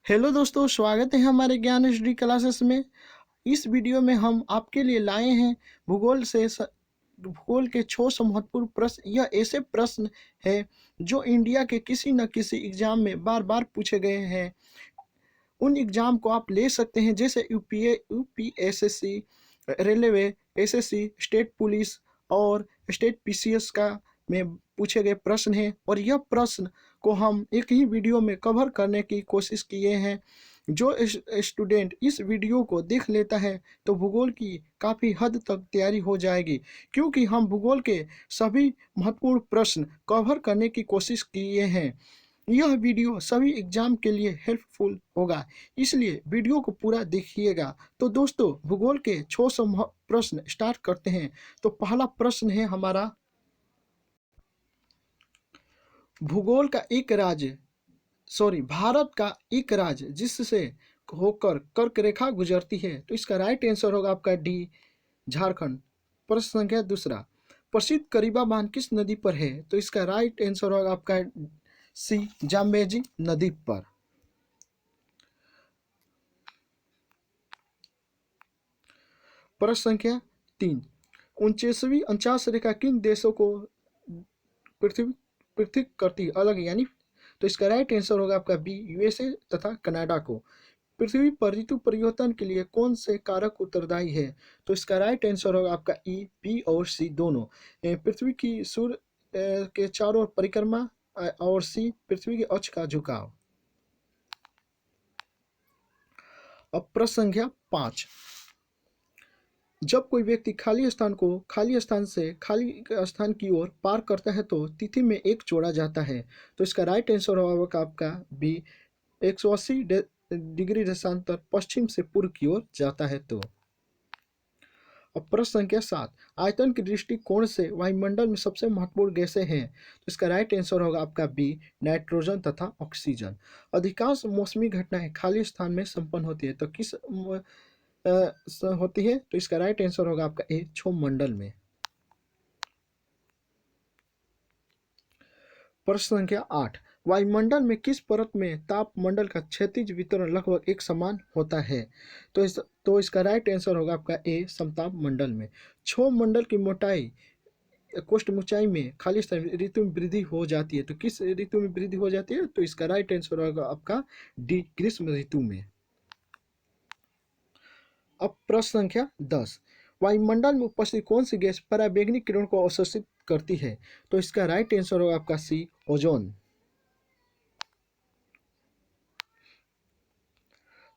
Hello दोस्तों, स्वागत है हमारे ज्ञान एचडी क्लासेस में। इस वीडियो में हम आपके लिए लाए हैं भूगोल के 6 महत्वपूर्ण प्रश्न। यह ऐसे प्रश्न है जो इंडिया के किसी न किसी एग्जाम में बार बार पूछे गए हैं। उन एग्जाम को आप ले सकते हैं जैसे UPSSC, railway, SSC, state police और स्टेट पीसीएस का में पूछे गए प्रश्न हैं। और यह प्रश्न को हम एक ही वीडियो में कवर करने की कोशिश किए हैं। जो स्टूडेंट इस वीडियो को देख लेता है तो भूगोल की काफ़ी हद तक तैयारी हो जाएगी, क्योंकि हम भूगोल के सभी महत्वपूर्ण प्रश्न कवर करने की कोशिश किए हैं। यह वीडियो सभी एग्जाम के लिए हेल्पफुल होगा, इसलिए वीडियो को पूरा देखिएगा। तो दोस्तों, भूगोल के 600 प्रश्न स्टार्ट करते हैं। तो पहला प्रश्न है हमारा, भूगोल का एक राज्य भारत का एक राज्य जिससे होकर कर्क रेखा गुजरती है। तो इसका राइट आंसर होगा आपका डी, झारखंड। प्रश्न संख्या दूसरा, प्रसिद्ध करीबा बांध किस नदी पर है? तो इसका राइट आंसर होगा आपका सी, जाम्बेजी नदी पर। प्रश्न संख्या 3, 49 रेखा किन देशों को पृथ्वी पृथक करती है अलग, यानी? तो इसका राइट आंसर होगा आपका बी, यूएसए तथा कनाडा को। पृथ्वी पर ऋतु परिवर्तन के लिए कौन से कारक उत्तरदायी है? तो इसका राइट आंसर होगा आपका ई, बी और सी दोनों। पृथ्वी की सूर्य के चारों ओर परिक्रमा और सी, पृथ्वी के अक्ष का झुकाव। अब प्रश्न संख्या 5, जब कोई व्यक्ति खाली स्थान से खाली स्थान की ओर पार करता है तो तिथि में एक जोड़ा जाता है। तो इसका राइट आंसर होगा आपका बी, 180 डिग्री देशांतर पश्चिम से पूर्व की ओर जाता है। तो अब प्रश्न संख्या 7, आयतन की दृष्टिकोण से वायुमंडल में सबसे महत्वपूर्ण गैसें हैं? तो इसका राइट आंसर होगा आपका बी, नाइट्रोजन तथा ऑक्सीजन। अधिकांश मौसमी घटनाएं खाली स्थान में संपन्न होती है, तो किस होती है? तो इसका राइट आंसर होगा आपका ए, क्षोभमंडल में। प्रश्न संख्या 8, वायुमंडल में किस परत में तापमंडल का क्षैतिज वितरण लगभग एक समान होता है? तो इसका राइट आंसर होगा आपका ए, समताप मंडल में। क्षोभमंडल की मोटाई कोष्ठ ऊंचाई में खाली स्थान ऋतु में वृद्धि हो जाती है, तो किस ऋतु में वृद्धि हो जाती है? तो इसका राइट आंसर होगा आपका डी, ग्रीष्म ऋतु में। अब प्रश्न संख्या 10, वायुमंडल में उपस्थित कौन सी गैस पराबैंगनी किरण को अवशोषित करती है? तो इसका राइट आंसर होगा आपका सी, ओजोन।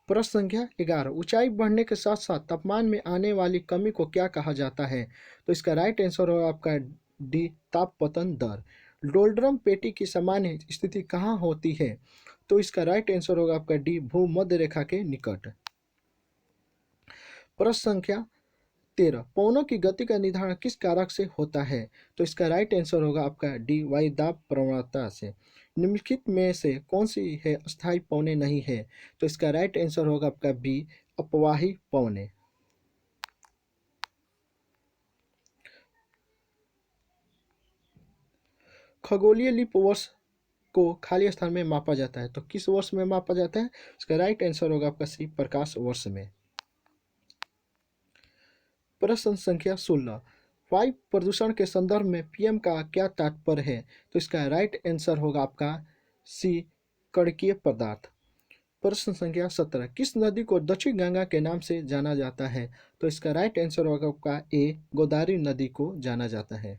प्रश्न संख्या 11, ऊंचाई बढ़ने के साथ साथ तापमान में आने वाली कमी को क्या कहा जाता है? तो इसका राइट आंसर होगा आपका डी, तापपतन दर। डोल्ड्रम पेटी की सामान्य स्थिति कहाँ होती है? तो इसका राइट आंसर होगा आपका डी, भूमध्य रेखा के निकट। प्रश्न संख्या 13, पवनों की गति का निर्धारण किस कारक से होता है? तो इसका राइट आंसर होगा आपका डी, वायुदाब प्रवणता से। निम्नलिखित में से कौन सी है अस्थायी पवनें नहीं है? तो इसका राइट आंसर होगा आपका बी, अपवाही पवनें। खगोलीय लीप वर्ष को खाली स्थान में मापा जाता है, तो किस वर्ष में मापा जाता है? इसका राइट आंसर होगा आपका सी, प्रकाश वर्ष में। प्रश्न संख्या 16, वायु प्रदूषण के संदर्भ में पीएम का क्या तात्पर्य है? तो इसका राइट आंसर होगा आपका सी, कणकीय पदार्थ। प्रश्न संख्या 17, किस नदी को दक्षिण गंगा के नाम से जाना जाता है? तो इसका राइट आंसर होगा आपका ए, गोदावरी नदी को जाना जाता है।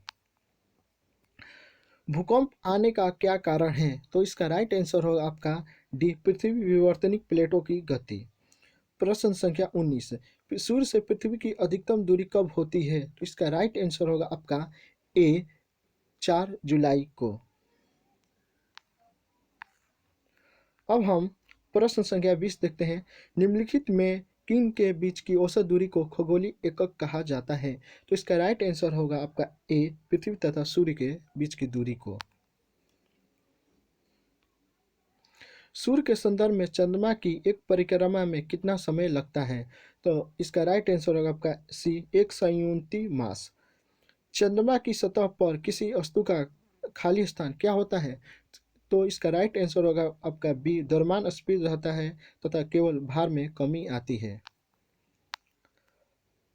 भूकंप आने का क्या कारण है? तो इसका राइट आंसर होगा आपका डी, पृथ्वी विवर्तनिक प्लेटों की गति। प्रश्न संख्या 19, सूर्य से पृथ्वी की अधिकतम दूरी कब होती है? तो इसका राइट आंसर होगा आपका ए, 4 जुलाई को। अब हम प्रश्न संख्या 20 देखते हैं, निम्नलिखित में किन के बीच की औसत दूरी को खगोलीय एकक कहा जाता है? तो इसका राइट आंसर होगा आपका ए, पृथ्वी तथा सूर्य के बीच की दूरी को। सूर्य के संदर्भ में चंद्रमा की एक परिक्रमा में कितना समय लगता है? तो इसका राइट आंसर होगा आपका सी, 129 मास। चंद्रमा की सतह पर किसी वस्तु का खाली स्थान क्या होता है? तो इसका राइट आंसर होगा आपका बी, द्रव्यमान स्थिर रहता है तथा केवल भार में कमी आती है।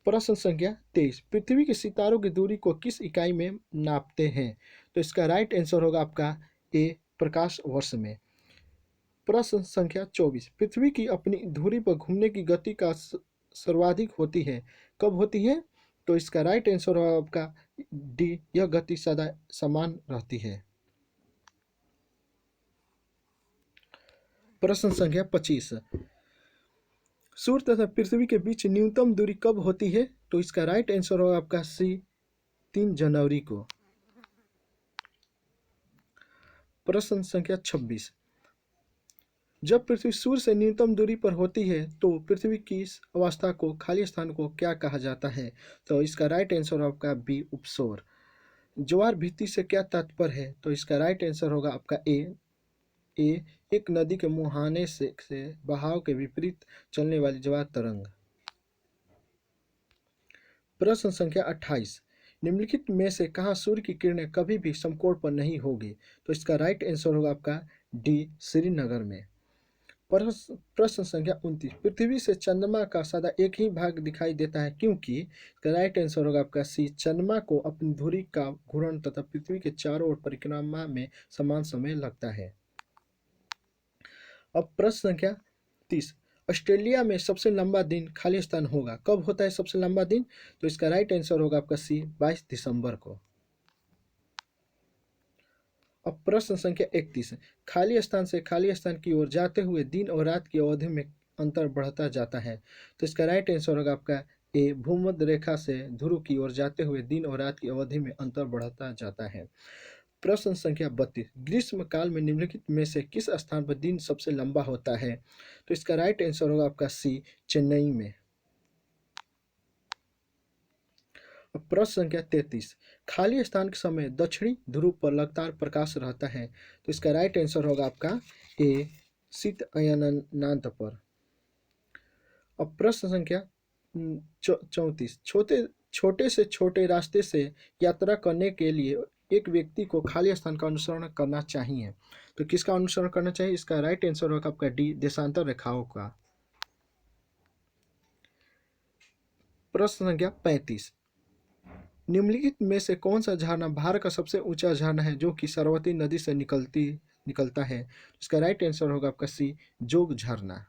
प्रश्न संख्या 23, पृथ्वी के सितारों की दूरी को किस इकाई में नापते हैं? तो इसका राइट आंसर होगा आपका ए, प्रकाश वर्ष में। प्रश्न संख्या 24, पृथ्वी की अपनी धुरी पर घूमने की गति का सर्वाधिक होती है, कब होती है? तो इसका राइट आंसर होगा आपका डी, यह गति सदा समान रहती है। प्रश्न संख्या 25, सूर्य तथा पृथ्वी के बीच न्यूनतम दूरी कब होती है? तो इसका राइट आंसर होगा आपका सी, 3 जनवरी को। प्रश्न संख्या 26, जब पृथ्वी सूर्य से न्यूनतम दूरी पर होती है तो पृथ्वी की इस अवस्था को, खाली स्थान को क्या कहा जाता है? तो इसका राइट आंसर आपका बी, उपसौर। ज्वार भीति से क्या तात्पर्य है? तो इसका राइट आंसर होगा आपका ए, एक नदी के मुहाने से बहाव के विपरीत चलने वाली ज्वार तरंग। प्रश्न संख्या 28, निम्नलिखित में से कहाँ सूर्य की किरणें कभी भी समकोण पर नहीं होगी? तो इसका राइट आंसर होगा आपका डी, श्रीनगर में। प्रश्न संख्या 29, पृथ्वी से चंद्रमा का सदा एक ही भाग दिखाई देता है क्योंकि? इसका राइट आंसर होगा आपका सी, चंद्रमा को अपनी धुरी का घूर्णन तथा पृथ्वी के चारों ओर परिक्रमा में समान समय लगता है। अब प्रश्न संख्या 30, ऑस्ट्रेलिया में सबसे लंबा दिन खाली स्थान होगा, कब होता है सबसे लंबा दिन? तो इसका राइट आंसर होगा आपका सी, 22 दिसंबर को। अब प्रश्न संख्या 31, खाली स्थान से खाली स्थान की ओर जाते हुए दिन और रात की अवधि में अंतर बढ़ता जाता है। तो इसका राइट आंसर होगा आपका ए, भूमध्य रेखा से ध्रुव की ओर जाते हुए दिन और रात की अवधि में अंतर बढ़ता जाता है। प्रश्न संख्या 32, ग्रीष्म काल में निम्नलिखित में से किस स्थान पर दिन सबसे लंबा होता है? तो इसका राइट आंसर होगा आपका सी, चेन्नई में। अब प्रश्न संख्या 33, खाली स्थान के समय दक्षिणी ध्रुव पर लगातार प्रकाश रहता है। तो इसका राइट आंसर होगा आपका ए, शीत अयनांत पर। अब प्रश्न संख्या 34, छोटे से छोटे रास्ते से यात्रा करने के लिए एक व्यक्ति को खाली स्थान का अनुसरण करना चाहिए। तो किसका अनुसरण करना चाहिए? इसका राइट आंसर होगा आपका डी, देशांतर रेखाओं का। प्रश्न संख्या 35, निम्नलिखित में से कौन सा झरना भारत का सबसे ऊंचा झरना है जो कि सरस्वती नदी से निकलता है? इसका राइट आंसर होगा आपका सी, जोग झरना।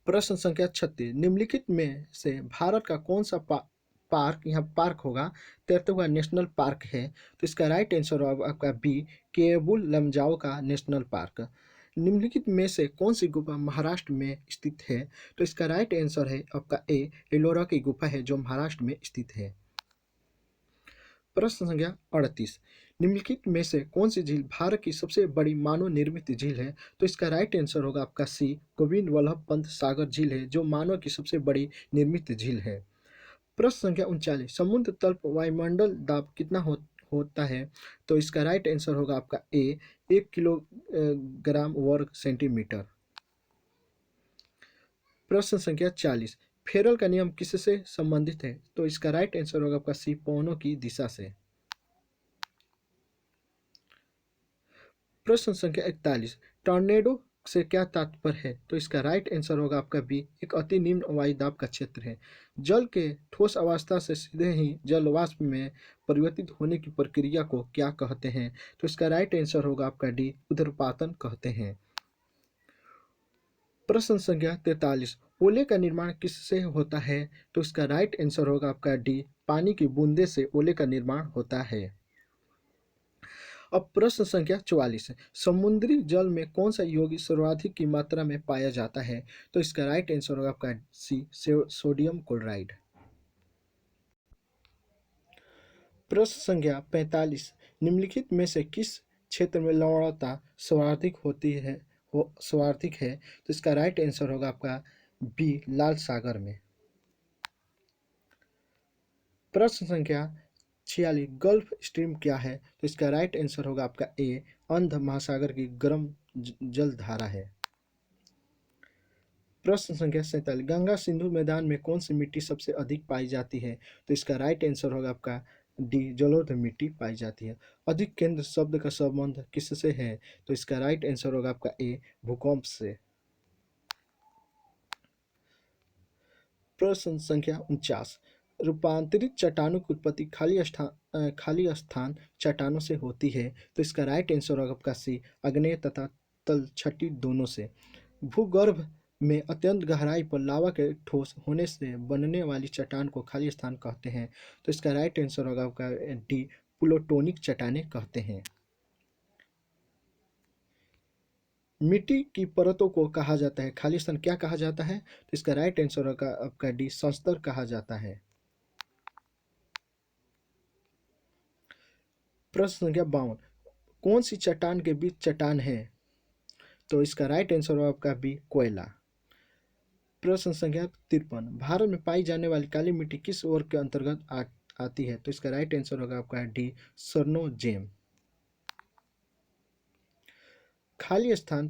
प्रश्न संख्या 36, निम्नलिखित में से भारत का कौन सा पार्क, यहाँ पार्क होगा, तैरते हुआ नेशनल पार्क है? तो इसका राइट आंसर होगा आपका बी, केबुल लमजाओ का नेशनल पार्क। निम्नलिखित में से कौन सी गुफा महाराष्ट्र में स्थित है? तो इसका राइट आंसर है आपका ए, एलोरा की गुफा है जो महाराष्ट्र में स्थित है। प्रश्न संख्या 38, निम्नलिखित में से कौन सी झील भारत की सबसे बड़ी मानव निर्मित झील है? तो इसका राइट आंसर होगा आपका सी, गोविंद वल्लभ पंत सागर झील है जो मानव की सबसे बड़ी निर्मित झील है। प्रश्न संख्या 39, समुद्र तल पर वायुमंडल दाब कितना होता है? तो इसका राइट आंसर होगा आपका ए, 1 किलोग्राम वर्ग सेंटीमीटर। प्रश्न संख्या 40, फेरल का नियम किससे संबंधित है? तो इसका राइट आंसर होगा आपका सी, पवनों की दिशा से। प्रश्न संख्या 41, टॉर्नेडो से क्या तात्पर्य है? तो इसका राइट आंसर होगा आपका बी, एक अति निम्न वायुदाब का क्षेत्र है। जल के ठोस अवस्था से सीधे ही जल वाष्प में परिवर्तित होने की प्रक्रिया को क्या कहते हैं? तो इसका राइट आंसर होगा आपका डी, उदरपातन कहते हैं। प्रश्न संख्या 43, ओले का निर्माण किससे होता है? तो इसका राइट आंसर होगा आपका डी, पानी की बूंदे से ओले का निर्माण होता है। अब प्रश्न संख्या 44, समुद्री जल में कौन सा यौगिक सर्वाधिक की मात्रा में पाया जाता है? तो इसका राइट आंसर होगा आपका सी, सोडियम क्लोराइड। प्रश्न संख्या 45, निम्नलिखित में से किस क्षेत्र में लवणता सर्वाधिक है? तो इसका राइट आंसर होगा आपका बी, लाल सागर में। प्रश्न संख्या 46, गल्फ स्ट्रीम क्या है? तो इसका राइट आंसर होगा आपका ए, अंध महासागर की गर्म जल धारा है। प्रश्न संख्या 47, गंगा सिंधु मैदान में कौन सी मिट्टी सबसे अधिक पाई जाती है? तो इसका राइट आंसर होगा आपका डी जलोढ़ मिट्टी पाई जाती है। अधिक केंद्र शब्द का संबंध किससे है? तो इसका राइट आंसर होगा आपका ए भूकंप से। प्रश्न संख्या 49, रूपांतरित चट्टानों की उत्पत्ति खाली स्थान चट्टानों से होती है। तो इसका राइट आंसर होगा आपका सी आग्नेय तथा तलछटी दोनों से। भूगर्भ में अत्यंत गहराई पर लावा के ठोस होने से बनने वाली चट्टान को खाली स्थान कहते हैं। तो इसका राइट आंसर होगा आपका डी प्लूटोनिक चट्टानें कहते हैं। मिट्टी की परतों को कहा जाता है खाली स्थान क्या कहा जाता है? तो इसका राइट आंसर होगा आपका डी संस्तर कहा जाता है। प्रश्न संख्या 52, कौन सी चट्टान के बीच चट्टान है? तो इसका राइट आंसर होगा आपका बी कोयला। प्रश्न संख्या 53, भारत में पाई जाने वाली काली मिट्टी किस वर्ग के अंतर्गत आती है? तो इसका राइट आंसर होगा आपका डी सर्नोजेम। खाली स्थान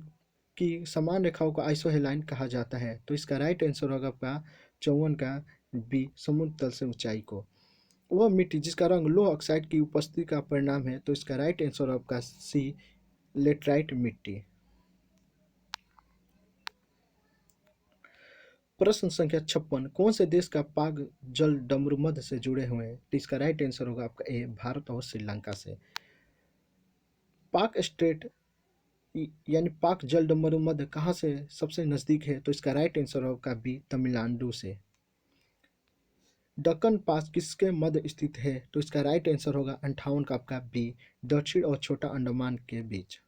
की समान रेखाओं को आइसोहेलाइन कहा जाता है। तो इसका राइट आंसर होगा आपका 54 का बी समुद्र तल से ऊंचाई को। वह मिट्टी जिसका रंग लोह ऑक्साइड की उपस्थिति का परिणाम है। तो इसका राइट आंसर आपका सी लेटराइट मिट्टी। प्रश्न संख्या 56, कौन से देश का पाक जल डमरूमध्य से जुड़े हुए हैं? तो इसका राइट आंसर होगा आपका ए भारत और श्रीलंका से। पाक स्ट्रेट यानी पाक जल डमरूमध्य कहाँ से सबसे नजदीक है? तो इसका राइट आंसर होगा बी तमिलनाडु से। दक्कन पास किसके मध्य स्थित है? तो इसका राइट आंसर होगा 58 का आपका बी दक्षिण और छोटा अंडमान के बीच।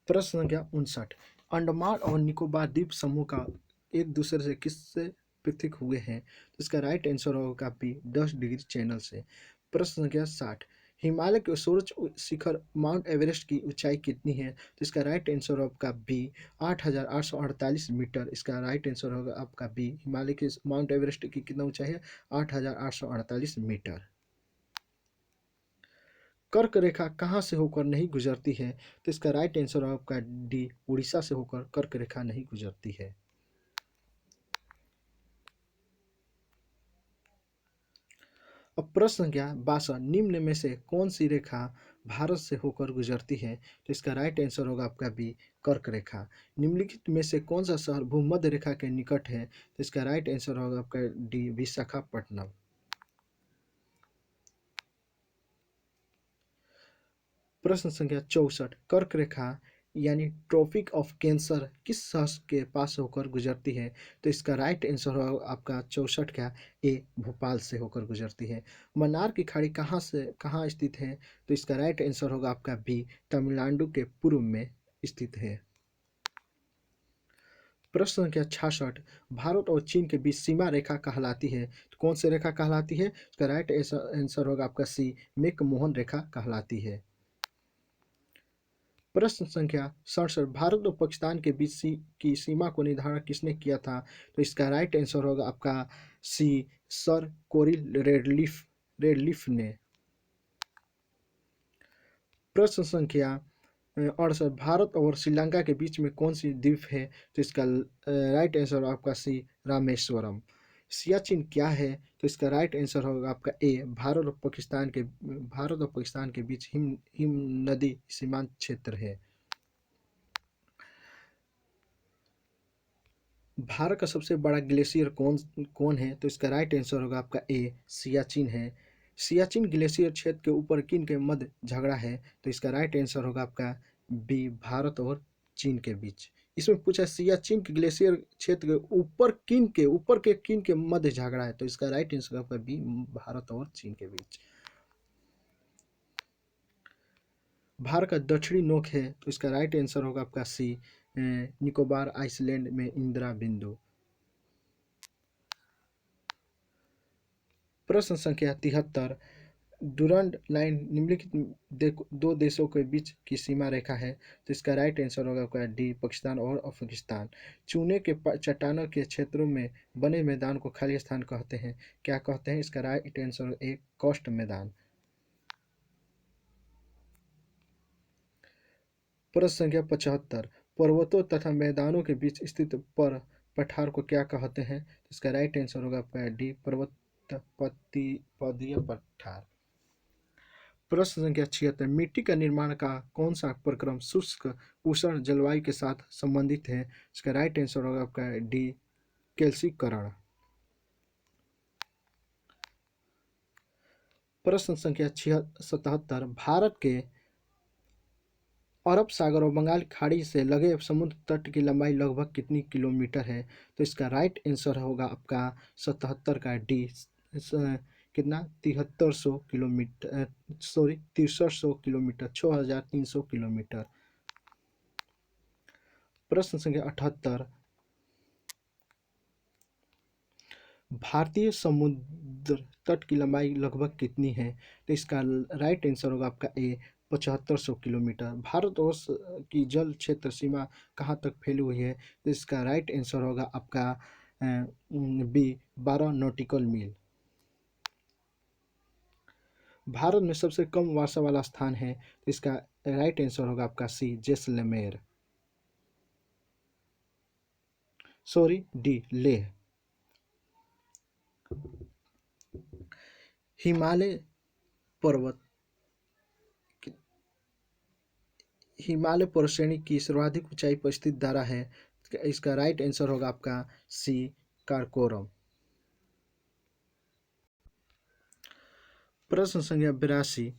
प्रश्न संख्या 59, अंडमान और निकोबार द्वीप समूह का एक दूसरे से किससे पृथक हुए हैं? तो इसका राइट आंसर होगा बी 10 डिग्री चैनल से। प्रश्न संख्या 60, हिमालय के सर्वोच्च शिखर माउंट एवरेस्ट की ऊंचाई कितनी है? तो इसका राइट आंसर आपका बी 8,848 मीटर। इसका राइट आंसर होगा आपका बी हिमालय के माउंट एवरेस्ट की कितना ऊंचाई है? 8,848 मीटर। कर्क रेखा कहाँ से होकर नहीं गुजरती है? तो इसका राइट आंसर आपका डी उड़ीसा से होकर कर्क रेखा नहीं गुजरती है। अब प्रश्न संख्या 62, निम्न में से कौन सी रेखा भारत से होकर गुजरती है? तो इसका राइट आंसर होगा आपका बी कर्क रेखा। निम्नलिखित में से कौन सा शहर भूमध्य रेखा के निकट है? तो इसका राइट आंसर होगा आपका डी विशाखापट्टनम। प्रश्न संख्या 64, कर्क रेखा यानी ट्रॉपिक ऑफ कैंसर किस शहर के पास होकर गुजरती है? तो इसका राइट आंसर होगा आपका 64 का ए भोपाल से होकर गुजरती है। मन्नार की खाड़ी कहाँ स्थित है? तो इसका राइट आंसर होगा आपका बी तमिलनाडु के पूर्व में स्थित है। प्रश्न संख्या 66, भारत और चीन के बीच सीमा रेखा कहलाती है। तो कौन सी रेखा कहलाती है? इसका राइट आंसर होगा आपका सी मैकमोहन रेखा कहलाती है। प्रश्न संख्या 67, भारत और पाकिस्तान के बीच की सीमा को निर्धारण किसने किया था? तो इसका राइट आंसर होगा आपका सी सर कोरिल रेडलिफ ने। प्रश्न संख्या 68, भारत और श्रीलंका के बीच में कौन सी द्वीप है? तो इसका राइट आंसर आपका सी रामेश्वरम। सियाचिन क्या है? तो इसका राइट आंसर होगा आपका ए भारत और पाकिस्तान के बीच हिम नदी सीमांत क्षेत्र है। भारत का सबसे बड़ा ग्लेशियर कौन कौन है? तो इसका राइट आंसर होगा आपका ए सियाचिन है। सियाचिन ग्लेशियर क्षेत्र के ऊपर किन के मध्य झगड़ा है? तो इसका राइट आंसर होगा आपका बी भारत और चीन के बीच। इसमें पूछा सियाचिन के ग्लेशियर क्षेत्र के ऊपर के किन के मध्य झगड़ा है? तो इसका राइट आंसर होगा आपका बी भारत और चीन के बीच। भारत का दक्षिणी नोक है। तो इसका राइट आंसर होगा आपका सी निकोबार आइसलैंड में इंदिरा बिंदु। प्रश्न संख्या 73, डुरंड लाइन निम्नलिखित दो देशों के बीच की सीमा रेखा है। तो इसका राइट आंसर होगा आपका डी पाकिस्तान और अफगानिस्तान। चूने के चट्टानों के क्षेत्रों में बने मैदान को खाली स्थान कहते हैं। क्या कहते हैं? इसका राइट आंसर एक कॉस्ट मैदान। प्रश्न संख्या 75, पर्वतों तथा मैदानों के बीच स्थित पठार को क्या कहते हैं? इसका राइट आंसर होगा आपका डी पर्वत पदीय पठार। प्रश्न संख्या 76, मिट्टी का निर्माण का कौन सा प्रक्रम शुष्क उष्ण जलवायु के साथ संबंधित है? इसका राइट आंसर होगा आपका डी, कैल्सीकरण। प्रश्न संख्या 77, भारत के अरब सागर और बंगाल की खाड़ी से लगे समुद्र तट की लंबाई लगभग कितनी किलोमीटर है? तो इसका राइट आंसर होगा आपका 77 का डी, कितना 7300 किलोमीटर, सॉरी 6300 किलोमीटर, 6300 किलोमीटर। प्रश्न संख्या 78, भारतीय समुद्र तट की लंबाई लगभग कितनी है? तो इसका राइट आंसर होगा आपका ए, 7500 किलोमीटर। भारतवर्ष की जल क्षेत्र सीमा कहाँ तक फैली हुई है? तो इसका राइट आंसर होगा आपका बी, 12 नॉटिकल मील। भारत में सबसे कम वर्षा वाला स्थान है? तो इसका राइट आंसर होगा आपका सी, जैसलमेर, सॉरी डी, लेह। हिमालय पर्वत हिमालय पर्वत श्रेणी की सर्वाधिक ऊंचाई पर स्थित दारा है? इसका राइट आंसर होगा आपका सी, कारकोरम। प्रश्न संख्या 82,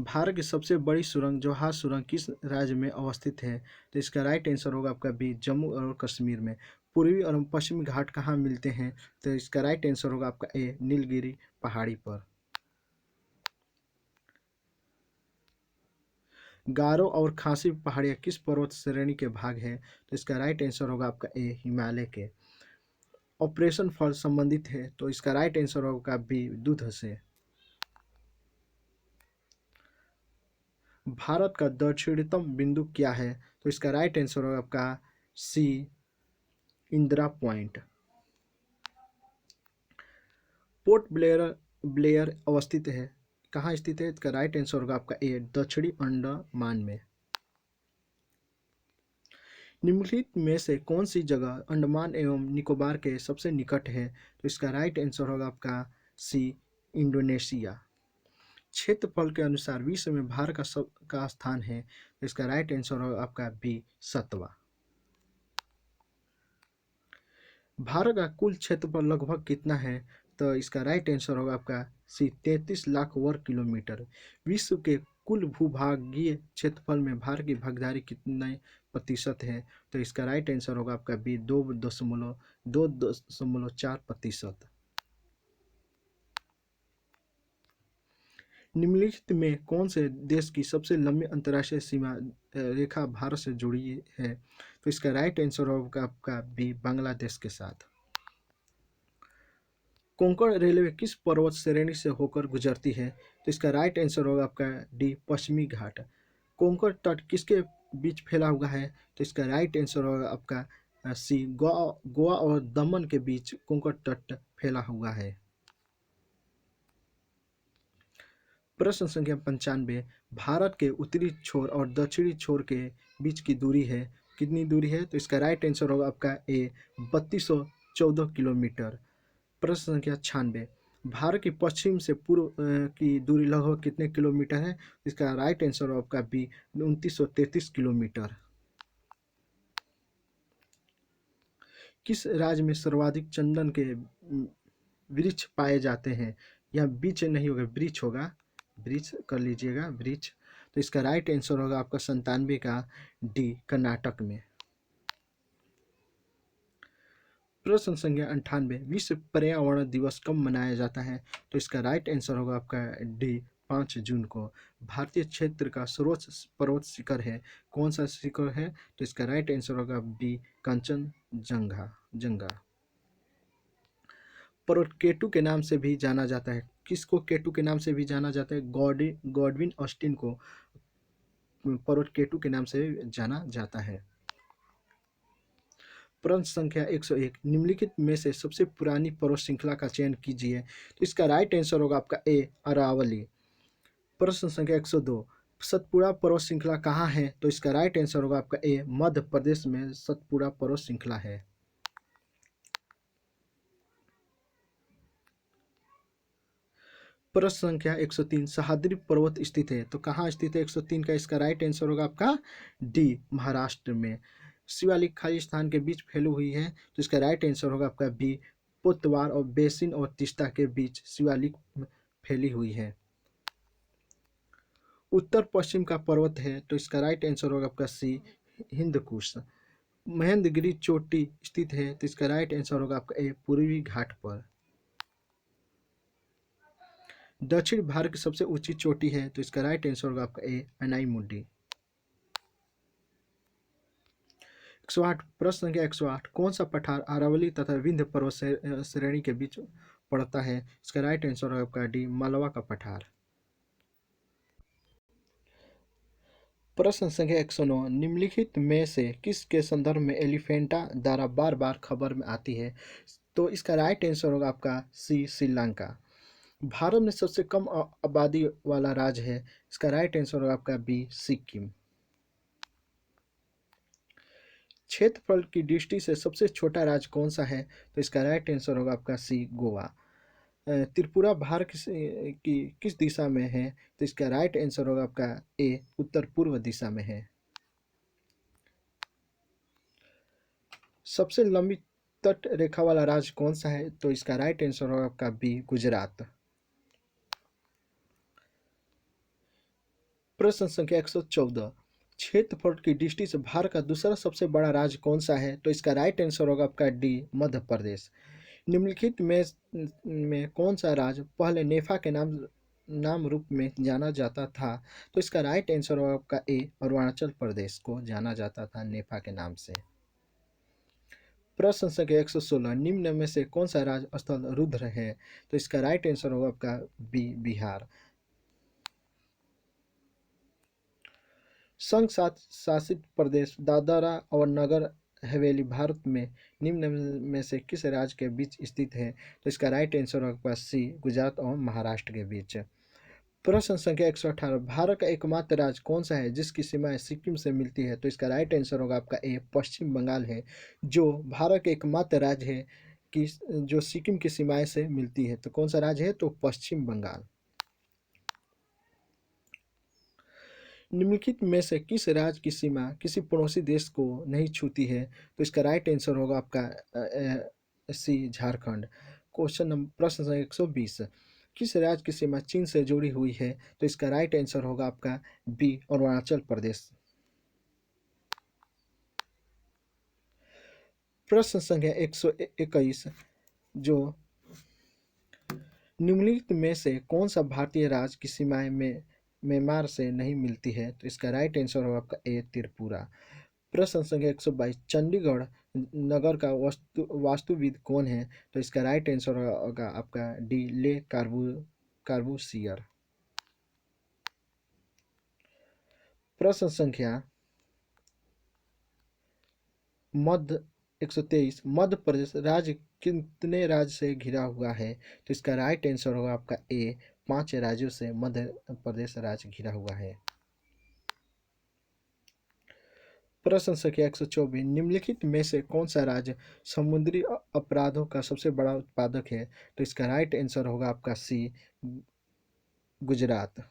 भारत की सबसे बड़ी सुरंग जवाहर सुरंग किस राज्य में अवस्थित है? तो इसका राइट आंसर होगा आपका बी, जम्मू और कश्मीर में। पूर्वी और पश्चिमी घाट कहाँ मिलते हैं? तो इसका राइट आंसर होगा आपका ए, नीलगिरी पहाड़ी पर। गारो और खासी पहाड़ियाँ किस पर्वत श्रेणी के भाग हैं? तो इसका राइट आंसर होगा आपका ए, हिमालय के। ऑपरेशन फल संबंधित है? तो इसका राइट आंसर होगा बी, दूध से। भारत का दक्षिणतम बिंदु क्या है? तो इसका राइट आंसर होगा आपका सी, इंदिरा पॉइंट। पोर्ट ब्लेयर अवस्थित है, कहाँ स्थित है? इसका राइट आंसर होगा आपका ए, दक्षिणी अंडमान में। निम्नलिखित में से कौन सी जगह अंडमान एवं निकोबार के सबसे निकट है? तो इसका राइट आंसर होगा आपका सी, इंडोनेशिया। क्षेत्रफल के अनुसार विश्व में भारत का स्थान है? तो इसका राइट आंसर होगा आपका बी, 7वां। भारत का कुल क्षेत्रफल लगभग कितना है? तो इसका राइट आंसर होगा आपका सी, 33 लाख वर्ग किलोमीटर। विश्व के कुल भूभागीय क्षेत्रफल में भारत की भागीदारी कितने प्रतिशत है? तो इसका राइट आंसर होगा आपका बी, 2.4%। निम्नलिखित में कौन से देश की सबसे लंबी अंतर्राष्ट्रीय सीमा रेखा भारत से जुड़ी है? तो इसका राइट आंसर होगा आपका बी, बांग्लादेश के साथ। कोंकण रेलवे किस पर्वत श्रेणी से होकर गुजरती है? तो इसका राइट आंसर होगा आपका डी, पश्चिमी घाट। कोंकण तट किसके बीच फैला हुआ है? तो इसका राइट आंसर होगा आपका सी, गोवा और दमन के बीच कोंकण तट फैला हुआ है। प्रश्न संख्या 95, भारत के उत्तरी छोर और दक्षिणी छोर के बीच की दूरी है, कितनी दूरी है? तो इसका राइट आंसर होगा आपका ए, 3214 किलोमीटर। प्रश्न संख्या 96, भारत के पश्चिम से पूर्व की दूरी लगभग कितने किलोमीटर है? इसका राइट आंसर होगा आपका बी, 2933 किलोमीटर। किस राज्य में सर्वाधिक चंदन के वृक्ष पाए जाते हैं? यहाँ बीच नहीं होगा, वृक्ष होगा, वृक्ष कर लीजिएगा, वृक्ष। तो इसका राइट आंसर होगा आपका 97 का डी, कर्नाटक में। प्रश्न संख्या 98, विश्व पर्यावरण दिवस कब मनाया जाता है? तो इसका राइट आंसर होगा आपका डी, 5 जून को। भारतीय क्षेत्र का सर्वोच्च पर्वत शिखर है, कौन सा शिखर है? तो इसका राइट आंसर होगा बी, कंचनजंगा। पर्वत केटू के नाम से भी जाना जाता है, किसको केटू के नाम से भी जाना जाता है? गॉडविन ऑस्टिन को पर्वत केटू के नाम से जाना जाता है। प्रश्न संख्या 101, निम्नलिखित में से सबसे पुरानी पर्वत श्रृंखला का चयन कीजिए। तो इसका राइट आंसर होगा आपका ए, अरावली। प्रश्न संख्या 102, सतपुड़ा पर्वत श्रृंखला कहाँ है? तो इसका राइट आंसर होगा आपका ए, मध्य प्रदेश में सतपुड़ा पर्वत श्रृंखला है। प्रश्न संख्या 103 सह्याद्री पर्वत स्थित है तो कहाँ स्थित है 103 का इसका राइट आंसर होगा आपका डी महाराष्ट्र में। शिवालिक खाली स्थान के बीच फैली हुई है तो इसका राइट आंसर होगा आपका बी पुतवार और बेसिन और तीस्ता के बीच शिवालिक फैली हुई है। उत्तर पश्चिम का पर्वत है तो इसका राइट आंसर होगा आपका सी हिंदकुश। महेंद्रगिरी चोटी स्थित है तो इसका राइट आंसर होगा आपका ए पूर्वी घाट पर। दक्षिण भारत की सबसे ऊंची चोटी है तो इसका राइट आंसर होगा आपका ए अनाईमुड्डी। 108 प्रश्न संख्या 108 कौन सा पठार अरावली तथा विंध्य पर्वत श्रेणी के बीच पड़ता है इसका राइट आंसर होगा आपका डी मालवा का पठार। प्रश्न संख्या 109 निम्नलिखित में से किसके संदर्भ में एलिफेंटा द्वारा बार बार खबर में आती है तो इसका राइट आंसर होगा आपका सी श्रीलंका। भारत में सबसे कम आबादी वाला राज्य है इसका राइट आंसर होगा आपका बी सिक्किम। क्षेत्रफल की दृष्टि से सबसे छोटा राज्य कौन सा है तो इसका राइट आंसर होगा आपका सी गोवा। त्रिपुरा भारत की किस दिशा में है तो इसका राइट आंसर होगा आपका ए उत्तर पूर्व दिशा में है। सबसे लंबी तट रेखा वाला राज्य कौन सा है तो इसका राइट आंसर होगा आपका बी गुजरात। प्रश्न संख्या 114 क्षेत्रफल की दृष्टि से भारत का दूसरा सबसे बड़ा राज्य कौन सा है तो इसका राइट आंसर होगा आपका डी मध्य प्रदेश। निम्नलिखित में कौन सा राज्य पहले नेफा के नाम रूप में जाना जाता था तो इसका राइट आंसर होगा आपका ए अरुणाचल प्रदेश को जाना जाता था नेफा के नाम से। प्रश्न संख्या 116 निम्न में से कौन सा राज्य स्थल रुद्र है तो इसका राइट आंसर होगा आपका बी बिहार। संघ शासित प्रदेश दादरा और नगर हवेली भारत में निम्न में से किस राज्य के बीच स्थित है तो इसका राइट आंसर होगा सी गुजरात और महाराष्ट्र के बीच। प्रश्न संख्या 118 भारत का एकमात्र राज्य कौन सा है जिसकी सीमाएं सिक्किम से मिलती है तो इसका राइट आंसर होगा आपका ए पश्चिम बंगाल है जो भारत का एकमात्र राज्य है कि जो सिक्किम की सीमाएं से मिलती है। तो कौन सा राज्य है तो पश्चिम बंगाल। निम्नलिखित में से किस राज्य की सीमा किसी पड़ोसी देश को नहीं छूती है तो इसका राइट आंसर होगा आपका सी झारखंड। क्वेश्चन नंबर प्रश्न संख्या 120 किस राज्य की सीमा चीन से जुड़ी हुई है तो इसका राइट आंसर होगा आपका बी अरुणाचल प्रदेश। प्रश्न संख्या 121 जो निम्नलिखित में से कौन सा भारतीय राज्य की सीमाएं में म्यांमार से नहीं मिलती है तो इसका राइट आंसर होगा आपका ए त्रिपुरा। प्रश्न संख्या 122 चंडीगढ़ नगर का वास्तुविद कौन है तो इसका राइट आंसर होगा आपका डी ले कार्बूसियर। प्रश्न संख्या मध्य 123 मध्य प्रदेश राज्य कितने राज्य से घिरा हुआ है तो इसका राइट आंसर होगा आपका ए 5 राज्यों से मध्य प्रदेश राज्य घिरा हुआ है। प्रश्न संख्या 124 निम्नलिखित में से कौन सा राज्य समुद्री अपराधों का सबसे बड़ा उत्पादक है तो इसका राइट आंसर होगा आपका सी गुजरात।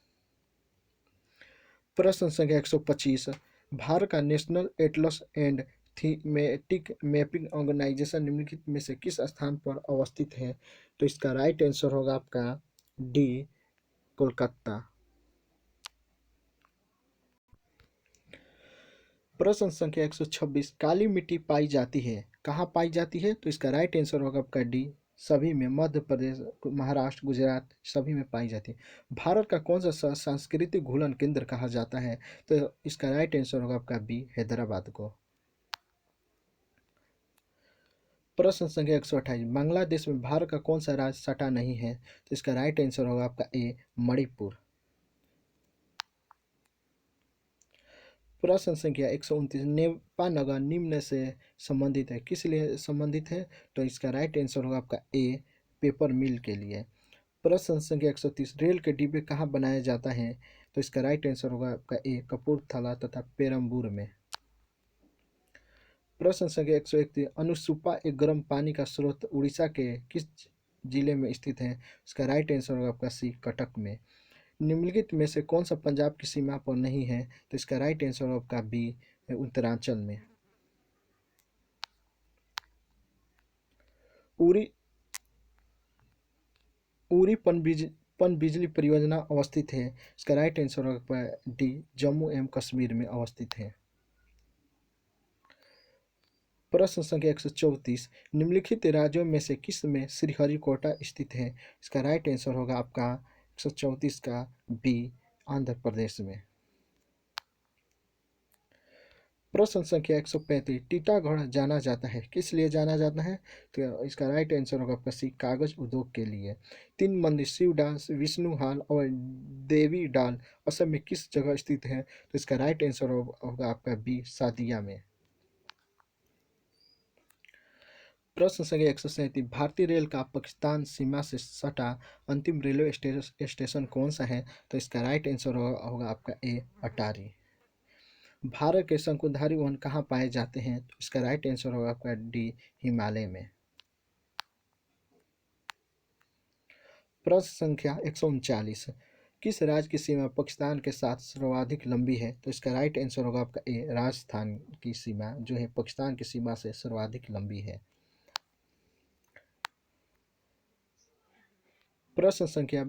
प्रश्न संख्या 125 भारत का national atlas and thematic mapping organisation निम्नलिखित में से किस स्थान पर अवस्थित है तो इसका राइट आंसर होगा आपका डी कोलकाता। प्रश्न संख्या 126 काली मिट्टी पाई जाती है कहाँ पाई जाती है तो इसका राइट आंसर होगा आपका डी सभी में मध्य प्रदेश महाराष्ट्र गुजरात सभी में पाई जाती है। भारत का कौन सा सांस्कृतिक घुलन केंद्र कहा जाता है तो इसका राइट आंसर होगा आपका बी हैदराबाद को। प्रश्न संख्या 128 बांग्लादेश में भारत का कौन सा राज्य सटा नहीं है तो इसका राइट आंसर होगा आपका ए मणिपुर। प्रश्न संख्या 129 नेपा नगर निम्न से संबंधित है किस लिए संबंधित है तो इसका राइट आंसर होगा आपका ए पेपर मिल के लिए। प्रश्न संख्या 130 रेल के डिब्बे कहाँ बनाया जाता है तो इसका राइट आंसर होगा आपका ए कपूरथला तथा पेरम्बूर में। प्रश्न संख्या 131 अनुसुपा एक गर्म पानी का स्रोत उड़ीसा के किस जिले में स्थित है? इसका राइट आंसर होगा आपका सी, कटक में। निम्नलिखित में से कौन सा पंजाब की सीमा पर नहीं है? तो इसका राइट आंसर होगा आपका बी, उत्तरांचल में। उरी उरी पनबिजली परियोजना अवस्थित है? इसका राइट आंसर होगा डी, जम्मू एवं कश्मीर में अवस्थित है। प्रश्न संख्या 134, निम्नलिखित राज्यों में से किस में श्रीहरिकोटा स्थित है? इसका राइट आंसर होगा आपका 134 का बी, आंध्र प्रदेश में। प्रश्न संख्या 135, टीटागढ़ जाना जाता है, किस लिए जाना जाता है? तो इसका राइट आंसर होगा आपका सी, कागज उद्योग के लिए। तीन मंदिर शिवडाल, विष्णुहाल और देवी डाल असम में किस जगह स्थित है? तो इसका राइट आंसर होगा आपका बी, सादिया में। प्रश्न संख्या 137, भारतीय रेल का पाकिस्तान सीमा से सटा अंतिम रेलवे स्टेशन कौन सा है? तो इसका राइट आंसर होगा आपका ए, अटारी। भारत के शंकुधारी वन कहाँ पाए जाते हैं? तो इसका राइट आंसर होगा आपका डी, हिमालय में। प्रश्न संख्या 139, किस राज्य की सीमा पाकिस्तान के साथ सर्वाधिक लंबी है? तो इसका राइट आंसर होगा आपका ए, राजस्थान की सीमा जो है पाकिस्तान की सीमा से सर्वाधिक लंबी है। प्रश्न संख्या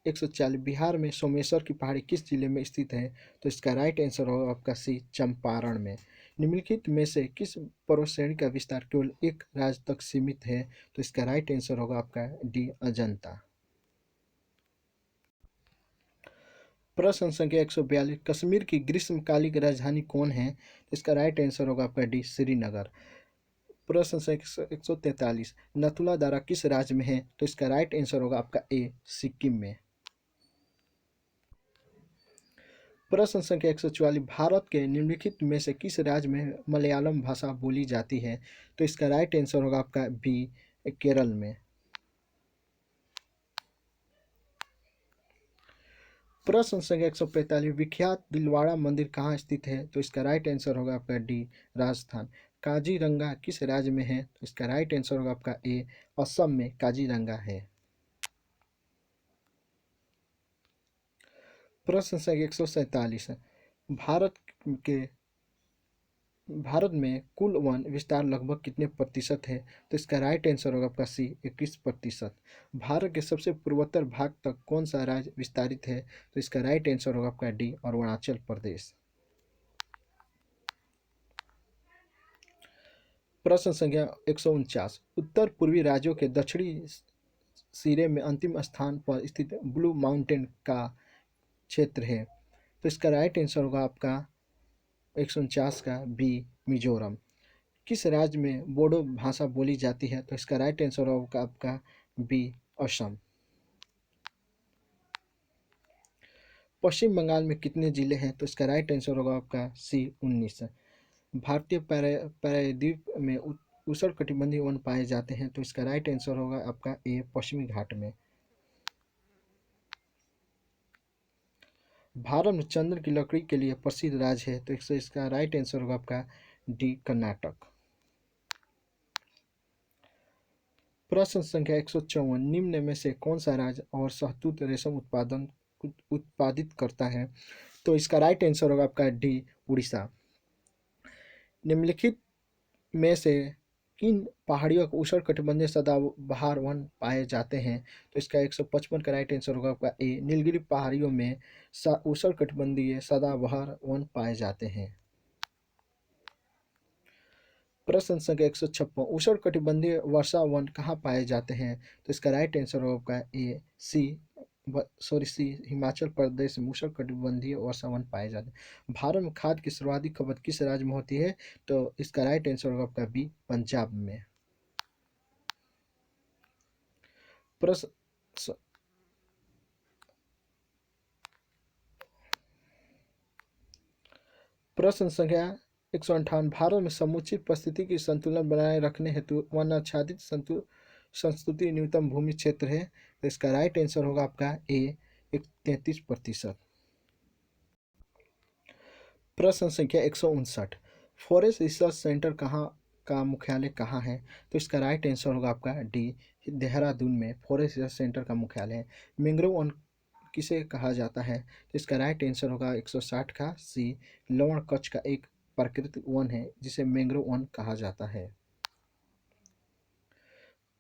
140, बिहार में सोमेश्वर की पहाड़ी किस जिले में स्थित है? तो इसका राइट आंसर होगा आपका सी, चंपारण में। निम्नलिखित में से किस पर्वत श्रेणी का विस्तार केवल एक राज्य तक सीमित है? तो इसका राइट आंसर होगा आपका डी, अजंता। प्रश्न संख्या 142, कश्मीर की ग्रीष्मकालिक राजधानी कौन है? तो इसका राइट आंसर होगा आपका डी, श्रीनगर। प्रश्न संख्या 143, नथुला दारा किस राज्य में है? तो इसका राइट आंसर होगा आपका ए, सिक्किम में। प्रश्न संख्या 144, भारत के निम्नलिखित में से किस राज्य में मलयालम भाषा बोली जाती है? तो इसका राइट आंसर होगा आपका बी, केरल में। प्रश्न संख्या 145, विख्यात दिलवाड़ा मंदिर कहाँ स्थित है? तो इसका राइट आंसर होगा आपका डी, राजस्थान। काजीरंगा किस राज्य में है? तो इसका राइट आंसर होगा आपका ए, असम में काजीरंगा है। प्रश्न संख्या 147, भारत के भारत में कुल वन विस्तार लगभग कितने प्रतिशत है? तो इसका राइट आंसर होगा आपका सी, 21%। भारत के सबसे पूर्वोत्तर भाग तक कौन सा राज्य विस्तारित है? तो इसका राइट आंसर होगा आपका डी, अरुणाचल प्रदेश। प्रश्न संख्या 149, उत्तर पूर्वी राज्यों के दक्षिणी सिरे में अंतिम स्थान पर स्थित ब्लू माउंटेन का क्षेत्र है? तो इसका राइट आंसर होगा आपका 149 का बी, मिजोरम। किस राज्य में बोडो भाषा बोली जाती है? तो इसका राइट आंसर होगा आपका बी, असम। पश्चिम बंगाल में कितने जिले हैं? तो इसका राइट आंसर होगा आपका सी, 19। भारतीय प्रायद्वीप में उष्णकटिबंधीय वन पाए जाते हैं? तो इसका राइट आंसर होगा आपका ए, पश्चिमी घाट में। भारत में चंदन की लकड़ी के लिए प्रसिद्ध राज्य है? तो इसका राइट आंसर होगा आपका डी, कर्नाटक। प्रश्न संख्या 154, निम्न में से कौन सा राज्य और शहतूत रेशम उत्पादित करता है? तो इसका राइट आंसर होगा आपका डी, उड़ीसा। निम्नलिखित में से किन पहाड़ियों को उष्णकटिबंधीय सदाबहार वन पाए जाते हैं? तो इसका 155 का राइट आंसर होगा आपका ए, नीलगिरी पहाड़ियों में उष्णकटिबंधीय सदाबहार वन पाए जाते हैं। प्रश्न संख्या 156, उष्णकटिबंधीय वर्षा वन कहाँ पाए जाते हैं? तो इसका राइट आंसर होगा ए, सी, हिमाचल प्रदेश में उष्णकटिबंधीय वर्षा वन पाए जाते हैं। भारत में खाद की सर्वाधिक खपत किस राज्य में होती है? तो इसका राइट आंसर होगा आपका बी, पंजाब में। प्रश्न प्रश्न संख्या 158, भारत में समुचित परिस्थिति संतुलन बनाए रखने हेतु वन आच्छादित संस्तुति न्यूनतम भूमि क्षेत्र है? तो इसका राइट आंसर होगा आपका ए, 33%। प्रश्न संख्या 159, फॉरेस्ट रिसर्च सेंटर कहाँ का मुख्यालय कहाँ है? तो इसका राइट आंसर होगा आपका डी, देहरादून में फॉरेस्ट रिसर्च सेंटर का मुख्यालय है। मैंग्रोव वन किसे कहा जाता है? तो इसका राइट आंसर होगा 160 का सी, लवण कच्छ का एक प्राकृतिक वन है जिसे मैंग्रोव वन कहा जाता है।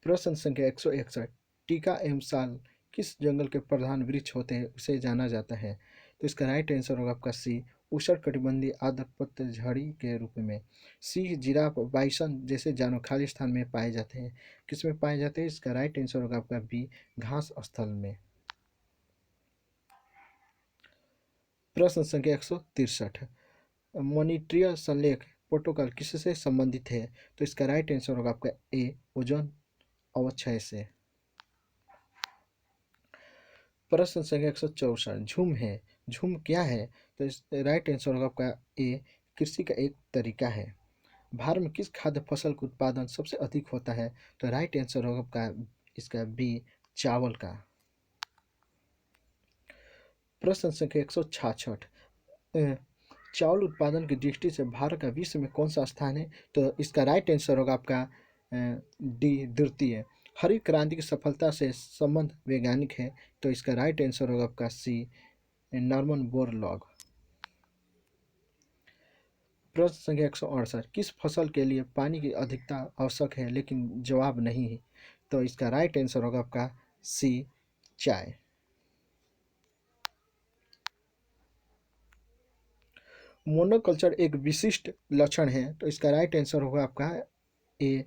प्रश्न संख्या 161, टीका एवं साल किस जंगल के प्रधान वृक्ष होते हैं उसे जाना जाता है? तो इसका राइट आंसर होगा आपका सी, उष्णकटिबंधीय आर्द्रपत्र झाड़ी के रूप में। सिंह, जिराफ, बाइसन जैसे जानवर खाली स्थान में पाए जाते हैं। किस में पाए जाते हैं? इसका राइट आंसर होगा आपका बी, घास स्थल में। प्रश्न संख्या 163, मॉनिट्रियल संलेख प्रोटोकॉल किससे संबंधित है? तो इसका राइट आंसर होगा आपका ए, ओजोन अवक्षय से। प्रश्न संख्या 164, झूम है, झूम क्या है? तो इस राइट आंसर होगा आपका ए, कृषि का एक तरीका है। भारत में किस खाद्य फसल का उत्पादन सबसे अधिक होता है? तो राइट आंसर होगा आपका इसका बी, चावल का। प्रश्न संख्या 166, चावल उत्पादन की दृष्टि से भारत का विश्व में कौन सा स्थान है? तो इसका राइट आंसर होगा आपका डी, द्वितीय। हरित क्रांति की सफलता से संबंध वैज्ञानिक है, तो इसका राइट आंसर होगा आपका सी, नॉर्मन बोरलॉग। प्रश्न संख्या 168, किस फसल के लिए पानी की अधिकता आवश्यक है लेकिन जवाब नहीं है? तो इसका राइट आंसर होगा आपका सी, चाय। मोनोकल्चर एक विशिष्ट लक्षण है, तो इसका राइट आंसर होगा आपका ए,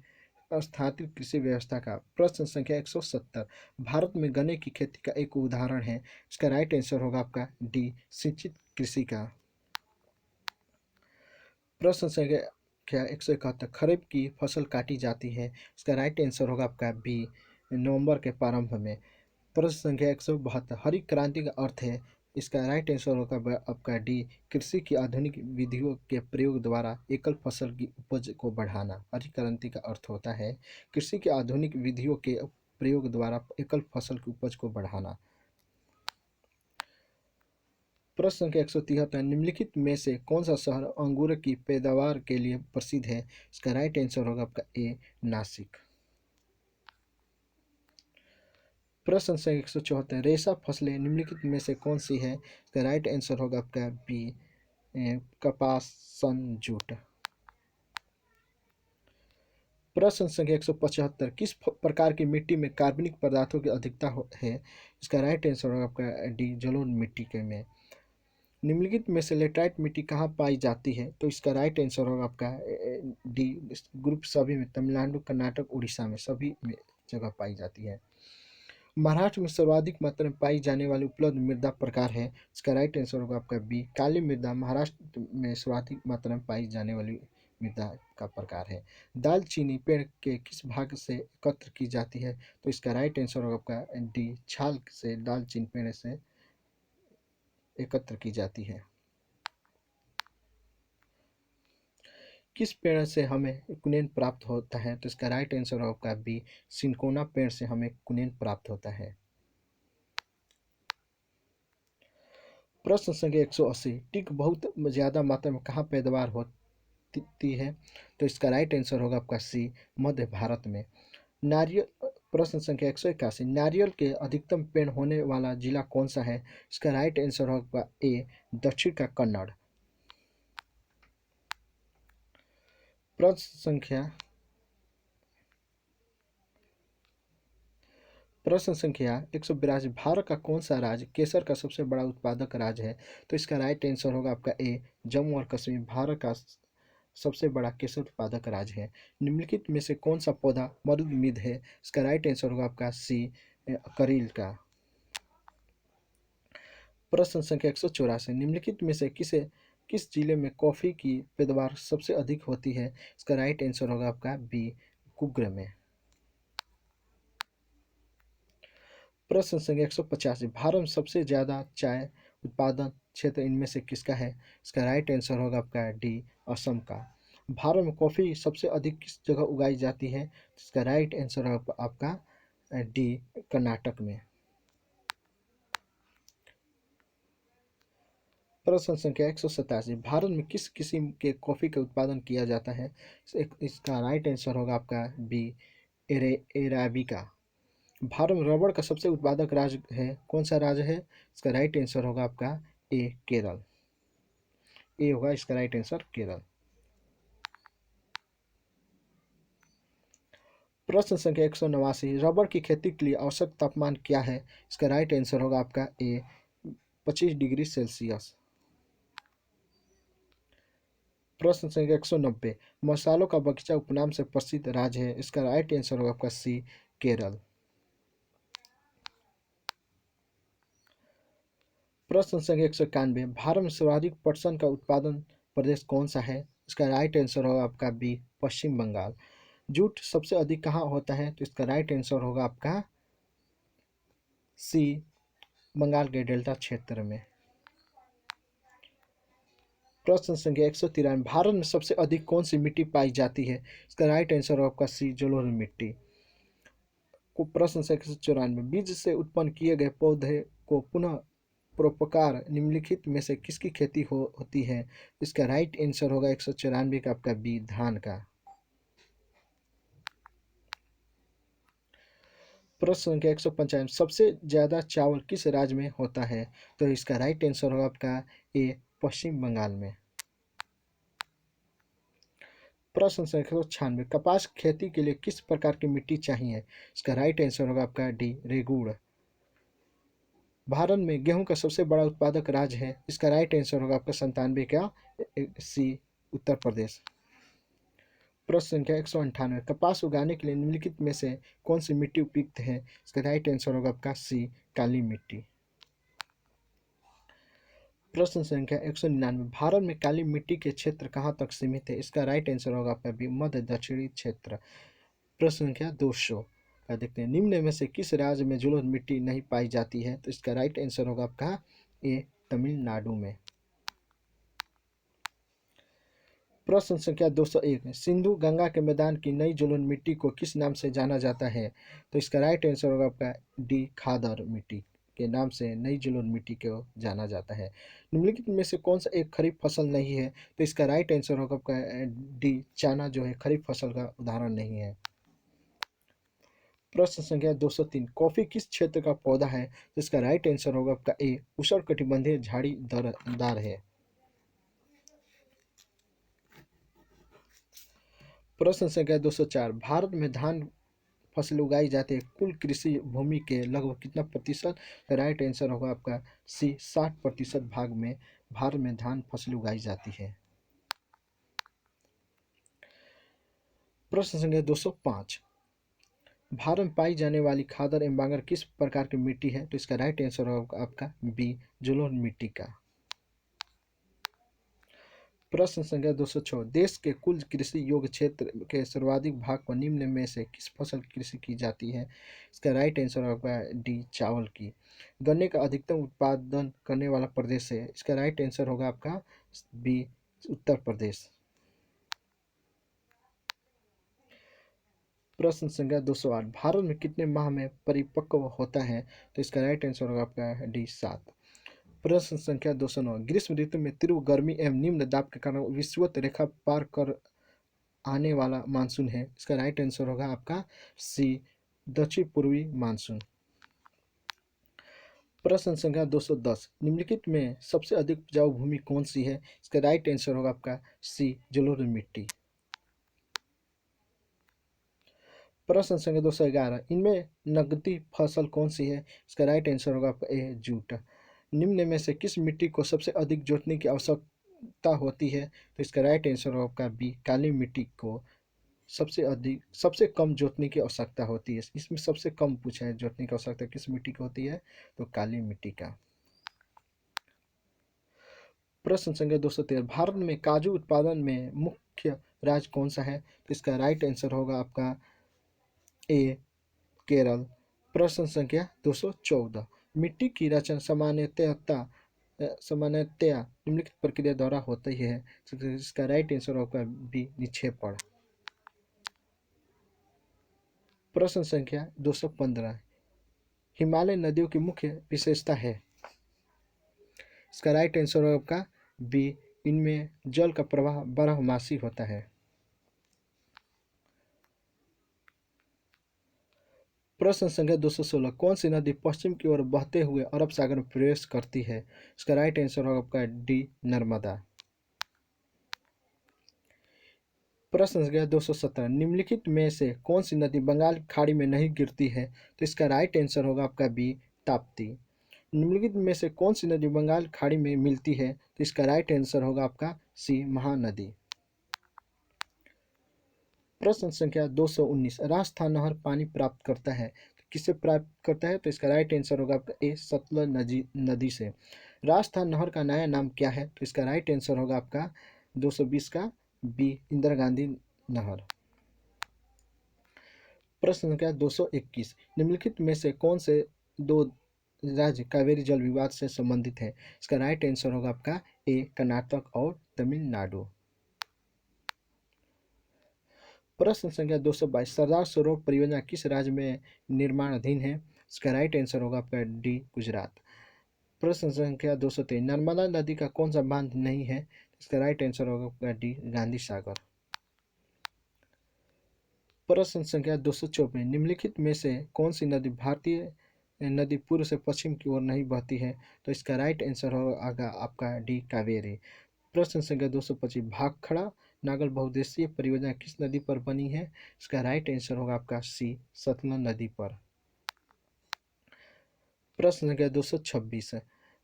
स्थानांतरित कृषि व्यवस्था का। प्रश्न संख्या 170, भारत में गन्ने की खेती का एक उदाहरण है, इसका राइट आंसर होगा आपका डी, सिंचित कृषि का। प्रश्न संख्या 171, खरीफ की फसल काटी जाती है, इसका राइट आंसर होगा आपका बी, नवंबर के प्रारंभ में। प्रश्न संख्या 172, हरित क्रांति का अर्थ है, इसका राइट आंसर होगा आपका डी, कृषि की आधुनिक विधियों के प्रयोग द्वारा एकल फसल की उपज को बढ़ाना। हरित क्रांति का अर्थ होता है कृषि की आधुनिक विधियों के प्रयोग द्वारा एकल फसल की उपज को बढ़ाना। प्रश्न संख्या 173, निम्नलिखित में से कौन सा शहर अंगूर की पैदावार के लिए प्रसिद्ध है? इसका राइट आंसर होगा आपका ए, नासिक। प्रश्न संख्या 174, रेशा फसलें निम्नलिखित में से कौन सी है? इसका राइट आंसर होगा आपका बी, कपास, सन, जूट। प्रश्न संख्या 175, किस प्रकार की मिट्टी में कार्बनिक पदार्थों की अधिकता है? इसका राइट आंसर होगा आपका डी, जलोढ़ मिट्टी के में। निम्नलिखित में से लेटराइट मिट्टी कहाँ पाई जाती है? तो इसका राइट आंसर होगा आपका डी, ग्रुप सभी में, तमिलनाडु, कर्नाटक, उड़ीसा में सभी में जगह पाई जाती है। महाराष्ट्र में सर्वाधिक मात्रा में पाई जाने वाली उपलब्ध मृदा प्रकार है, इसका राइट आंसर होगा आपका बी, काली मृदा महाराष्ट्र में सर्वाधिक मात्रा में पाई जाने वाली मृदा का प्रकार है। दालचीनी पेड़ के किस भाग से एकत्र की जाती है? तो इसका राइट आंसर होगा आपका डी, छाल से दालचीनी पेड़ से एकत्र की जाती है। किस पेड़ से हमें कुनेन प्राप्त होता है? तो इसका राइट आंसर होगा बी, सिनकोना पेड़ से हमें कुनेन प्राप्त होता है। प्रश्न संख्या 180, टिक बहुत ज्यादा मात्रा में कहाँ पैदावार होती है? तो इसका राइट आंसर होगा आपका सी, मध्य भारत में। नारियल प्रश्न संख्या 181, नारियल के अधिकतम पेड़ होने वाला जिला कौन सा है? इसका राइट आंसर होगा ए, दक्षिण का कन्नड़। प्रश्न संख्या 182, भारत का कौन सा राज्य केसर का सबसे बड़ा उत्पादक राज्य है? तो इसका राइट आंसर होगा आपका ए, जम्मू और कश्मीर भारत का सबसे बड़ा केसर उत्पादक राज्य है। निम्नलिखित में से कौन सा पौधा मरुदमिद है? इसका राइट आंसर होगा आपका सी, करील का। प्रश्न संख्या 184, निम्नलिखित में से किस जिले में कॉफी की पैदावार सबसे अधिक होती है? इसका राइट आंसर होगा आपका बी, कुग्र में। प्रश्न संख्या 185, भारत में सबसे ज्यादा चाय उत्पादन क्षेत्र इनमें से किसका है? इसका राइट आंसर होगा आपका डी, असम का। भारत में कॉफी सबसे अधिक किस जगह उगाई जाती है? इसका राइट आंसर होगा आपका डी, कर्नाटक में। प्रश्न संख्या 187, भारत में किस किस्म के कॉफी का उत्पादन किया जाता है? इसका राइट आंसर होगा आपका बी, एराबिका। भारत में रबड़ का सबसे उत्पादक राज्य है, कौन सा राज्य है? इसका राइट आंसर होगा आपका ए, केरल। ए होगा इसका राइट आंसर, केरल। प्रश्न संख्या 189, रबड़ की खेती के लिए औसत तापमान क्या है? इसका राइट आंसर होगा आपका ए, 25 डिग्री सेल्सियस। प्रश्न संख्या 190, मसालों का बगीचा उपनाम से प्रसिद्ध राज्य है, इसका राइट आंसर होगा आपका सी, केरल। प्रश्न संख्या 191, भारत में सर्वाधिक पटसन का उत्पादन प्रदेश कौन सा है? इसका राइट आंसर होगा आपका बी, पश्चिम बंगाल। जूट सबसे अधिक कहाँ होता है? तो इसका राइट आंसर होगा आपका सी, बंगाल के डेल्टा क्षेत्र में। प्रश्न संख्या 193, भारत में सबसे अधिक कौन सी मिट्टी पाई जाती है? इसका राइट आंसर होगा आपका सी, जलोढ़ मिट्टी। को प्रश्न संख्या 194, बीज से उत्पन्न किए गए पौधे को पुनः परोपकार निम्नलिखित में से किसकी खेती होती है? इसका राइट आंसर होगा 194 का आपका बी, धान का। प्रश्न संख्या 195, सबसे ज्यादा चावल किस राज्य में होता है? तो इसका राइट आंसर होगा आपका ए, पश्चिम बंगाल में। प्रश्न संख्या 196, कपास खेती के लिए किस प्रकार की मिट्टी चाहिए? इसका राइट आंसर होगा आपका डी, रेगुड़। भारत में गेहूं का सबसे बड़ा उत्पादक राज्य है, इसका राइट आंसर होगा आपका 97 का सी, उत्तर प्रदेश। प्रश्न संख्या 198, कपास उगाने के लिए निम्नलिखित में से कौन सी मिट्टी उपयुक्त है? इसका राइट आंसर होगा आपका सी, काली मिट्टी। प्रश्न संख्या 199, भारत में काली मिट्टी के क्षेत्र कहाँ तक सीमित है? इसका राइट आंसर होगा आपका बी, मध्य दक्षिणी क्षेत्र। प्रश्न संख्या 200 का देखते हैं, निम्न में से किस राज्य में जलोढ़ मिट्टी नहीं पाई जाती है? तो इसका राइट आंसर होगा आपका ए, तमिलनाडु में। प्रश्न संख्या 201, सिंधु गंगा के मैदान की नई जलोढ़ मिट्टी को किस नाम से जाना जाता है? तो इसका राइट आंसर होगा आपका डी, खादर मिट्टी के नाम से नई जलोढ़ मिट्टी को जाना जाता है। निम्नलिखित में से कौन सा एक खरीफ फसल नहीं है? तो इसका राइट आंसर होगा आपका डी, चना जो है खरीफ फसल का उदाहरण नहीं है। प्रश्न संख्या 203, कॉफी किस क्षेत्र का पौधा है? तो इसका राइट आंसर होगा आपका ए, उष्णकटिबंधीय झाड़ीदार है। प्रश्न संख्या 204, भारत में धान फसल उगाई जाती है, कुल कृषि भूमि के लगभग कितना प्रतिशत? राइट आंसर होगा आपका सी, 60% भाग में भारत में धान फसल उगाई जाती है। प्रश्न संख्या 205, भारत में पाई जाने वाली खादर एवं बांगर किस प्रकार की मिट्टी है? तो इसका राइट आंसर होगा आपका बी, जलोढ़ मिट्टी का। प्रश्न संख्या 206, देश के कुल कृषि योग्य क्षेत्र के सर्वाधिक भाग पर निम्न में से किस फसल की कृषि की जाती है? इसका राइट आंसर होगा डी, चावल की। गन्ने का अधिकतम उत्पादन करने वाला प्रदेश है, इसका राइट आंसर होगा आपका बी, उत्तर प्रदेश। प्रश्न संख्या 208, भारत में कितने माह में परिपक्व होता है? तो इसका राइट आंसर होगा आपका डी, 7। प्रश्न संख्या 209, ग्रीष्म ऋतु में तीव्र गर्मी एवं निम्न दाब के कारण विषुवत रेखा पार कर आने वाला मानसून है, इसका राइट आंसर होगा आपका सी, दक्षिण पूर्वी मानसून। प्रश्न संख्या 210, निम्नलिखित में सबसे अधिक उपजाऊ भूमि कौन सी है? इसका राइट आंसर होगा आपका सी, जलोढ़ मिट्टी। प्रश्न संख्या 211, इनमें नकदी फसल कौन सी है? इसका राइट आंसर होगा आपका ए, जूट। निम्न में से किस मिट्टी को सबसे अधिक जोतने की आवश्यकता होती है? तो इसका राइट आंसर होगा आपका बी, काली मिट्टी को सबसे कम जोतने की आवश्यकता होती है। इसमें सबसे कम पूछा है जोतने की आवश्यकता किस मिट्टी की होती है? तो काली मिट्टी का। प्रश्न संख्या 213, भारत में काजू उत्पादन में मुख्य राज्य कौन सा है? तो इसका राइट आंसर होगा आपका ए, केरल। प्रश्न संख्या 214, मिट्टी की रचना सामान्यतया निम्नलिखित प्रक्रिया द्वारा होती है, इसका राइट आंसर होगा बी, निक्षेपण। प्रश्न संख्या 215, हिमालय नदियों की मुख्य विशेषता है? इसका राइट आंसर होगा आपका बी, इनमें जल का प्रवाह बारहमासी होता है। प्रश्न संख्या 216, कौन सी नदी पश्चिम की ओर बहते हुए अरब सागर में प्रवेश करती है? इसका राइट आंसर होगा आपका डी, नर्मदा। प्रश्न संख्या 217, निम्नलिखित में से कौन सी नदी बंगाल की खाड़ी में नहीं गिरती है? तो इसका राइट आंसर होगा आपका बी, ताप्ती। निम्नलिखित में से कौन सी नदी बंगाल की खाड़ी में मिलती है? तो इसका राइट आंसर होगा आपका सी, महानदी। प्रश्न संख्या 219, राजस्थान नहर पानी प्राप्त करता है तो किससे प्राप्त करता है? तो इसका राइट आंसर होगा आपका ए, सतलज नदी से। राजस्थान नहर का नया नाम क्या है? तो इसका राइट आंसर होगा आपका 220 का बी, इंदिरा गांधी नहर। प्रश्न संख्या 221, निम्नलिखित में से कौन से दो राज्य कावेरी जल विवाद से संबंधित है? इसका राइट आंसर होगा आपका ए, कर्नाटक और तमिलनाडु। प्रश्न संख्या 222, सरदार सरोवर परियोजना किस राज्य में निर्माणाधीन है? इसका राइट आंसर होगा आपका डी, गुजरात। प्रश्न संख्या 223, नर्मदा नदी का कौन सा बांध नहीं है? इसका राइट आंसर होगा आपका डी, गांधी सागर। प्रश्न संख्या 224, निम्नलिखित में से कौन सी नदी भारतीय नदी पूर्व से पश्चिम की ओर नहीं बहती है? तो इसका राइट आंसर होगा आपका डी, कावेरी। प्रश्न संख्या 225, भाखड़ा नागल बहुउद्देशीय परियोजना किस नदी पर बनी है? इसका राइट आंसर होगा आपका सी, सतलज नदी पर। प्रश्न संख्या 226,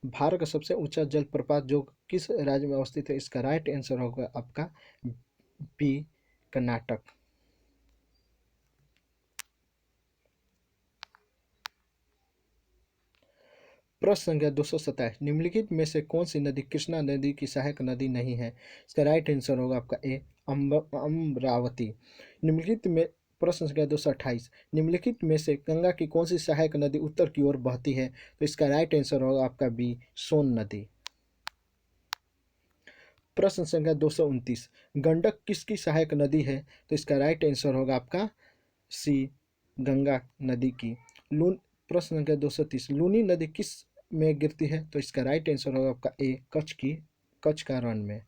भारत का सबसे ऊंचा जलप्रपात जो किस राज्य में अवस्थित है? इसका राइट आंसर होगा आपका बी, कर्नाटक। प्रश्न संख्या 227, निम्नलिखित में से कौन सी नदी कृष्णा नदी की सहायक नदी नहीं है? इसका राइट आंसर होगा आपका ए, अमरावती। निम्नलिखित में प्रश्न संख्या 228, निम्नलिखित में से गंगा की कौन सी सहायक नदी उत्तर की ओर बहती है? तो इसका राइट आंसर होगा आपका बी, सोन नदी। प्रश्न संख्या 229, गंडक किसकी सहायक नदी है? तो इसका राइट आंसर होगा आपका सी, गंगा नदी की। लून प्रश्न संख्या 230, लूनी नदी किस में गिरती है? तो इसका राइट आंसर होगा आपका ए, कच्छ का रण में।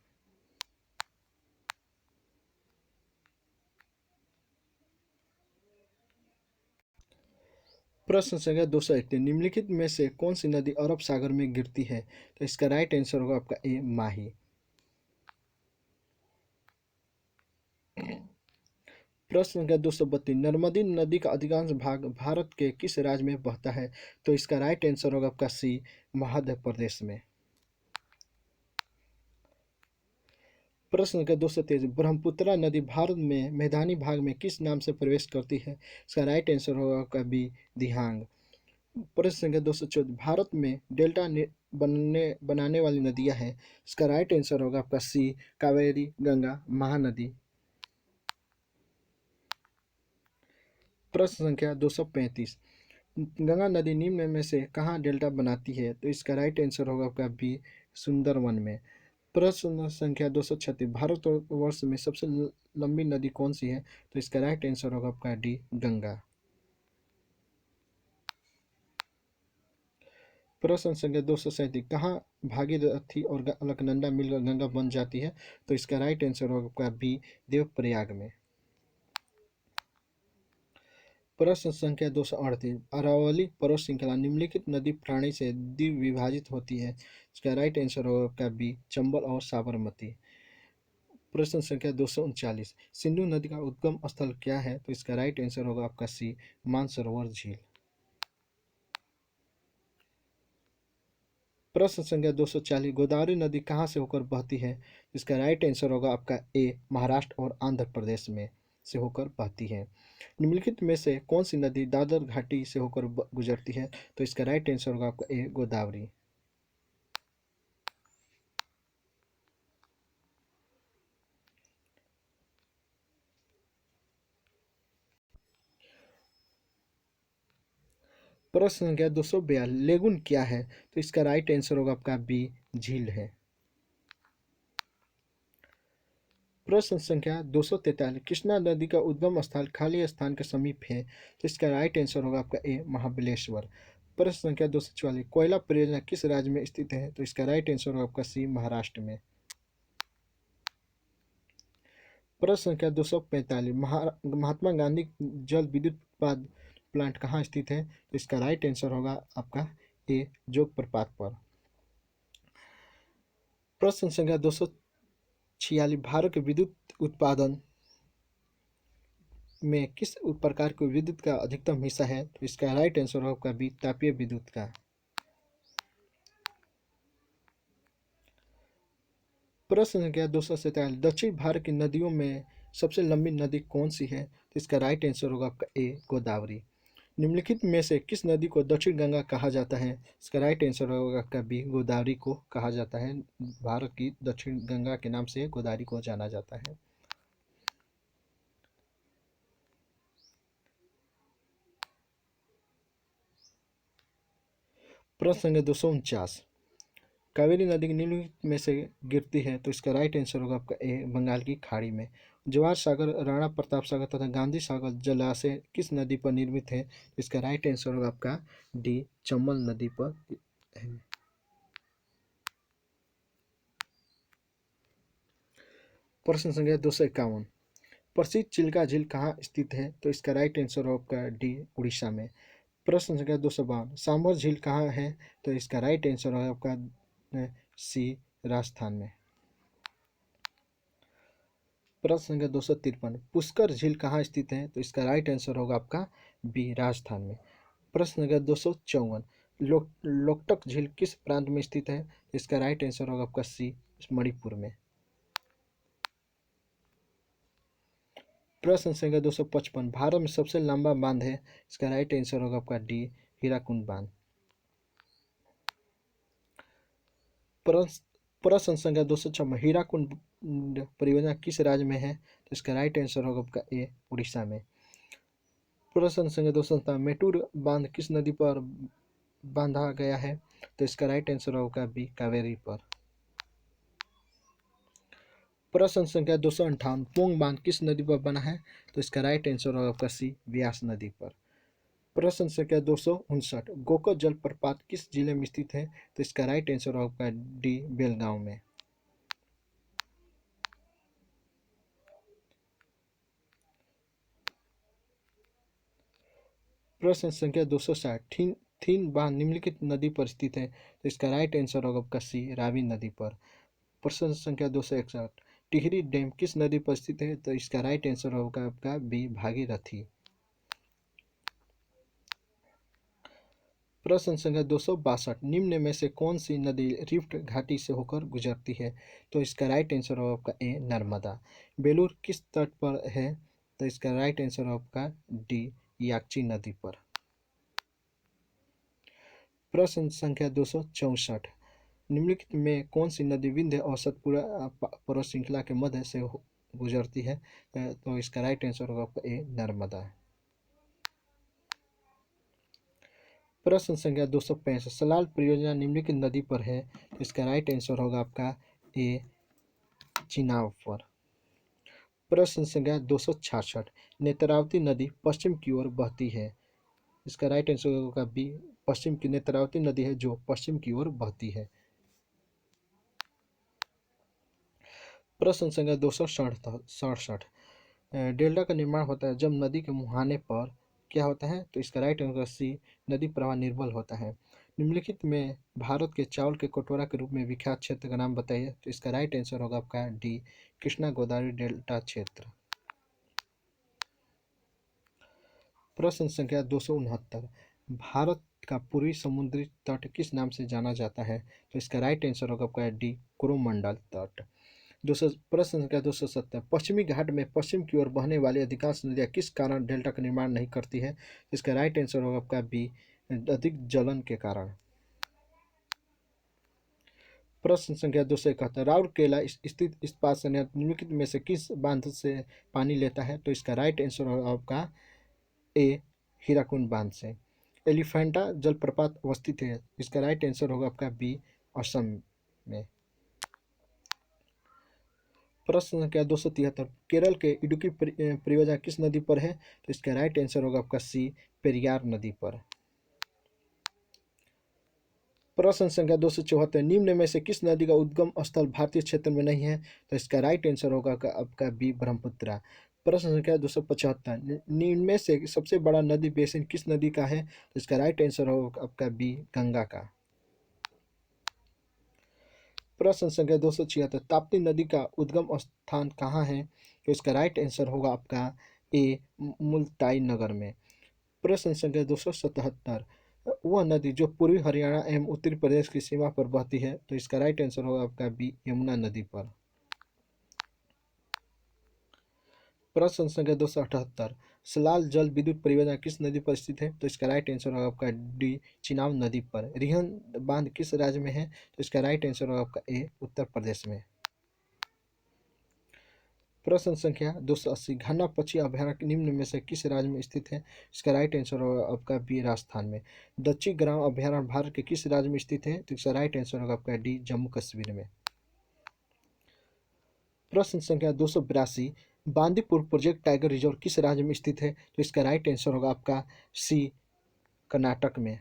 प्रश्न संख्या 231, निम्नलिखित में से कौन सी नदी अरब सागर में गिरती है? तो इसका राइट आंसर होगा आपका ए, माही। प्रश्न संख्या 232, नर्मदी नदी का अधिकांश भाग भारत के किस राज्य में बहता है? तो इसका राइट आंसर होगा आपका सी, मध्य प्रदेश में। प्रश्न संख्या 223, ब्रह्मपुत्रा नदी भारत में मैदानी भाग में किस नाम से प्रवेश करती है? इसका राइट आंसर होगा आपका बी, दिहांग। प्रश्न संख्या 214, भारत में डेल्टा बनाने वाली नदियां हैं। इसका राइट आंसर होगा आपका सी, कावेरी, गंगा, महानदी। प्रश्न संख्या 235, गंगा नदी निम्न में से कहाँ डेल्टा बनाती है? तो इसका राइट आंसर होगा आपका बी, सुंदरवन में। प्रश्न संख्या 236, भारतवर्ष में सबसे लंबी नदी कौन सी है? तो इसका राइट आंसर होगा आपका डी, गंगा। प्रश्न संख्या 237, कहाँ भागीरथी और अलकनंदा मिलकर गंगा बन जाती है? तो इसका राइट आंसर होगा आपका बी, देवप्रयाग में। प्रश्न संख्या 238, अरावली पर्वत श्रृंखला निम्नलिखित नदी प्रणाली से द्विविभाजित होती है। इसका राइट आंसर होगा आपका बी, चंबल और साबरमती। प्रश्न संख्या 239, सिंधु नदी का उद्गम स्थल क्या है? तो इसका राइट आंसर होगा आपका सी, मानसरोवर झील। प्रश्न संख्या 240, गोदावरी नदी कहाँ से होकर बहती है? इसका राइट आंसर होगा आपका ए, महाराष्ट्र और आंध्र प्रदेश में से होकर बहती है। निम्नलिखित में से कौन सी नदी दादर घाटी से होकर गुजरती है? तो इसका राइट आंसर होगा आपका ए, गोदावरी। प्रश्न संख्या 242, लेगुन क्या है? तो इसका राइट आंसर होगा आपका बी, झील है। प्रश्न संख्या 243, कृष्णा नदी का उद्गम स्थल खाली स्थान के समीप है। तो इसका राइट आंसर होगा आपका ए, महाबलेश्वर। प्रश्न संख्या 244, कोयला परियोजना किस राज्य में स्थित है? तो इसका राइट आंसर होगा आपका सी, महाराष्ट्र में। प्रश्न संख्या 245, महात्मा गांधी जल विद्युत उत्पादन प्लांट कहाँ स्थित है? तो इसका राइट आंसर होगा आपका ए, जोग प्रपात पर। प्रश्न संख्या 246, भारत के विद्युत उत्पादन में किस प्रकार के विद्युत का अधिकतम हिस्सा है? तो इसका राइट आंसर होगा आपका बी, तापीय विद्युत का। प्रश्न संख्या 247, दक्षिण भारत की नदियों में सबसे लंबी नदी कौन सी है? तो इसका राइट आंसर होगा आपका ए, गोदावरी। निम्नलिखित में से किस नदी को दक्षिण गंगा कहा जाता है? इसका राइट आंसर होगा आपका बी, गोदावरी को कहा जाता है। भारत की दक्षिण गंगा के नाम से गोदावरी को जाना जाता है। प्रश्न संख्या 249, कावेरी नदी निम्नलिखित में से गिरती है? तो इसका राइट आंसर होगा आपका ए, बंगाल की खाड़ी में। जवाहर सागर, राणा प्रताप सागर तथा गांधी सागर जलाशय किस नदी पर निर्मित है? इसका राइट आंसर होगा आपका डी, चंबल नदी पर है। प्रश्न संख्या 251, प्रसिद्ध चिल्का झील कहाँ स्थित है? तो इसका राइट आंसर होगा आपका डी, उड़ीसा में। प्रश्न संख्या 252, सांभर झील कहाँ है? तो इसका राइट आंसर होगा आपका सी, राजस्थान में। प्रश्न संख्या 253, पुष्कर झील कहाँ स्थित है? तो इसका राइट आंसर होगा आपका बी, राजस्थान में। प्रश्न संख्या 254, लोकटक झील किस प्रांत में स्थित है? इसका राइट आंसर होगा आपका सी, मणिपुर में। प्रश्न संख्या 255, भारत में सबसे लंबा बांध है? इसका राइट आंसर होगा आपका डी, हीराकुंड बांध। प्रश्न संख्या 256, हीराकुंड परियोजना किस राज्य में है? तो इसका राइट आंसर होगा आपका ए, उड़ीसा में। प्रश्न संख्या 257, मेटूर बांध किस नदी पर बांधा गया है? तो इसका राइट आंसर होगा बी, कावेरी पर। प्रश्न संख्या 258, पोंग बांध किस नदी पर बना है? तो इसका राइट आंसर होगा आपका सी, व्यास नदी पर। प्रश्न संख्या 259, गोकर जलप्रपात किस जिले में स्थित है? तो इसका राइट आंसर होगा आपका डी, बेलगांव में। प्रश्न संख्या 260, थीन बांध निम्नलिखित नदी पर स्थित है? तो इसका राइट आंसर होगा आपका सी, रावी नदी पर। प्रश्न संख्या 261, टिहरी डैम किस नदी पर स्थित है? तो इसका राइट आंसर होगा आपका बी, भागीरथी। प्रश्न संख्या 262, निम्न में से कौन सी नदी रिफ्ट घाटी से होकर गुजरती है? तो इसका राइट आंसर होगा आपका ए, नर्मदा। बेलूर किस तट पर है? तो इसका राइट आंसर होगा आपका डी, याक्ची नदी पर। प्रश्न संख्या 264, निम्नलिखित में कौन सी नदी विंध्य और सतपुड़ा पर्वत श्रृंखला के मध्य से गुजरती है? तो इसका राइट आंसर होगा आपका ए, नर्मदा। प्रश्न संख्या 265, सलाल परियोजना निम्नलिखित नदी पर है? तो इसका राइट आंसर होगा आपका ए, चिनाब पर। प्रश्न संख्या 266, नेत्रावती नदी पश्चिम की ओर बहती है? इसका राइट आंसर होगा बी, पश्चिम की नेत्रावती नदी है जो पश्चिम की ओर बहती है। प्रश्न संख्या 267, डेल्टा का निर्माण होता है जब नदी के मुहाने पर क्या होता है? तो इसका राइट आंसर सी, नदी प्रवाह निर्बल होता है। निम्नलिखित में भारत के चावल के कटोरा के रूप में विख्यात क्षेत्र का नाम बताइए? तो इसका राइट आंसर होगा आपका डी, कृष्णा गोदावरी डेल्टा क्षेत्र। प्रश्न संख्या 269, भारत का पूर्वी समुद्री तट किस नाम से जाना जाता है? तो इसका राइट आंसर होगा आपका डी, कोरोमंडल तट। प्रश्न संख्या 270, पश्चिमी घाट में पश्चिम की ओर बहने वाली अधिकांश नदियाँ किस कारण डेल्टा का निर्माण नहीं करती है? इसका राइट आंसर होगा आपका बी, अधिक जलन के कारण। प्रश्न संख्या 271, राउरकेला स्थित इस्पात संयंत्र निम्नलिखित में से किस बांध से पानी लेता है? तो इसका राइट आंसर होगा आपका ए, हीराकुंड बांध से। एलिफेंटा जलप्रपात अवस्थित है? इसका राइट आंसर होगा आपका बी, असम में। प्रश्न संख्या 273, केरल के इडुक्की परियोजना किस नदी पर है? तो इसका राइट आंसर होगा आपका सी, पेरियार नदी पर। प्रश्न संख्या 274, निम्न में से किस नदी का उद्गम स्थल भारतीय क्षेत्र में नहीं है? तो इसका राइट आंसर होगा आपका बी ब्रह्मपुत्रा। प्रश्न संख्या 275, निम्न में से सबसे बड़ा नदी बेसिन किस नदी का है? तो इसका राइट आंसर होगा आपका बी गंगा का। प्रश्न संख्या 276, ताप्ती नदी का उद्गम स्थान कहाँ है? तो इसका राइट आंसर होगा आपका ए मुल्ताई नगर में। प्रश्न संख्या 277, वह नदी जो पूर्वी हरियाणा एवं उत्तर प्रदेश की सीमा पर बहती है? तो इसका राइट आंसर होगा आपका बी यमुना नदी पर। प्रश्न संख्या 278, सलाल जल विद्युत परियोजना किस नदी पर स्थित है? तो इसका राइट आंसर होगा आपका डी चिनाब नदी पर। रिहन बांध किस राज्य में है? तो इसका राइट आंसर होगा आपका ए उत्तर प्रदेश में। प्रश्न संख्या 280, घना पक्षी अभयारण्य निम्न में से किस राज्य में स्थित है? इसका राइट आंसर होगा आपका बी राजस्थान में। दक्षिण ग्राम अभयारण्य भारत के किस राज्य में स्थित है? तो इसका राइट आंसर होगा आपका डी जम्मू कश्मीर में। प्रश्न संख्या 282, बांदीपुर प्रोजेक्ट टाइगर रिजर्व किस राज्य में स्थित है? तो इसका राइट आंसर होगा आपका सी कर्नाटक में।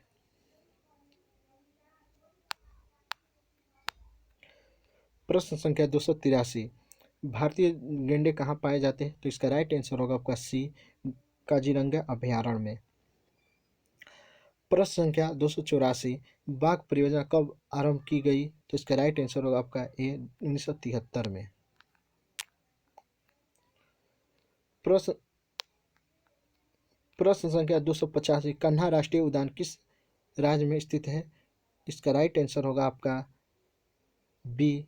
प्रश्न संख्या 283, भारतीय गैंडे कहाँ पाए जाते हैं? तो इसका राइट आंसर होगा आपका सी काजीरंगा अभयारण्य में। प्रश्न संख्या 284, बाघ परियोजना कब आरंभ की गई? तो इसका राइट आंसर होगा आपका ए 1973 में। प्रश्न प्रश्न संख्या 285, कन्हा राष्ट्रीय उद्यान किस राज्य में स्थित है? इसका राइट आंसर होगा आपका बी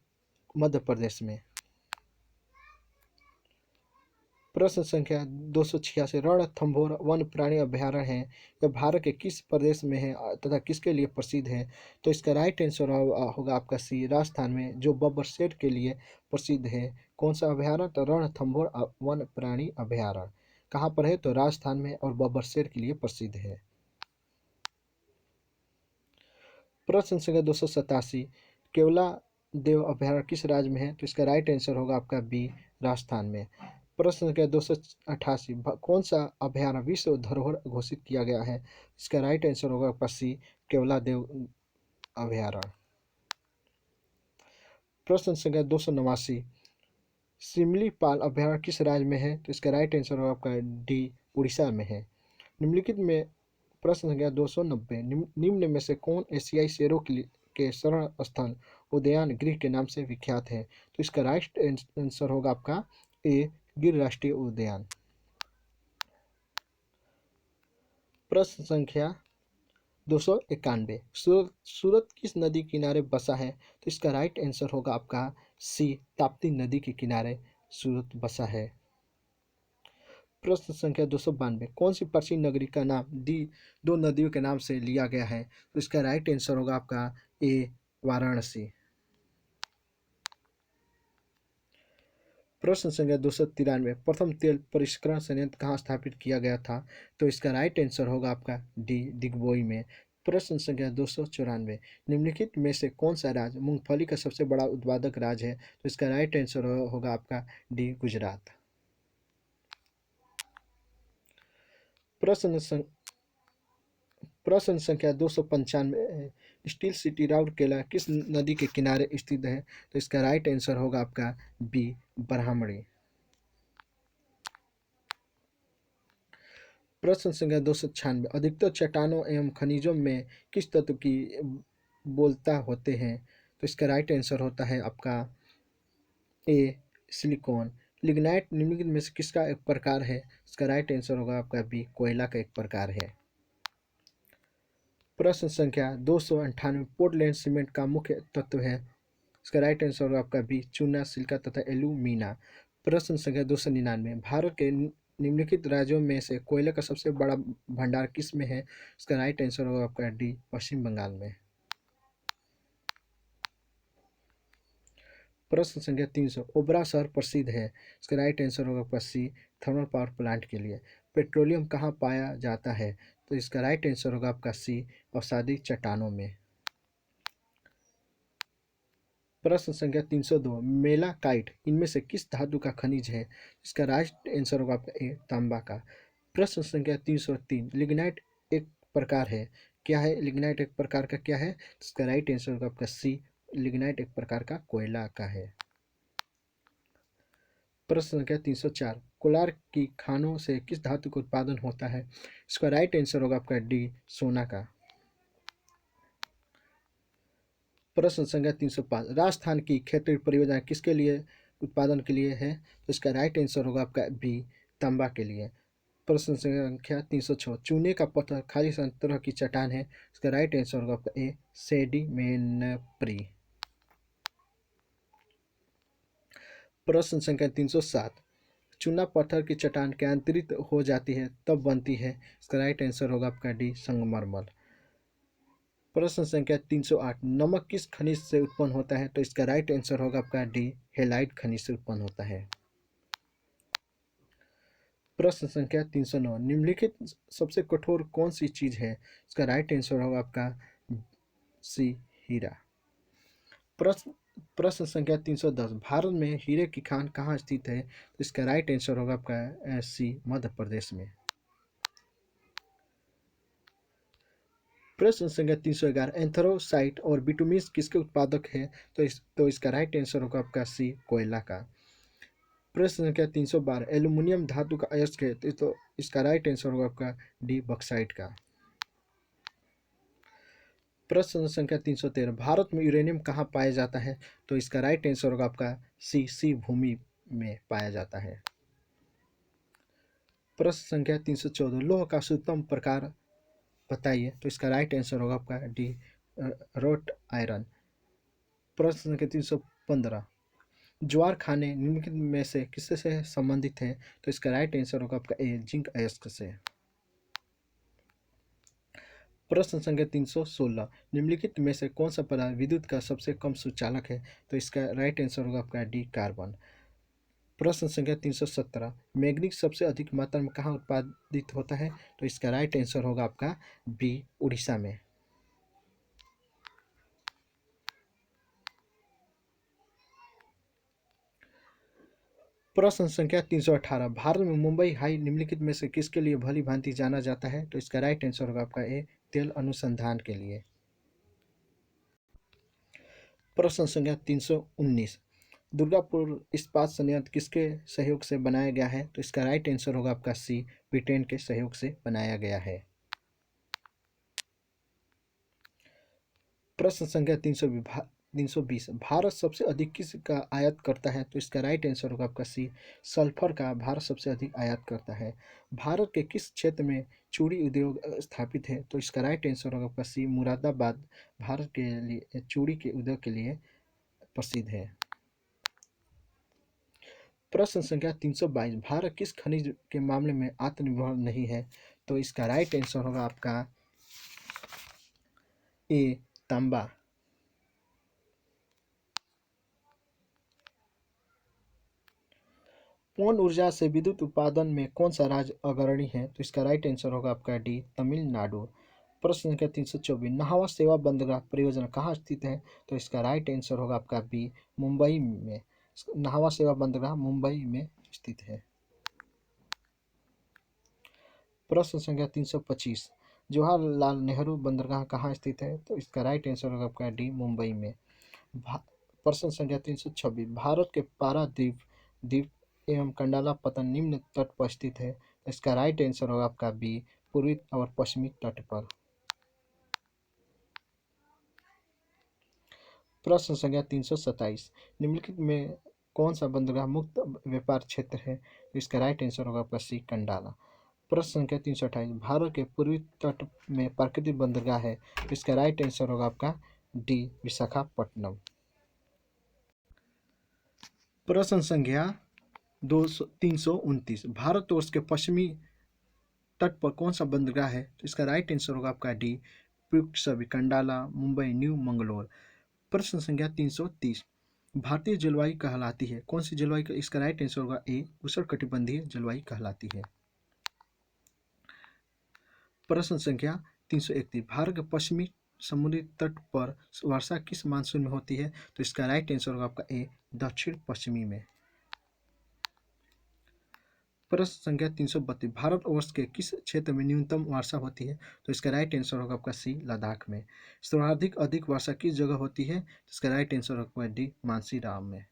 मध्य प्रदेश में। प्रश्न संख्या 286, रणथंभौर वन्य प्राणी अभयारण्य है यह भारत के किस प्रदेश में है तथा किसके लिए प्रसिद्ध है? तो इसका राइट आंसर होगा आपका सी राजस्थान में, जो बब्बर शेर के लिए प्रसिद्ध है। कौन सा अभयारण्य? तो रणथंभौर वन्य प्राणी अभयारण्य कहाँ पर है? तो राजस्थान में और बब्बर शेर के लिए प्रसिद्ध है। प्रश्न संख्या 287, केवला देव अभयारण्य किस राज्य में है? तो इसका राइट आंसर होगा आपका बी राजस्थान में। प्रश्न संख्या 288, कौन सा अभयारण्य विश्व धरोहर घोषित किया गया है? इसका राइट आंसर होगा आपका सी केवला देव अभयारण्य। प्रश्न संख्या 289, सिमलीपाल अभयारण्य किस राज्य में है? तो इसका राइट आंसर होगा आपका डी उड़ीसा में है। निम्नलिखित में प्रश्न संख्या 290, निम्न में से कौन एशियाई शेरों के शरण स्थल उद्यान गृह के नाम से विख्यात है? तो इसका राइट आंसर होगा आपका ए गिर राष्ट्रीय उद्यान। प्रश्न संख्या 291, सूरत किस नदी किनारे बसा है? तो इसका राइट आंसर होगा आपका सी ताप्ती नदी के किनारे सूरत बसा है। प्रश्न संख्या 292, कौन सी प्राचीन नगरी का नाम दो नदियों के नाम से लिया गया है? तो इसका राइट आंसर होगा आपका ए वाराणसी। प्रश्न संख्या 293, प्रथम तेल परिष्करण संयंत्र कहाँ स्थापित किया गया था? तो इसका राइट आंसर होगा आपका डी दिग्बोई में। प्रश्न संख्या 294, निम्नलिखित में से कौन सा राज्य मूंगफली का सबसे बड़ा उत्पादक राज्य है? तो इसका राइट आंसर होगा आपका डी गुजरात। प्रश्न संख्या 295, स्टील सिटी राउरकेला किस नदी के किनारे स्थित है? तो इसका राइट आंसर होगा आपका बी ब्राह्मणी। प्रश्न संख्या 296, अधिकतर चट्टानों एवं खनिजों में किस तत्व की बोलता होते हैं? तो इसका राइट आंसर होता है आपका ए सिलिकॉन। लिग्नाइट निम्नलिखित में से किसका एक प्रकार है? इसका राइट आंसर होगा आपका बी कोयला का एक प्रकार है। प्रश्न संख्या 298, पोर्टलैंड सीमेंट का मुख्य तत्व है? इसका राइट आंसर होगा आपका बी चूना, सिलिका तथा एल्यूमिना। प्रश्न संख्या 299, भारत के निम्नलिखित राज्यों में से कोयले का सबसे बड़ा भंडार किस में है? इसका राइट आंसर होगा आपका डी पश्चिम बंगाल में। प्रश्न संख्या 300, ओबरा शहर प्रसिद्ध है? इसका राइट आंसर होगा आपका सी थर्मल पावर प्लांट के लिए। पेट्रोलियम कहाँ पाया जाता है? तो इसका राइट आंसर होगा आपका सी अवसादी चट्टानों में। प्रश्न संख्या 302, मेलाकाइट इनमें से किस धातु का खनिज है? इसका राइट आंसर होगा आपका ए तांबा का। प्रश्न संख्या 303, लिग्नाइट एक प्रकार है क्या है लिग्नाइट? एक प्रकार का क्या है? इसका राइट आंसर होगा आपका सी, लिग्नाइट एक प्रकार का कोयला का है। प्रश्न संख्या 304, कोलार की खानों से किस धातु का उत्पादन होता है? इसका राइट आंसर होगा आपका डी, सोना का। प्रश्न संख्या 305, राजस्थान की क्षेत्रीय परियोजना किसके लिए उत्पादन के लिए है? तो इसका राइट आंसर होगा आपका बी, तांबा के लिए। प्रश्न संख्या 306, चूने का पत्थर खाली तरह की चट्टान है, इसका राइट आंसर होगा आपका ए, सेडिमेंट्री। प्रश्न संख्या 307, चूना पत्थर की चट्टान के अंतरित हो जाती है तब बनती है, इसका राइट आंसर होगा आपका डी, संगमरमर। प्रश्न संख्या 308, नमक किस खनिज से उत्पन्न होता है? तो इसका राइट आंसर होगा आपका डी, हेलाइट खनिज से उत्पन्न होता है। प्रश्न संख्या 309, निम्नलिखित सबसे कठोर कौन सी चीज है? इसका राइट आंसर होगा आपका सी, हीरा। प्रश्न प्रश्न संख्या 310, भारत में हीरे की खान कहाँ स्थित है? तो इसका राइट आंसर होगा आपका सी, मध्य प्रदेश में। प्रश्न संख्या 311, एंथ्रासाइट और बिटुमिस किसके उत्पादक है? तो इसका राइट आंसर होगा आपका सी, कोयला का। प्रश्न संख्या 312, एल्यूमिनियम धातु का अयस्क है, तो इसका राइट आंसर होगा आपका डी, बॉक्साइट का। प्रश्न संख्या 313, भारत में यूरेनियम कहाँ पाया जाता है? तो इसका राइट आंसर होगा आपका सी, भूमि में पाया जाता है। प्रश्न संख्या 314, लोह का शुद्धतम प्रकार बताइए? तो इसका राइट आंसर होगा आपका डी, रोट आयरन। प्रश्न संख्या 315, ज्वार खाने निम्नलिखित में से किससे से संबंधित है? तो इसका राइट आंसर होगा आपका ए, जिंक अयस्क से। प्रश्न संख्या 316, निम्नलिखित में से कौन सा पदार्थ विद्युत का सबसे कम सुचालक है? तो इसका राइट आंसर होगा आपका डी, कार्बन। प्रश्न संख्या 317, मैग्नीज सबसे अधिक मात्रा में कहाँ उत्पादित होता है? तो इसका राइट आंसर होगा आपका बी, उड़ीसा में। प्रश्न संख्या 318, भारत में मुंबई हाई निम्नलिखित में से किसके लिए भली भांति जाना जाता है? तो इसका राइट आंसर होगा आपका ए, तेल अनुसंधान के लिए। प्रश्न संख्या 319, दुर्गापुर इस्पात संयंत्र किसके सहयोग से बनाया गया है? तो इसका राइट आंसर होगा आपका सी, ब्रिटेन के सहयोग से बनाया गया है। प्रश्न संख्या 320, भारत सबसे अधिक किस का आयात करता है? तो इसका राइट आंसर होगा आपका सी, सल्फर का भारत सबसे अधिक आयात करता है। भारत के किस क्षेत्र में चूड़ी उद्योग स्थापित है? तो इसका राइट आंसर होगा आपका सी, मुरादाबाद भारत के लिए चूड़ी के उद्योग के लिए प्रसिद्ध है। प्रश्न संख्या 322, भारत किस खनिज के मामले में आत्मनिर्भर नहीं है? तो इसका राइट आंसर होगा आपका ए, तांबा। पवन ऊर्जा से विद्युत उत्पादन में कौन सा राज्य अग्रणी है? तो इसका राइट आंसर होगा आपका डी, तमिलनाडु। प्रश्न संख्या 324, नहावा सेवा बंदरगाह परियोजना कहाँ स्थित है? तो इसका राइट आंसर होगा आपका बी, मुंबई में। नहावा सेवा बंदरगाह मुंबई में स्थित है। प्रश्न संख्या 325, जवाहरलाल नेहरू बंदरगाह कहाँ स्थित है? तो इसका राइट आंसर होगा आपका डी, मुंबई में। प्रश्न संख्या 326, भारत के पारादीप द्वीप एवं कंडाला पतन निम्न तट पर स्थित है, इसका राइट आंसर होगा आपका बी, पूर्वी और पश्चिमी तट पर। प्रश्न संख्या 327, निम्नलिखित में कौन सा बंदरगाह मुक्त व्यापार क्षेत्र है? इसका राइट आंसर होगा आपका सी, कंडाला। प्रश्न संख्या 328, भारत के पूर्वी तट में प्राकृतिक बंदरगाह है, इसका राइट आंसर होगा आपका डी, विशाखापट्टनम। प्रश्न संख्या 329, भारतवर्ष के पश्चिमी तट पर कौन सा बंदरगाह है? तो इसका राइट आंसर होगा आपका डी, प्रयुक्त सभी, कंडाला, मुंबई, न्यू मंगलोर। प्रश्न संख्या 330, भारतीय जलवायु कहलाती है कौन सी जलवायु? इसका राइट आंसर होगा ए, उष्णकटिबंधीय जलवायु कहलाती है। प्रश्न संख्या 331, भारत के पश्चिमी समुद्री तट पर वर्षा किस मानसून में होती है? तो इसका राइट आंसर होगा आपका ए, दक्षिण पश्चिमी में। प्रश्न संख्या 332 भारतवर्ष के किस क्षेत्र में न्यूनतम वर्षा होती है? तो इसका राइट आंसर होगा आपका सी, लद्दाख में। सर्वाधिक अधिक वर्षा किस जगह होती है? तो इसका राइट आंसर होगा डी, मानसीराम में।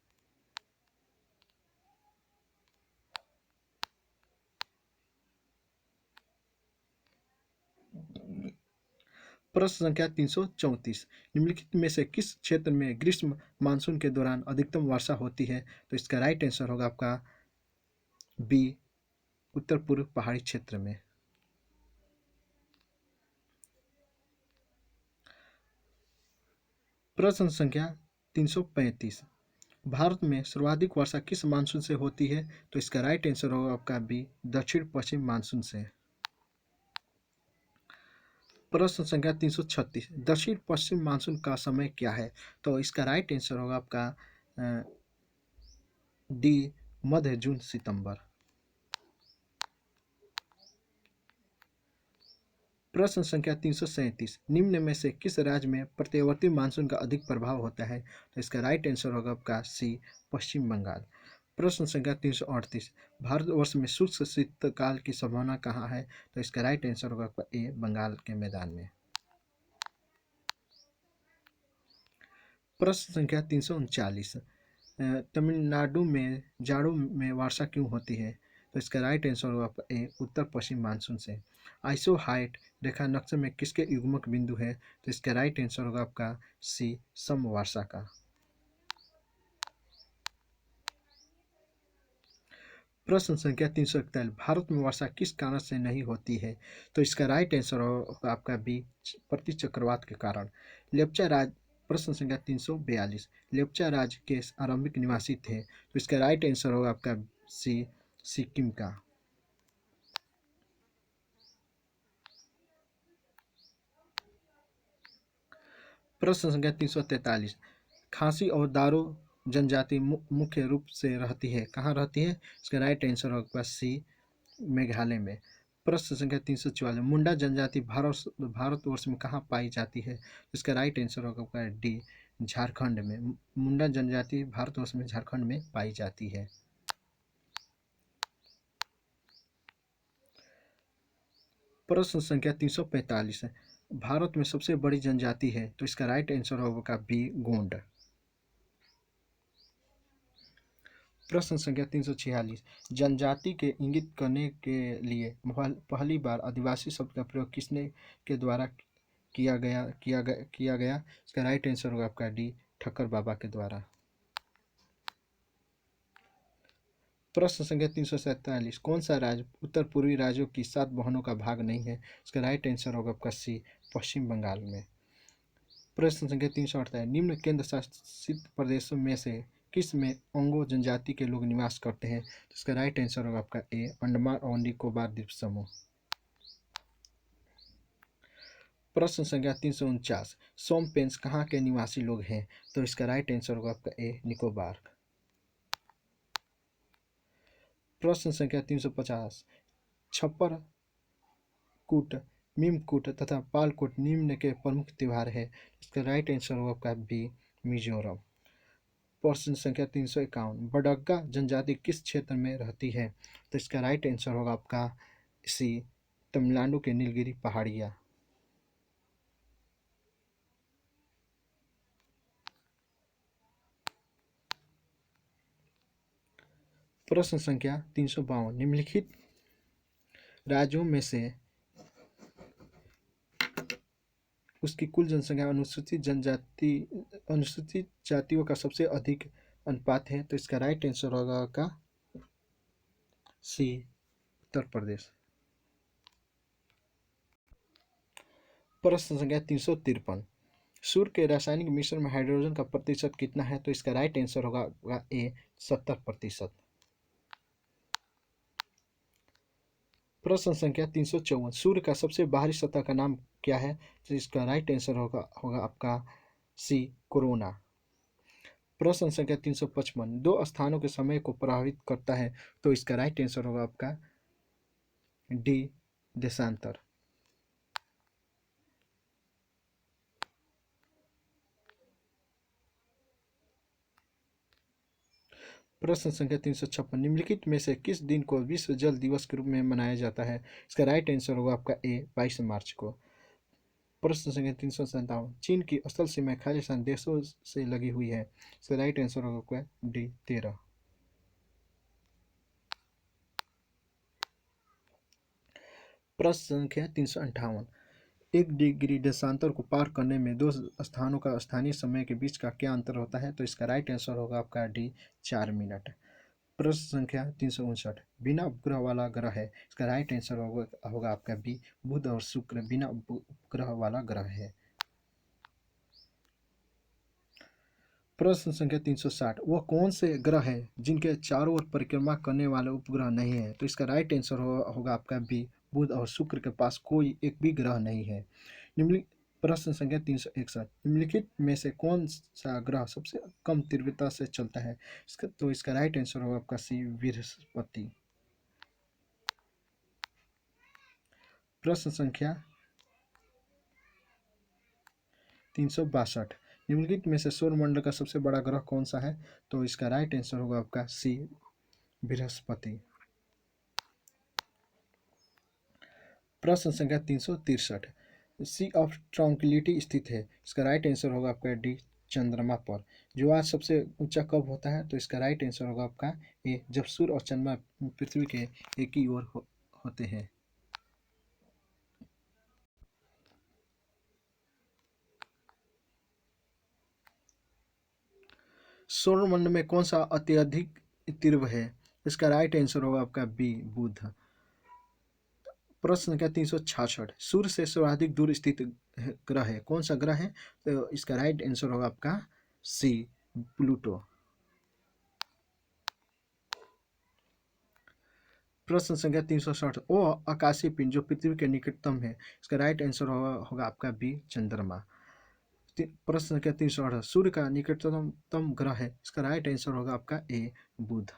प्रश्न संख्या 334 निम्नलिखित में से किस क्षेत्र में ग्रीष्म मानसून के दौरान अधिकतम वर्षा होती है? तो इसका राइट आंसर होगा आपका बी, उत्तर पूर्व पहाड़ी क्षेत्र में। प्रश्न संख्या 335 भारत में सर्वाधिक वर्षा किस मानसून से होती है? तो इसका राइट आंसर होगा आपका बी, दक्षिण पश्चिम मानसून से। प्रश्न संख्या 336 दक्षिण पश्चिम मानसून का समय क्या है? तो इसका राइट आंसर होगा आपका डी, मध्य जून सितंबर। प्रश्न संख्या 337 निम्न में से किस राज्य में प्रत्यवर्ती मानसून का अधिक प्रभाव होता है? तो इसका राइट आंसर होगा आपका सी, पश्चिम बंगाल। प्रश्न संख्या 338 भारतवर्ष में शुष्क शीतकाल की संभावना कहाँ है? तो इसका राइट आंसर होगा आपका ए, बंगाल के मैदान में। प्रश्न संख्या 339 तमिलनाडु में जाड़ों में वर्षा क्यों होती है? तो इसका राइट आंसर होगा आपका ए, उत्तर पश्चिम मानसून से। आइसो हाइट रेखा नक्शे में किसके युग्मक बिंदु है? तो इसका राइट आंसर होगा आपका सी, समवर्षा का। प्रश्न संख्या 341 भारत में वर्षा किस कारण से नहीं होती है? तो इसका राइट आंसर होगा आपका बी, प्रति चक्रवात के कारण। लेप्चा राज प्रश्न संख्या 342 लेप्चा राज्य के आरंभिक निवासी थे? तो इसका राइट आंसर होगा आपका सी, सिक्किम का। प्रश्न संख्या 343 खासी और दारो जनजाति मुख्य रूप से रहती है, कहाँ रहती है? इसका राइट आंसर होगा सी, मेघालय में। प्रश्न संख्या 344 मुंडा जनजाति भारतवर्ष में कहाँ पाई जाती है? इसका राइट आंसर होगा डी, झारखंड में। मुंडा जनजाति भारतवर्ष में झारखंड में पाई जाती है। प्रश्न संख्या 345 भारत में सबसे बड़ी जनजाति है? तो इसका राइट आंसर होगा बी, गोंड। प्रश्न संख्या 346 जनजाति के इंगित करने के लिए पहली बार आदिवासी शब्द का प्रयोग किसने के द्वारा किया गया? इसका राइट आंसर होगा आपका डी, ठक्कर बाबा के द्वारा। प्रश्न संख्या 347 कौन सा राज्य उत्तर पूर्वी राज्यों की 7 बहनों का भाग नहीं है? इसका राइट आंसर होगा आपका सी, पश्चिम बंगाल में। प्रश्न संख्या 348 निम्न केंद्र शासित प्रदेशों में से किस में ओंगो जनजाति के लोग निवास करते हैं? तो इसका राइट आंसर होगा आपका ए, अंडमान और निकोबार द्वीप समूह। प्रश्न संख्या 349 सोमपेंस कहाँ के निवासी लोग हैं? तो इसका राइट आंसर होगा आपका ए, निकोबार। प्रश्न संख्या 350 छप्पर कूट, मीमकूट तथा पालकोट निम्न के प्रमुख त्योहार है? इसका राइट आंसर होगा आपका बी, मिजोरम। प्रश्न संख्या 351 बडग्गा जनजाति किस क्षेत्र में रहती है? तो इसका राइट आंसर होगा आपका सी, तमिलनाडु के नीलगिरी पहाड़िया। प्रश्न संख्या 352 निम्नलिखित राज्यों में से उसकी कुल जनसंख्या अनुसूचित जातियों का सबसे अधिक अनुपात है? तो इसका राइट आंसर होगा सी, उत्तर प्रदेश। प्रश्न संख्या 353 सूर्य के रासायनिक मिश्रण में हाइड्रोजन का प्रतिशत कितना है? तो इसका राइट आंसर होगा ए, 70%। प्रश्न संख्या 354 सूर्य का सबसे बाहरी सतह का नाम क्या है? तो इसका राइट आंसर होगा आपका सी, कोरोना। प्रश्न संख्या 355 दो स्थानों के समय को प्रभावित करता है? तो इसका राइट आंसर होगा आपका डी, देशांतर। प्रश्न संख्या 356, निम्नलिखित में से किस दिन को विश्व जल दिवस के रूप में मनाया जाता है? इसका राइट आंसर होगा आपका ए 22 मार्च को। प्रश्न संख्या 357, चीन की असल सीमा खालिस्तान देशों से लगी हुई है। इसका राइट आंसर होगा आपका डी 13। प्रश्न संख्या 358, 1 डिग्री देशांतर को पार करने में दो स्थानों का स्थानीय समय के बीच का क्या अंतर होता है? तो इसका राइट आंसर होगा आपका डी 4 मिनट। प्रश्न संख्या 359, बिना उपग्रह वाला ग्रह है। इसका राइट आंसर होगा आपका बी बुध और शुक्र बिना उपग्रह वाला ग्रह है। प्रश्न संख्या 360, वह कौन से ग्रह है जिनके चारों ओर परिक्रमा करने वाले उपग्रह नहीं है? तो इसका राइट आंसर होगा आपका बी बुध और शुक्र के पास कोई एक भी ग्रह नहीं है। निम्नलिखित प्रश्न संख्या 361, निम्नलिखित में से कौन सा ग्रह सबसे कम तीव्रता से चलता है? तो इसका राइट आंसर होगा आपका सी बृहस्पति। प्रश्न संख्या 362, निम्नलिखित में से सौरमंडल का सबसे बड़ा ग्रह कौन सा है? तो इसका राइट आंसर होगा आपका सी बृहस्पति। प्रश्न संख्या 363, सी ऑफ ट्रैंक्विलिटी स्थित है। इसका राइट आंसर होगा आपका डी चंद्रमा पर। जो आज सबसे ऊंचा कब होता है? तो इसका राइट आंसर होगा आपका ए जब सूर्य और चंद्रमा पृथ्वी के एक ही ओर होते हैं। सौरमंडल में कौन सा अत्यधिक तीव्र है? इसका राइट आंसर होगा आपका बी बुध। प्रश्न संख्या 366, सूर्य से सर्वाधिक दूर स्थित ग्रह है कौन सा ग्रह है? तो इसका राइट आंसर होगा आपका सी प्लूटो। प्रश्न संख्या 360, वो आकाशीय पिंड जो पृथ्वी के निकटतम है। इसका राइट आंसर होगा आपका बी चंद्रमा। प्रश्न संख्या 368, सूर्य का निकटतम ग्रह है। इसका राइट आंसर होगा आपका ए बुध।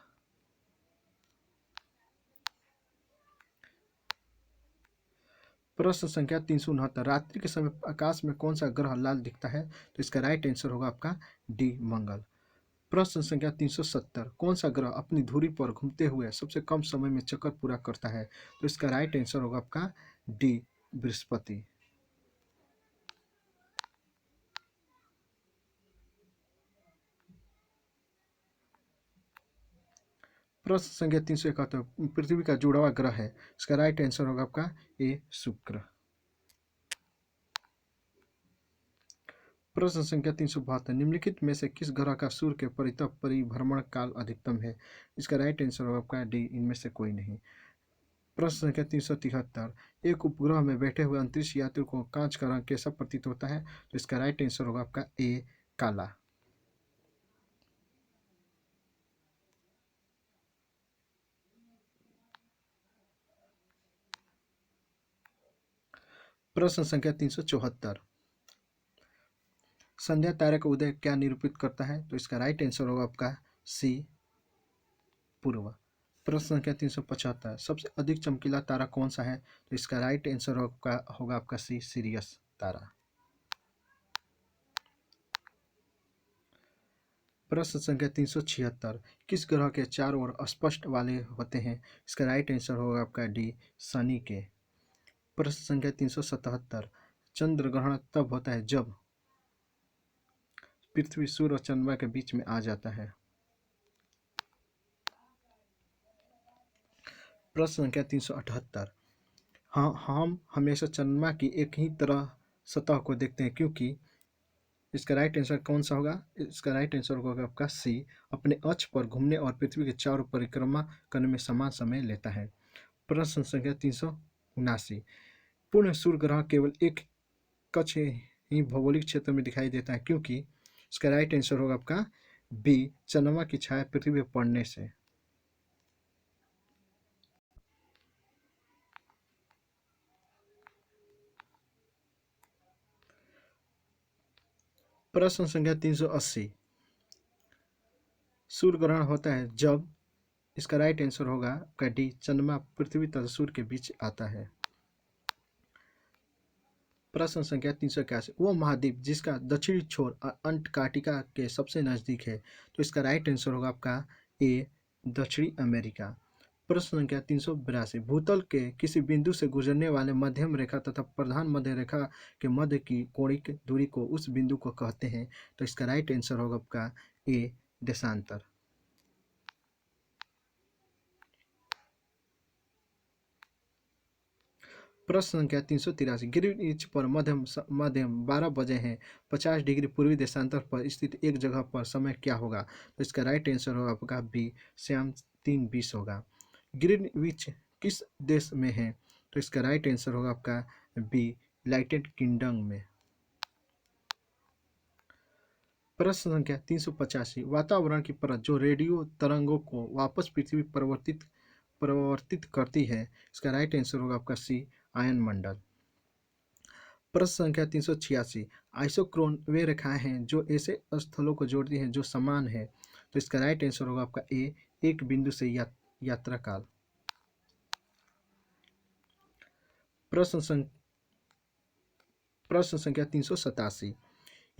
प्रश्न संख्या 369, रात्रि के समय आकाश में कौन सा ग्रह लाल दिखता है? तो इसका राइट आंसर होगा आपका डी मंगल। प्रश्न संख्या 370, कौन सा ग्रह अपनी धुरी पर घूमते हुए सबसे कम समय में चक्कर पूरा करता है? तो इसका राइट आंसर होगा आपका डी बृहस्पति। प्रश्न संख्या 371, पृथ्वी का जुड़ावा ग्रह है। इसका राइट आंसर होगा आपका ए शुक्र। प्रश्न संख्या 372, निम्नलिखित में से किस ग्रह का सूर्य के परितः परिभ्रमण काल अधिकतम है? इसका राइट आंसर होगा आपका डी इनमें से कोई नहीं। प्रश्न संख्या 373, एक उपग्रह में बैठे हुए अंतरिक्ष यात्री को कांच का रंग कैसा प्रतीत होता है? तो इसका राइट आंसर होगा आपका ए काला। प्रश्न संख्या 374, संध्या तारे का उदय क्या निरूपित करता है? तो इसका राइट आंसर होगा आपका सी पूर्व। प्रश्न संख्या 375, सबसे अधिक चमकीला तारा कौन सा है? तो इसका राइट आंसर होगा आपका सी सीरियस तारा। प्रश्न संख्या 376, किस ग्रह के चारों ओर स्पष्ट वाले होते हैं? इसका राइट आंसर होगा आपका डी शनि के। प्रश्न संख्या 377, चंद्र ग्रहण तब होता है जब पृथ्वी सूर्य और चंद्रमा के बीच में आ जाता है। प्रश्न संख्या 378, हाँ हम हमेशा चंद्रमा की एक ही तरह सतह को देखते हैं क्योंकि। इसका राइट आंसर कौन सा होगा? इसका राइट आंसर होगा आपका सी अपने अक्ष पर घूमने और पृथ्वी के चारों परिक्रमा करने में समान समय लेता है। प्रश्न संख्या 379, पूर्ण सूर्य ग्रह केवल एक कक्ष ही भौगोलिक क्षेत्र में दिखाई देता है क्योंकि। इसका राइट आंसर होगा आपका बी चंद्रमा की छाया पृथ्वी पर पड़ने से। प्रश्न संख्या 380, सूर्य ग्रहण होता है जब। इसका राइट आंसर होगा आपका डी चंद्रमा पृथ्वी तथा सूर्य के बीच आता है। प्रश्न संख्या 381, वो महाद्वीप जिसका दक्षिणी छोर अंटार्कटिका के सबसे नजदीक है। तो इसका राइट आंसर होगा आपका ए दक्षिणी अमेरिका। प्रश्न संख्या 382, भूतल के किसी बिंदु से गुजरने वाले मध्यम रेखा तथा प्रधान मध्य रेखा के मध्य की कोणिक दूरी को उस बिंदु को कहते हैं। तो इसका राइट आंसर होगा आपका ए देशांतर। प्रश्न संख्या 383, ग्रीनविच पर मध्यम 12 बजे हैं 50 डिग्री पूर्वी देशांतर पर स्थित एक जगह पर समय क्या होगा। तो इसका राइट आंसर होगा आपका बी शाम 3:20 होगा। ग्रीनविच किस देश में है। तो इसका राइट आंसर होगा आपका बी यूनाइटेड किंगडम में। प्रश्न संख्या 385, वातावरण की परत जो रेडियो तरंगों को वापस पृथ्वी परिवर्तित करती है। इसका राइट आंसर होगा आपका सी आयन मंडल। प्रश्न संख्या 386, आइसोक्रोन वे रेखाएं हैं जो ऐसे स्थलों को जोड़ती हैं जो समान है। तो इसका राइट आंसर होगा आपका ए एक बिंदु से यात्रा काल। प्रश्न संख्या 387,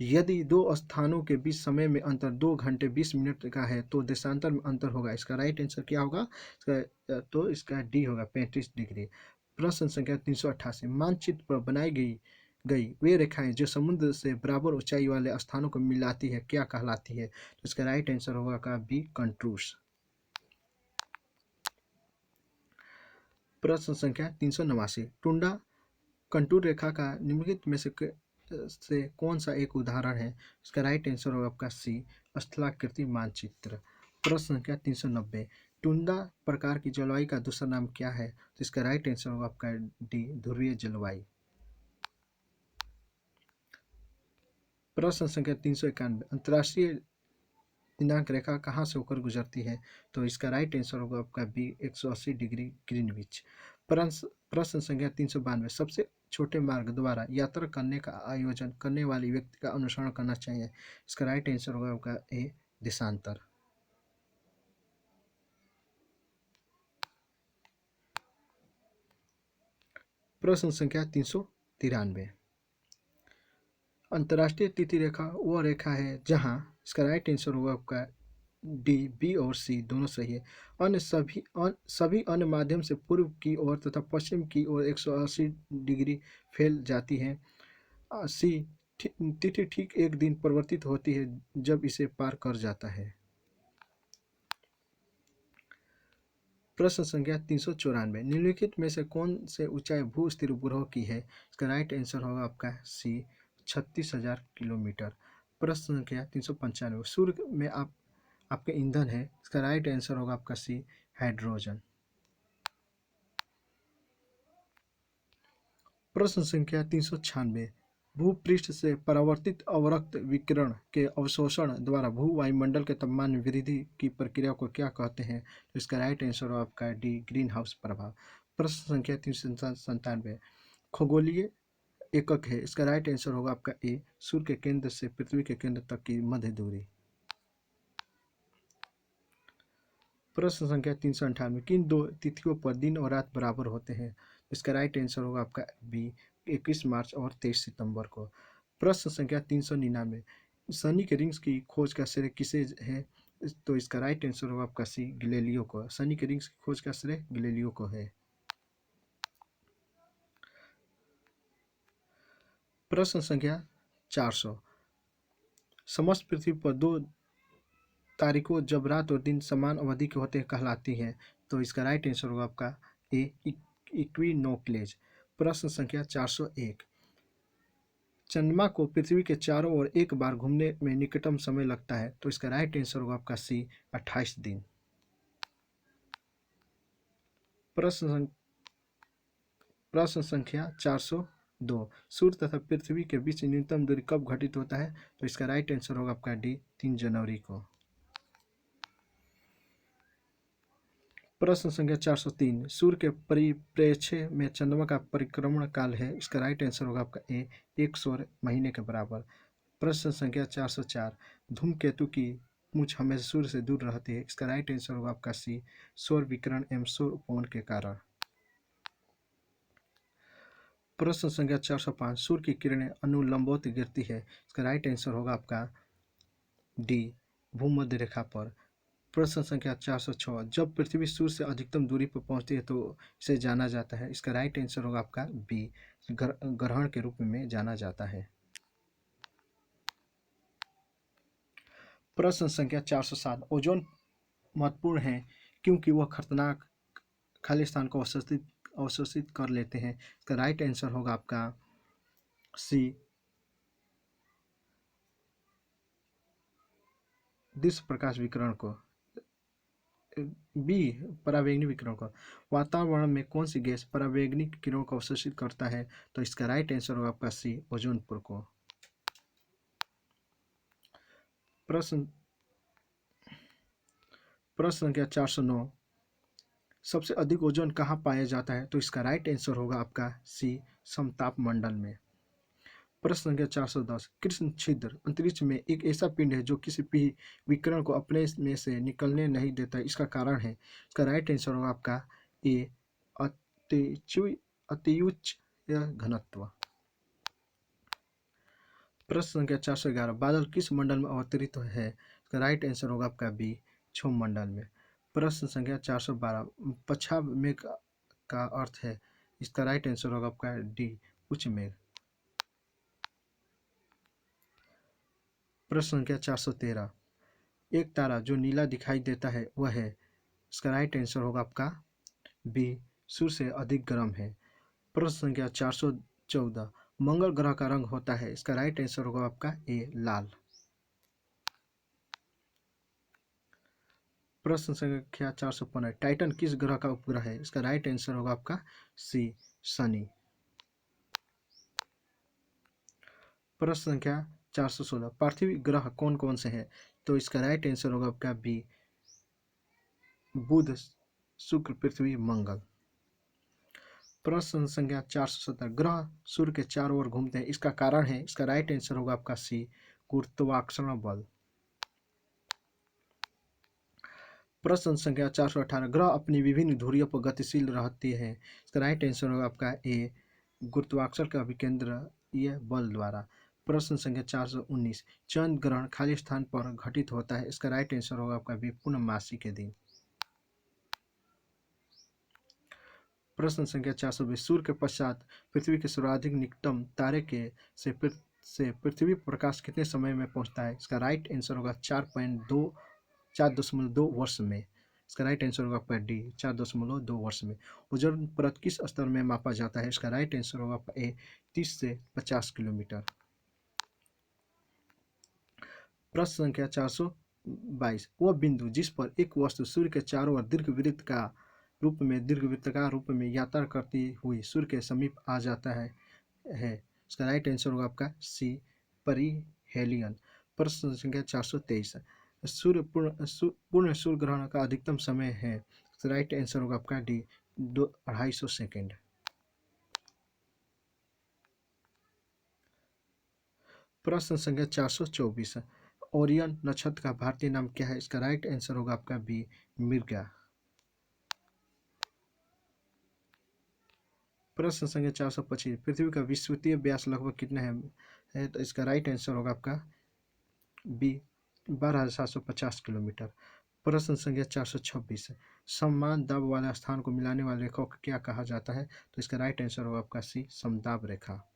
यदि दो स्थानों के बीच समय में अंतर 2 घंटे 20 मिनट का है तो देशांतर में अंतर होगा। इसका राइट आंसर क्या होगा। तो इसका डी होगा 35 डिग्री। प्रश्न संख्या 388, मानचित्र पर बनाई गई वे रेखाएं जो समुद्र से बराबर ऊंचाई वाले स्थानों को मिलाती है क्या कहलाती है। तो इसका राइट आंसर होगा का बी कंट्रूस। प्रश्न संख्या 389, टुंडा कंटूर रेखा का निम्नलिखित में से कौन सा एक उदाहरण है। इसका राइट आंसर होगा आपका सी स्थलाकृति मानचित्र। प्रश्न संख्या 390, टुंडा प्रकार की जलवायु का दूसरा नाम क्या है। तो इसका राइट आंसर होगा आपका डी ध्रुवीय जलवायु। प्रश्न संख्या 391, अंतर्राष्ट्रीय दिनांक रेखा कहाँ से होकर गुजरती है। तो इसका राइट आंसर होगा आपका बी 180 डिग्री ग्रीनविच। प्रश्न संख्या 392, सबसे छोटे मार्ग द्वारा यात्रा करने का आयोजन करने वाले व्यक्ति का अनुसरण करना चाहिए। इसका राइट आंसर होगा आपका ए देशांतर। प्रश्न संख्या 393, अंतर्राष्ट्रीय तिथि रेखा वह रेखा है जहां, इसका राइट आंसर होगा आपका डी बी और सी दोनों सही है। अन्य सभी अन्य माध्यम से पूर्व की ओर तथा पश्चिम की ओर 180 डिग्री फैल जाती है। सी तिथि ठीक एक दिन परिवर्तित होती है जब इसे पार कर जाता है। प्रश्न संख्या 394, निम्नलिखित में से कौन से ऊंचाई भू स्थिर उपग्रह की है। इसका राइट आंसर होगा आपका सी 36,000 किलोमीटर। प्रश्न संख्या 395, सूर्य में आपके ईंधन है। इसका राइट आंसर होगा आपका सी हाइड्रोजन। प्रश्न संख्या 396, भूपृष्ठ से परावर्तित अवरक्त विकिरण के अवशोषण द्वारा भू वायुमंडल के तापमान में वृद्धि की प्रक्रिया को क्या कहते हैं। तो इसका राइट आंसर होगा आपका डी ग्रीन हाउस प्रभाव। प्रश्न संख्या 397, खगोलीय एकक है। इसका राइट आंसर होगा आपका ए सूर्य के केंद्र से पृथ्वी के केंद्र तक की मध्य दूरी। प्रश्न संख्या 398, किन दो तिथियों पर दिन और रात बराबर होते हैं। इसका राइट आंसर होगा आपका बी 21 मार्च और 23 सितंबर को। प्रश्न संख्या 399, शनि के रिंग्स की खोज का श्रेय किसे है। तो इसका राइट आंसर होगा आपका सी गैलीलियो को। शनि के रिंग्स की खोज का श्रेय गैलीलियो को है। प्रश्न संख्या 400, समस्त पृथ्वी पर दो तारीखों जब रात और दिन समान अवधि के होते कहलाती हैं। तो इसका राइट आंसर होगा आपका ए इक्विनोक्लेज। प्रश्न संख्या 401, चंद्रमा को पृथ्वी के चारों ओर एक बार घूमने में निकटतम समय लगता है। तो इसका राइट आंसर होगा आपका सी 28 दिन। प्रश्न संख्या 402, सूर्य तथा पृथ्वी के बीच न्यूनतम दूरी कब घटित होता है। तो इसका राइट आंसर होगा आपका डी 3 जनवरी को। प्रश्न संख्या 403, सूर्य के परिप्रेक्ष्य में चंद्रमा का परिक्रमण काल है। इसका राइट आंसर होगा आपका ए 1 सौर महीने के बराबर। प्रश्न संख्या 404, धूमकेतु की पूंछ हमेशा सूर्य से दूर रहती है। इसका राइट आंसर होगा आपका सी सौर विकिरण एवं सौर उपवन के कारण। प्रश्न संख्या 405, सूर्य की किरणें अनुलंबवत गिरती है। इसका राइट आंसर होगा आपका डी भूमध्य रेखा पर। प्रश्न संख्या 406, जब पृथ्वी सूर्य से अधिकतम दूरी पर पहुंचती है तो इसे जाना जाता है। इसका राइट आंसर होगा आपका बी, ग्रहण के रूप में जाना जाता है। प्रश्न संख्या 407, ओजोन महत्वपूर्ण है क्योंकि वह खतरनाक खालिस्तान को अवशोषित कर लेते हैं। इसका राइट आंसर होगा आपका सी, दिश प्रकाश विकिरण को। बी, परावैंगनी विकिरण को। वातावरण में कौन सी गैस परावैंगनी किरणों को अवशोषित करता है? तो इसका राइट आंसर होगा आपका सी, ओजोन पुर को। प्रश्न प्रश्न संख्या 409, सबसे अधिक ओजोन कहाँ पाया जाता है? तो इसका राइट आंसर होगा आपका सी, समताप मंडल में। प्रश्न संख्या 410, कृष्ण छिद्र अंतरिक्ष में एक ऐसा पिंड है जो किसी भी विकिरण को अपने में से निकलने नहीं देता। इसका कारण है। इसका राइट आंसर होगा आपका ए, अतिउच्च घनत्व। प्रश्न संख्या 411, बादल किस मंडल में अवतरित है? इसका राइट आंसर होगा आपका बी, क्षोभ मंडल में। प्रश्न संख्या 412, पछाव मेघ का अर्थ है? इसका राइट आंसर होगा आपका डी, उच्च मेघ। प्रश्न संख्या 413, एक तारा जो नीला दिखाई देता है वह है? इसका राइट आंसर होगा आपका बी, सूर्य से अधिक गर्म है। प्रश्न संख्या 414, मंगल ग्रह का रंग होता है? इसका राइट आंसर होगा आपका ए, लाल। प्रश्न संख्या 415, टाइटन किस ग्रह का उपग्रह है? इसका राइट आंसर होगा आपका सी, शनि। प्रश्न संख्या 416, पार्थिव ग्रह कौन कौन से हैं? तो इसका राइट आंसर होगा आपका बी, बुध, शुक्र, पृथ्वी, मंगल। प्रश्न संख्या 417, ग्रह सूर्य के चारों ओर घूमते हैं, इसका कारण है? इसका राइट आंसर होगा आपका सी, गुरुत्वाकर्षण बल। प्रश्न संख्या 418, ग्रह अपनी विभिन्न धुरियों पर गतिशील रहती है। इसका राइट आंसर होगा आपका ए, गुरुत्वाकर्षण के अभिकेंद्रीय बल द्वारा। प्रश्न संख्या 419, चंद्र ग्रहण खाली स्थान पर घटित होता है। इसका राइट आंसर होगा आपका बी, पूर्णमासी के दिन। प्रश्न संख्या 420, सूर्य के पश्चात पृथ्वी के सर्वाधिक निकटतम तारे के से पृथ्वी पर प्रकाश कितने समय में पहुंचता है? इसका राइट आंसर होगा 4.2 वर्ष में। इसका राइट आंसर होगा आपका डी, 4.2 वर्ष में। ओजोन परत किस स्तर में मापा जाता है? इसका राइट आंसर होगा आपका ए, 30 से 50 किलोमीटर। प्रश्न संख्या 422, वह बिंदु जिस पर एक वस्तु सूर्य के चारों ओर दीर्घवृत्ताकार रूप में यात्रा करती हुई सूर्य के समीप आ जाता है। इसका राइट आंसर होगा आपका सी, परिहेलियन। प्रश्न संख्या 423, पूर्ण सूर्य ग्रहण का अधिकतम समय है? राइट आंसर होगा आपका डी, 250 सेकेंड। प्रश्न संख्या 424, ओरियन नक्षत्र का भारतीय नाम क्या है? इसका राइट आंसर होगा आपका बी, मृगा। प्रश्न संख्या 425, पृथ्वी का विषुवतीय व्यास लगभग कितना है? तो इसका राइट आंसर होगा आपका बी, 12,750 किलोमीटर। प्रश्न संख्या 426, समान दाब वाले स्थान को मिलाने वाले रेखा को क्या कहा जाता है? तो इसका राइट आंसर होगा आपका सी, समदाब रेखा।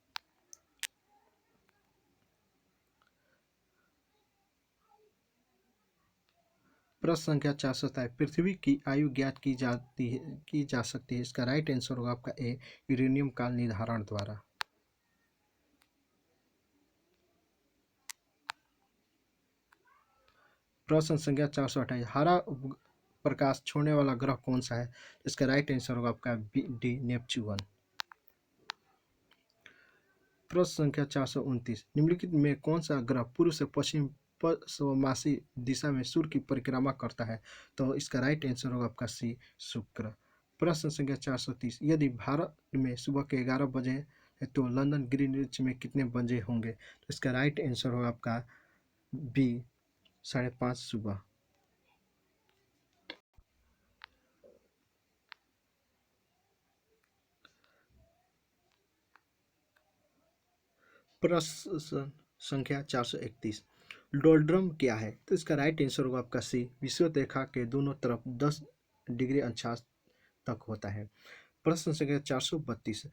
प्रश्न संख्या 427, पृथ्वी की आयु ज्ञात की जा सकती है। इसका राइट आंसर होगा आपका ए, यूरेनियम काल निर्धारण द्वारा। प्रश्न संख्या 428, हरा प्रकाश छोड़ने वाला ग्रह कौन सा है? इसका राइट आंसर होगा आपका डी, नेपच्यून। प्रश्न संख्या 429, निम्नलिखित में कौन सा ग्रह पूर्व से पश्चिम स्वमासी दिशा में सूर्य की परिक्रमा करता है? तो इसका राइट आंसर होगा आपका सी, शुक्र। प्रश्न संख्या 430, यदि भारत में सुबह के 11 बजे है तो लंदन ग्रीनविच में कितने बजे होंगे? तो इसका राइट आंसर होगा आपका बी, 5:30 सुबह। प्रश्न संख्या 431, डोल्ड्रम क्या है? तो इसका राइट आंसर होगा आपका सी, विषुवत रेखा के दोनों तरफ 10 डिग्री अंशांश तक होता है। प्रश्न संख्या 432,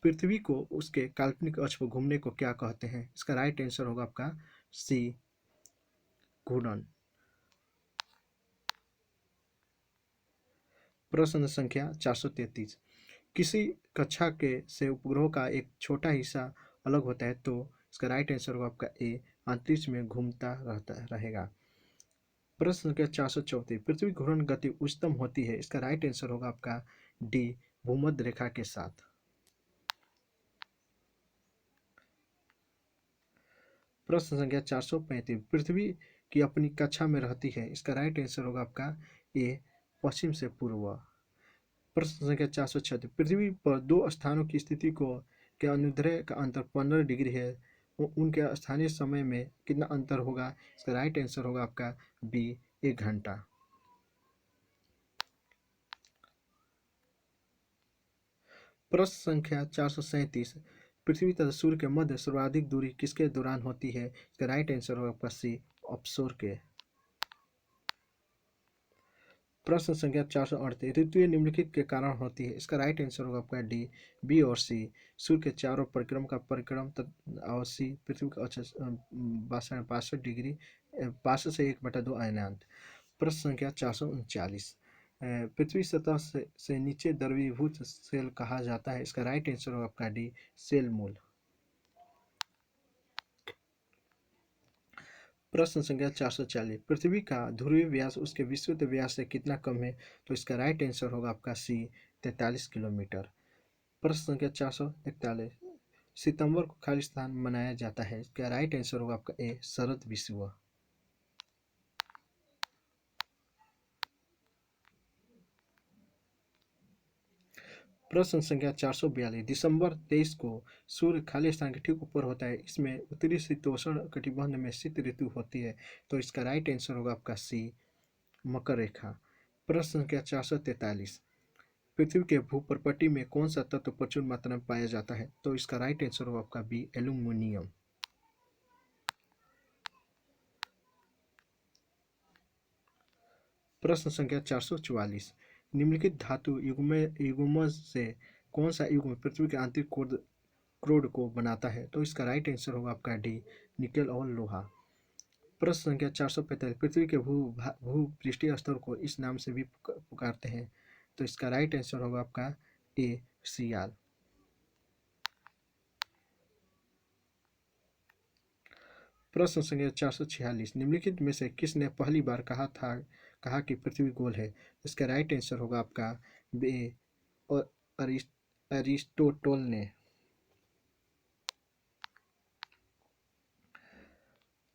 पृथ्वी को उसके काल्पनिक अक्ष पर घूमने को क्या कहते हैं? इसका राइट आंसर होगा आपका सी, घूर्णन। प्रश्न संख्या 433, किसी कक्षा के से उपग्रह का एक छोटा हिस्सा अलग होता है तो इसका राइट आंसर होगा आपका ए, अंतरिक्ष में घूमता रहता रहेगा। प्रश्न संख्या 434, पृथ्वी घूर्णन गति उच्चतम होती है, इसका राइट आंसर होगा आपका डी, भूमध्य रेखा के साथ। प्रश्न संख्या 435, पृथ्वी की अपनी कक्षा में रहती है, इसका राइट आंसर होगा आपका ए, पश्चिम से पूर्व। प्रश्न संख्या 436, पृथ्वी पर दो स्थानों की स्थिति को के अनुदैर्ध्य का अंतर 15 डिग्री है, उनके स्थानीय समय में कितना अंतर होगा? इसका राइट आंसर होगा आपका बी, 1 घंटा। प्रश्न संख्या 437, पृथ्वी तथा सूर्य के मध्य सर्वाधिक दूरी किसके दौरान होती है? इसका राइट आंसर होगा आपका सी, ऑफशोर के। प्रश्न संख्या 438, ऋतुएं निम्नलिखित के कारण होती है, इसका राइट आंसर होगा आपका डी, बी और सी, सूर्य के चारों परिक्रम का परिक्रम और सी, पृथ्वी का 62 डिग्री 65 से 1/2 अयनांत। प्रश्न संख्या 439, पृथ्वी सतह से नीचे द्रवीभूत सेल कहा जाता है, इसका राइट आंसर होगा आपका डी, सेल मूल। प्रश्न संख्या 440, पृथ्वी का ध्रुवीय व्यास उसके विस्तृत व्यास से कितना कम है? तो इसका राइट आंसर होगा आपका सी, 43 किलोमीटर। प्रश्न संख्या 441, सितंबर को खालिस्तान मनाया जाता है, इसका राइट आंसर होगा आपका ए, शरद विषुव। प्रश्न संख्या 442, दिसंबर 23 को सूर्य खाली स्थान के ठीक ऊपर होता है, इसमें उत्तरी शीतोष्ण कटिबंध में शीत ऋतु होती है, तो इसका राइट आंसर होगा आपका सी, मकर रेखा। प्रश्न संख्या 443, पृथ्वी के भूपर्पटी में कौन सा तत्व प्रचुर मात्रा में पाया जाता है? तो इसका राइट आंसर होगा आपका बी, एल्यूमिनियम। प्रश्न संख्या 444, निम्नलिखित धातु युग्म से कौन सा युग्म पृथ्वी के आंतरिक क्रोड को बनाता है? तो इसका राइट आंसर होगा आपका डी, निकेल और लोहा। प्रश्न संख्या 445, पृथ्वी के भूपृष्ठीय स्तर को इस नाम से भी पुकारते हैं, तो इसका राइट आंसर होगा आपका ए, सियाल। प्रश्न संख्या 446, निम्नलिखित में से किसने पहली बार कहा कि पृथ्वी गोल है? इसका राइट आंसर होगा आपका बे, और अरिस्टोटल ने।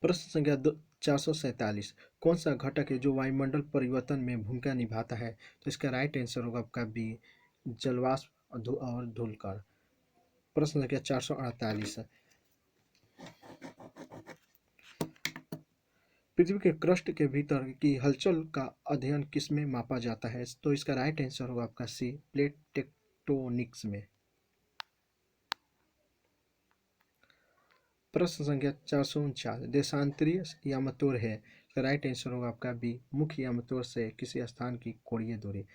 प्रश्न संख्या 447, कौन सा घटक है जो वायुमंडल परिवर्तन में भूमिका निभाता है? तो इसका राइट आंसर होगा आपका बी, जलवाष्प और धूलकण। प्रश्न संख्या 448, पृथ्वी के क्रस्ट के भीतर की हलचल का अध्ययन किसमें मापा जाता है? तो इसका राइट आंसर होगा आपका सी, प्लेट टेक्टोनिक्स में। प्रश्न संख्या 449, देशांतरीय यामातोर है, इसका राइट आंसर होगा आपका बी, मुख्य यामातोर से किसी स्थान की कोणीय दूरी।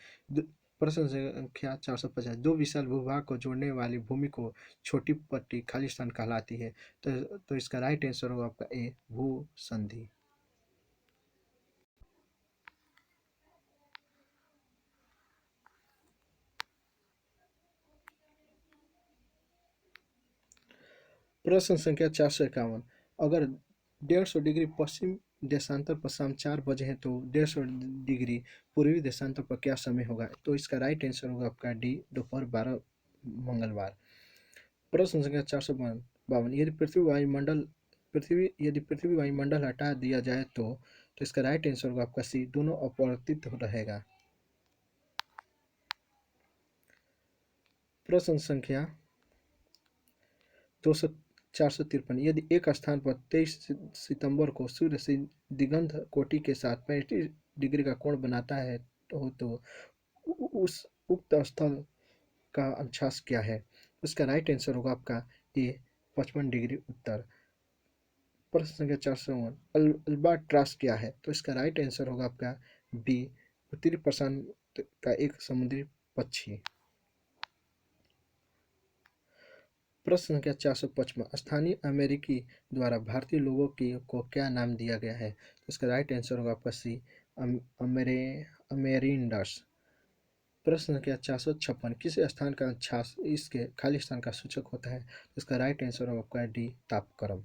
प्रश्न संख्या 450, दो विशाल भूभाग को जोड़ने वाली भूमि को छोटी पट्टी खालिस्तान कहलाती है, तो इसका राइट आंसर होगा आपका ए, भू संधि। प्रश्न संख्या 451, अगर 150 डिग्री पश्चिम देशांतर पर शाम 4 बजे हैं तो 150 डिग्री पूर्वी देशांतर पर क्या समय होगा? तो इसका राइट आंसर होगा आपका डी, दोपहर 12 मंगलवार। प्रश्न संख्या 452, यदि पृथ्वी वायुमंडल हटा दिया जाए तो इसका राइट आंसर होगा आपका सी, दोनों अपवर्तित रहेगा। प्रश्न संख्या 453, यदि एक स्थान पर 23 सितंबर को सूर्य दिगंत कोटि के साथ 35 डिग्री का कोण बनाता है तो उस उक्त स्थल का अक्षांश क्या है? उसका राइट आंसर होगा आपका ए, 55 डिग्री उत्तर। प्रश्न संख्या 451, अल्बाट्रॉस क्या है? तो इसका राइट आंसर होगा आपका बी, उत्तरी प्रशांत का एक समुद्री पक्षी। प्रश्न संख्या 455, स्थानीय अमेरिकी द्वारा भारतीय लोगों की को क्या नाम दिया गया है? तो इसका राइट आंसर होगा आपका सी, अमेरिंडस। प्रश्न संख्या 456, किस स्थान का छास इसके खाली स्थान का सूचक होता है? तो इसका राइट आंसर होगा आपका डी, तापक्रम।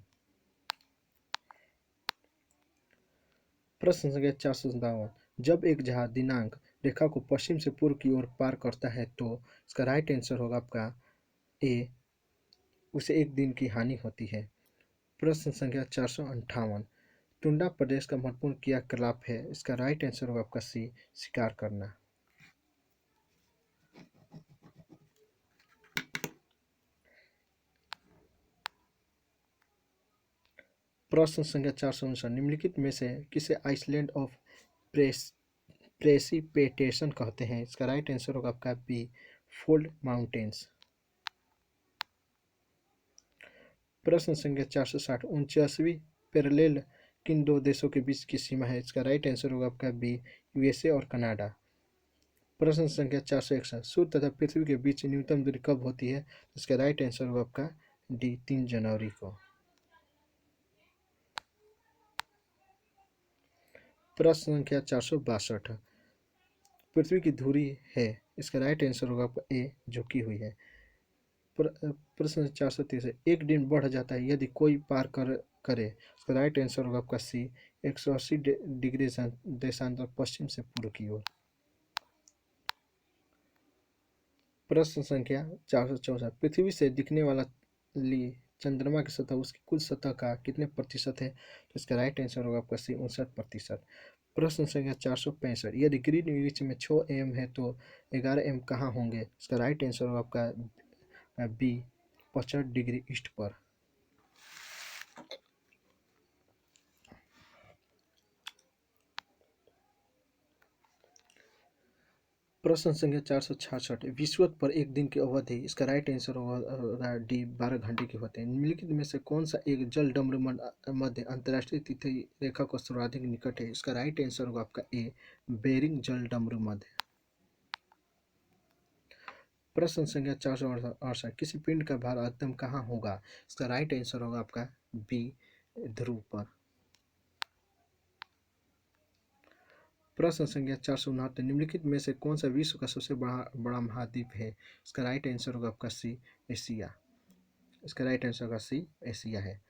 प्रश्न संख्या 457, जब एक जहाज दिनांक रेखा को पश्चिम से पूर्व की ओर पार करता है तो इसका राइट आंसर होगा आपका ए, उसे एक दिन की हानि होती है। प्रश्न संख्या 458, टुंडा प्रदेश का महत्वपूर्ण क्रियाकलाप है? इसका राइट आंसर होगा आपका सी, शिकार करना। प्रश्न संख्या 459, निम्नलिखित में से किसे आइसलैंड ऑफ प्रेसिपिटेशन कहते हैं? इसका राइट आंसर होगा आपका बी, फोल्ड माउंटेन्स। प्रश्न संख्या 460, 49वीं पैरेलल किन दो देशों के बीच की सीमा है? इसका राइट आंसर होगा आपका बी, यूएसए और कनाडा। प्रश्न संख्या 461, सूर्य तथा पृथ्वी के बीच न्यूनतम दूरी कब होती है? इसका राइट आंसर होगा आपका डी, 3 जनवरी को। प्रश्न संख्या 462, पृथ्वी की धुरी है? इसका राइट आंसर होगा आपका ए, झुकी हुई है। प्रश्न 430, एक दिन बढ़ जाता है यदि कोई पार करे? इसका राइट आंसर होगा आपका सी, 180 डिग्री देशांतर पश्चिम से पूर्व की ओर। प्रश्न संख्या 464, पृथ्वी से दिखने वाला चंद्रमा की सतह उसकी कुल सतह का कितने प्रतिशत है? तो इसका राइट आंसर होगा आपका सी, 59%। प्रश्न संख्या 465, यदि ग्रीनविच में 6 am है तो 11 am कहाँ होंगे? इसका राइट आंसर होगा आपका बी, 65 डिग्री ईस्ट पर। प्रश्न संख्या 466, विषुवत पर एक दिन की अवधि? इसका राइट आंसर होगा डी, 12 घंटे की होते हैं। निम्नलिखित में से कौन सा एक जल डमरू मध्य अंतर्राष्ट्रीय तिथि रेखा को सर्वाधिक निकट है? इसका राइट आंसर होगा आपका ए, बेरिंग जल डमरू मध्य। प्रश्न संख्या 468, किसी पिंड का भार अधिकतम कहाँ होगा? इसका राइट आंसर होगा आपका बी, ध्रुव पर। प्रश्न संख्या 469, निम्नलिखित में से कौन सा विश्व का सबसे बड़ा महाद्वीप है? इसका राइट आंसर होगा आपका सी, एशिया। इसका राइट आंसर होगा सी, एशिया है।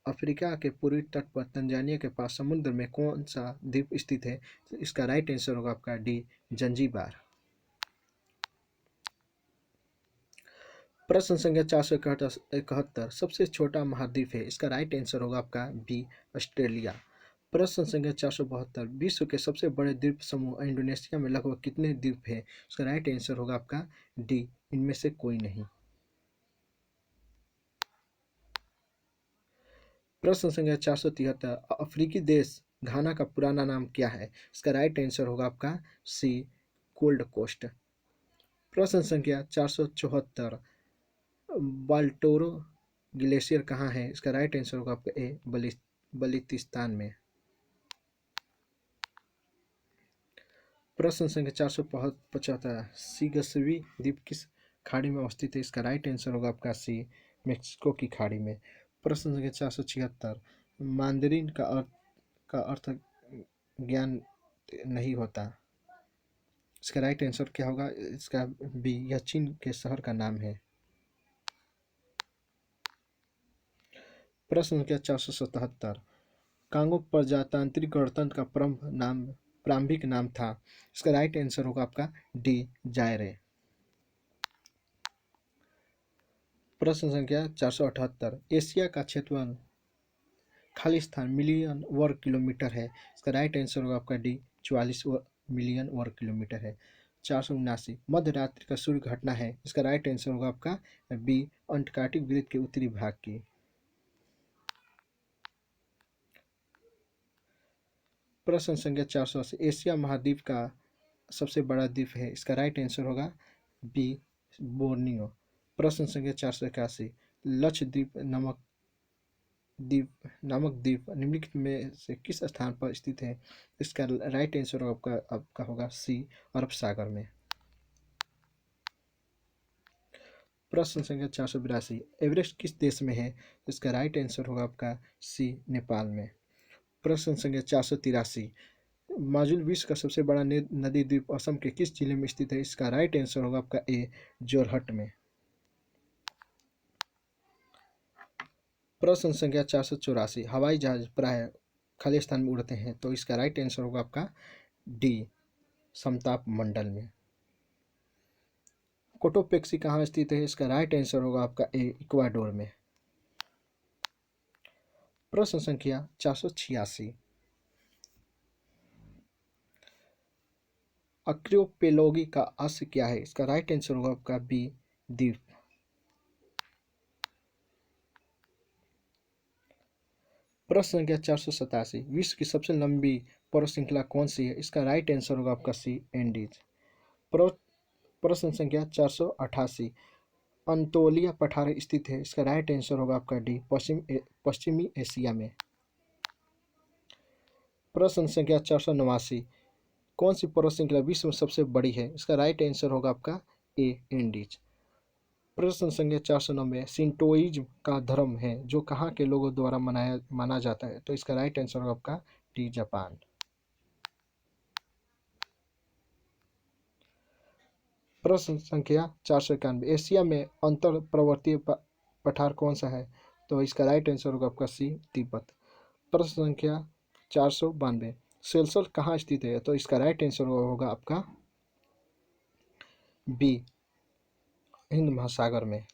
अफ्रीका के पूर्वी तट पर तंजानिया के पास समुद्र में कौन सा द्वीप स्थित है? तो इसका राइट आंसर होगा आपका डी, जंजीबार। प्रश्न संख्या 471, सबसे छोटा महाद्वीप है? इसका राइट आंसर होगा आपका बी, ऑस्ट्रेलिया। प्रश्न संख्या 472, विश्व के सबसे बड़े द्वीप समूह इंडोनेशिया में लगभग कितने द्वीप है? इसका राइट आंसर होगा आपका डी, इनमें से कोई नहीं। प्रश्न संख्या 473, अफ्रीकी देश घाना का पुराना नाम क्या है? इसका राइट आंसर होगा आपका सी, गोल्ड कोस्ट। प्रश्न संख्या 474, बाल्टोरो ग्लेशियर कहाँ है? इसका राइट आंसर होगा आपका ए, बलूचिस्तान में। प्रश्न संख्या 475, सिगसवी द्वीप किस खाड़ी में अवस्थित है? इसका राइट आंसर होगा आपका सी, मेक्सिको की खाड़ी में। प्रश्न संख्या 476, मांdarin का अर्थ ज्ञान नहीं होता? इसका राइट आंसर क्या होगा? इसका बी, यह चीन के शहर का नाम है। प्रश्न संख्या 477, कांगो प्रजातांत्रिक गणतंत्र का प्रारंभिक नाम था? इसका राइट आंसर होगा आपका डी, जायरे। प्रश्न संख्या 478, एशिया का क्षेत्रफल खाली स्थान मिलियन वर्ग किलोमीटर है? इसका राइट आंसर होगा आपका डी, 44 मिलियन वर्ग किलोमीटर है। 479, मध्य रात्रि का सूर्य घटना है? इसका राइट आंसर होगा आपका बी, अंटार्कटिक वृत्त के उत्तरी भाग की। प्रश्न संख्या 480, एशिया महाद्वीप का सबसे बड़ा द्वीप है? इसका राइट आंसर होगा बी, बोर्नियो। प्रश्न संख्या 481, लक्षद्वीप नामक द्वीप नामक द्वीप निम्नलिखित में से किस स्थान पर स्थित है? इसका राइट आंसर आपका होगा सी, अरब सागर में। प्रश्न संख्या 482, एवरेस्ट किस देश में है? इसका राइट आंसर होगा आपका सी, नेपाल में। प्रश्न संख्या 483, माजुली विश्व का सबसे बड़ा नदी द्वीप असम के किस जिले में स्थित है? इसका राइट आंसर होगा आपका ए, जोरहट में। प्रश्न संख्या 484, हवाई जहाज प्राय खाली स्थान में उड़ते हैं, तो इसका राइट आंसर होगा आपका डी, समताप मंडल में। कोटोपेक्सी कहाँ स्थित है? इसका राइट आंसर होगा आपका ए, इक्वाडोर में। प्रश्न संख्या 486, अक्रोपेलोगी का अर्थ क्या है? इसका राइट आंसर होगा आपका बी, द्वीप। प्रश्न संख्या 487, विश्व की सबसे लंबी पर्वत श्रृंखला कौन सी है? इसका राइट आंसर होगा आपका सी, एंडीज। प्रश्न संख्या 488, अंतोलिया पठार स्थित है, इसका राइट आंसर होगा आपका डी, पश्चिमी एशिया में। प्रश्न संख्या 489, कौन सी पर्वत श्रृंखला विश्व में सबसे बड़ी है? इसका राइट आंसर होगा आपका ए, एंडीज। प्रश्न संख्या 490, सिंटोइज्म का धर्म है जो कहाँ के लोगों द्वारा माना जाता है? तो इसका राइट आंसर होगा आपका डी, जापान। प्रश्न संख्या 491, एशिया में अंतर पर्वतीय पठार कौन सा है? तो इसका राइट आंसर होगा आपका सी, तिब्बत। प्रश्न संख्या 492, सेल्सस कहाँ स्थित है? तो इसका राइट आंसर होगा आपका बी, हिंद महासागर में।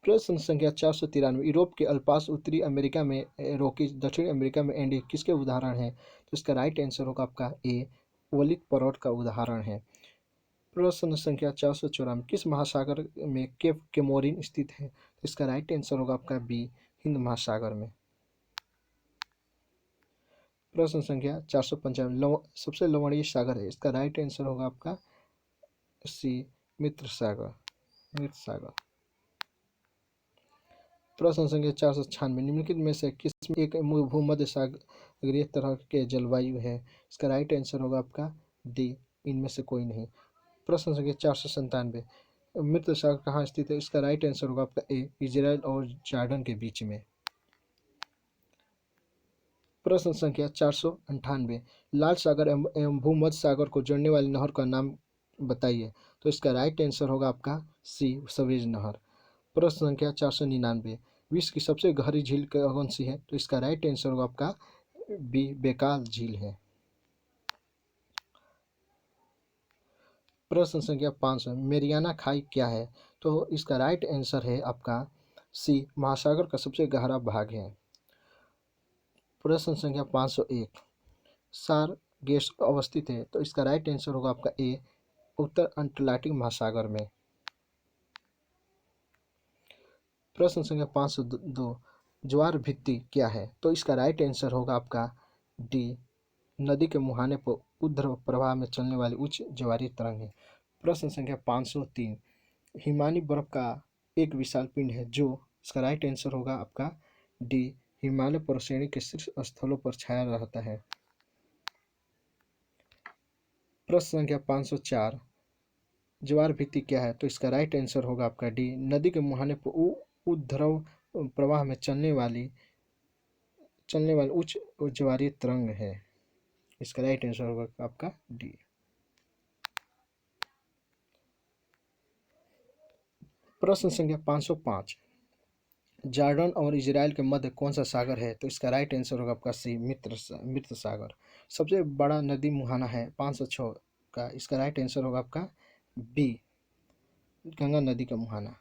प्रश्न संख्या 493, यूरोप के अल्पास उत्तरी अमेरिका में रॉकीज, दक्षिणी अमेरिका में एंडी किसके उदाहरण हैं? तो इसका राइट आंसर होगा आपका ए, वलित पर्वत का उदाहरण है। प्रश्न संख्या 494, किस महासागर में केप केमोरिन स्थित है? तो इसका राइट आंसर होगा आपका बी, हिंद महासागर में। प्रश्न संख्या 495, सबसे लवणीय सागर है, इसका राइट आंसर होगा आपका सी, मित्र सागर। प्रश्न संख्या 496, निम्नलिखित में से किस एक भूमध्य सागरीय तरह के जलवायु है? इसका राइट आंसर होगा आपका डी, इनमें से कोई नहीं। प्रश्न संख्या 497, मृत सागर कहाँ स्थित है? इसका राइट आंसर होगा आपका ए, इजराइल और जॉर्डन के बीच में। प्रश्न संख्या 498, लाल सागर एवं भूमध्य सागर को जोड़ने वाली नहर का नाम बताइए? तो इसका राइट आंसर होगा आपका सी, सवेज नहर। प्रश्न संख्या 499, विश्व की सबसे गहरी झील कौन सी है? तो इसका राइट आंसर होगा आपका बी, बेकाल झील है। प्रश्न संख्या 500, मेरियाना खाई क्या है? तो इसका राइट आंसर है आपका सी, महासागर का सबसे गहरा भाग है। प्रश्न संख्या 501, सारगेस अवस्थित है, तो इसका राइट आंसर होगा आपका ए, उत्तर अटलांटिक महासागर में। प्रश्न संख्या 502, ज्वार भित्ति क्या है? तो इसका राइट आंसर होगा आपका डी, नदी के मुहाने पर ऊर्ध्व प्रवाह में चलने वाली उच्च ज्वारीय तरंग है। प्रश्न संख्या 503, हिमानी बर्फ का एक विशाल पिंड है जो, इसका राइट आंसर होगा आपका डी, हिमालय पर्वतश्रेणी के शीर्ष स्थलों पर छाया रहता है। प्रश्न संख्या 504, ज्वार भित्ति क्या है? तो इसका राइट आंसर होगा आपका डी, नदी के मुहाने पर ऊर्ध्व प्रवाह में चलने वाली उच्च ज्वारीय तरंग है। इसका राइट आंसर होगा आपका डी। प्रश्न संख्या 505, जॉर्डन और इजराइल के मध्य कौन सा सागर है? तो इसका राइट आंसर होगा आपका सी, मृत सागर। सबसे बड़ा नदी मुहाना है 506 का, इसका राइट आंसर होगा आपका बी, गंगा नदी का मुहाना।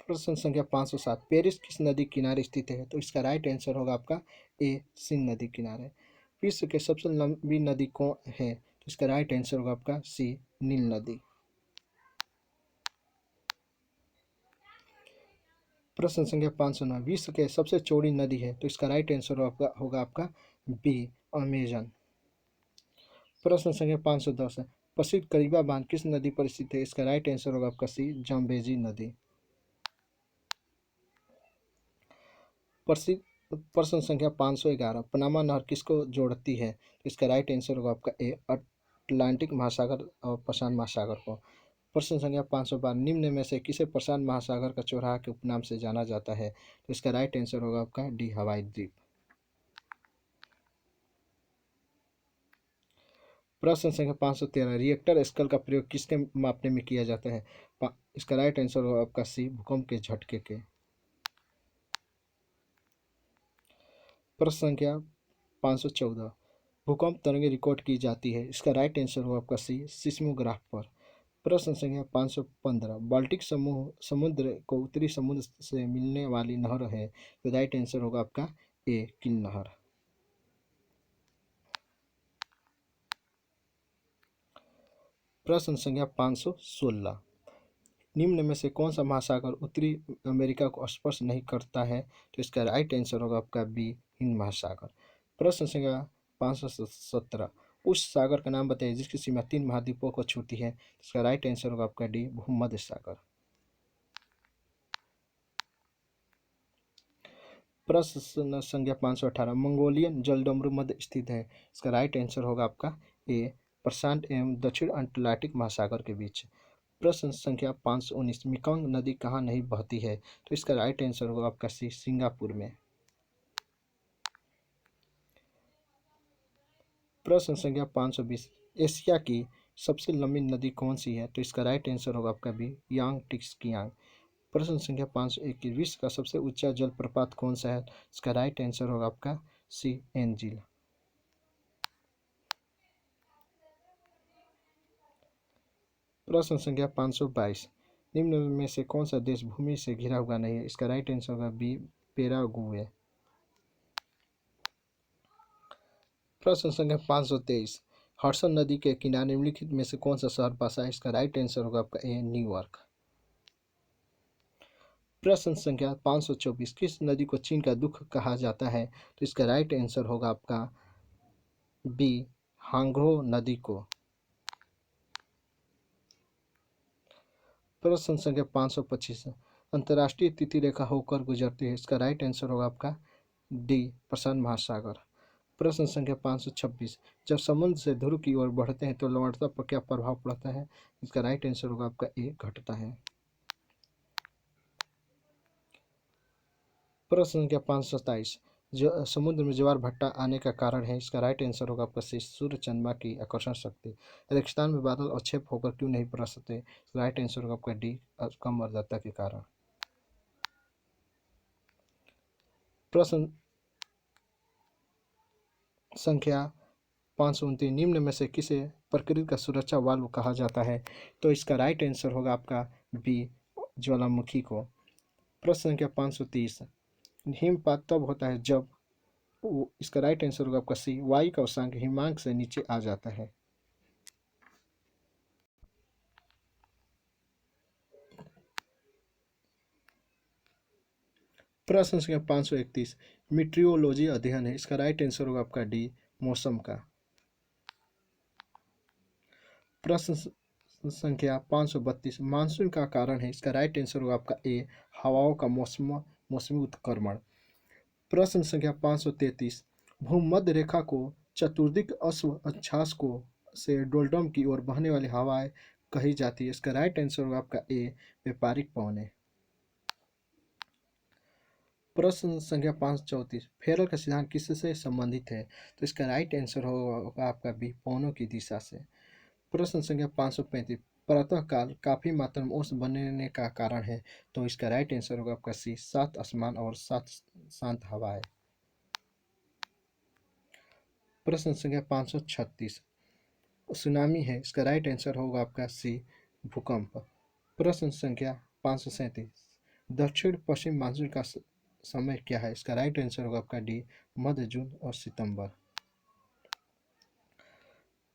प्रश्न संख्या 507, पेरिस किस नदी किनारे स्थित है? तो इसका राइट आंसर होगा आपका ए, सिंध नदी किनारे। विश्व के सबसे लंबी नदी कौन है? तो इसका राइट आंसर होगा आपका सी, नील नदी। प्रश्न संख्या 509, विश्व के सबसे चौड़ी नदी है? तो इसका राइट आंसर होगा आपका बी, अमेजन। प्रश्न संख्या 510 है, प्रसिद्ध करीबा बांध किस नदी पर स्थित है? इसका राइट आंसर होगा आपका सी, जाम्बेजी नदी। प्रसिद्ध प्रश्न संख्या 511, पनामा नहर किसको जोड़ती है? तो इसका राइट आंसर होगा आपका ए, अटलांटिक महासागर और प्रशांत महासागर को। प्रश्न संख्या 512, निम्न में से किसे प्रशांत महासागर का चौराहा के उपनाम से जाना जाता है? तो इसका राइट आंसर होगा आपका डी, हवाई द्वीप। प्रश्न संख्या 513, रिएक्टर स्केल का प्रयोग किसके मापने में किया जाता है? इसका राइट आंसर होगा आपका सी, भूकंप के झटके के। प्रश्न संख्या 514, भूकंप तरंगें रिकॉर्ड की जाती है? इसका राइट आंसर होगा आपका सी, सिस्मोग्राफ पर। प्रश्न संख्या 515, बाल्टिक समुद्र को उत्तरी समुद्र से मिलने वाली नहर है? तो राइट आंसर होगा आपका ए, किल नहर। प्रश्न संख्या 516, निम्न में से कौन सा महासागर उत्तरी अमेरिका को स्पर्श नहीं करता है? तो इसका राइट आंसर होगा आपका बी, हिंद महासागर। प्रश्न संख्या 517, उस सागर का नाम बताइए जिसकी सीमा 3 महाद्वीपों को छूती है? इसका राइट आंसर होगा आपका डी, भूमध्य सागर। प्रश्न संख्या 518, मंगोलियन जलडमरू मध्य स्थित है? इसका राइट आंसर होगा आपका ए, प्रशांत एवं दक्षिण अटलांटिक महासागर के बीच। प्रश्न संख्या 519, मेकंग नदी कहाँ नहीं बहती है? तो इसका राइट आंसर होगा आपका सी, सिंगापुर में। प्रश्न संख्या 520, एशिया की सबसे लंबी नदी कौन सी है? तो इसका राइट आंसर होगा आपका बी, यांग टिक्सकियांग। प्रश्न संख्या 521, विश्व का सबसे ऊंचा जलप्रपात कौन सा है? इसका राइट आंसर होगा आपका सी, एंजिल। प्रश्न संख्या 522, निम्न में से कौन सा देश भूमि से घिरा हुआ नहीं है? इसका राइट आंसर होगा बी, पेरागुए। प्रश्न संख्या 523, हडसन नदी के किनारे निम्नलिखित में से कौन सा शहर बसा है? इसका राइट आंसर होगा आपका ए, न्यूयॉर्क। प्रश्न संख्या 524, किस नदी को चीन का दुख कहा जाता है? तो इसका राइट आंसर होगा आपका बी, हांग्रो नदी को। प्रश्न संख्या 525, अंतर्राष्ट्रीय तिथि रेखा होकर गुजरती है? इसका राइट आंसर होगा आपका डी, प्रशांत महासागर। प्रश्न संख्या 526, जब समुद्र से ध्रुव की ओर बढ़ते हैं तो लवणता पर क्या प्रभाव पड़ता है? इसका राइट आंसर होगा आपका ए, घटता है। प्रश्न संख्या 527, जो समुद्र में ज्वार भट्टा आने का कारण है? इसका राइट आंसर होगा आपका सी, सूर्य चंद्रमा की आकर्षण शक्ति। रेगिस्तान में बादल अवक्षेप होकर क्यों नहीं बरसते? राइट आंसर होगा आपका डी, कम आर्द्रता के कारण। प्रश्न संख्या 529, निम्न में से किसे प्रकृति का सुरक्षा वाल्व कहा जाता है? तो इसका राइट आंसर होगा आपका बी, ज्वालामुखी को। प्रश्न संख्या 530, हिमपात तब होता है जब इसका राइट आंसर होगा आपका सी, वायु का उष्मांक हिमांक से नीचे आ जाता है। प्रश्न संख्या 531, मीट्रियोलॉजी अध्ययन है? इसका राइट आंसर होगा आपका डी, मौसम का। प्रश्न संख्या 532, मानसून का कारण है? इसका राइट आंसर होगा आपका ए, हवाओं का मौसमी उत्क्रमण। प्रश्न संख्या 533, भूमध्य रेखा को चतुर्दिक अश्व अक्षांश को से डोल्टम की ओर बहने वाली हवाएं कही जाती है? इसका राइट आंसर होगा आपका ए, व्यापारिक पवनें। प्रश्न संख्या 534, फेरल का सिद्धांत किससे संबंधित है? तो इसका राइट आंसर होगा आपका बी, पवनों की दिशा से। प्रश्न संख्या 535, प्रातःकाल काफी मात्रा में ओस बनने का कारण है? तो इसका राइट आंसर होगा आपका सी, सात आसमान और सात शांत हवाएं। प्रश्न संख्या 536, सुनामी है? इसका राइट आंसर होगा आपका सी, भूकंप। प्रश्न संख्या 537, दक्षिण पश्चिम मानसून का समय क्या है? इसका राइट आंसर होगा आपका डी, मध्य जून और सितंबर।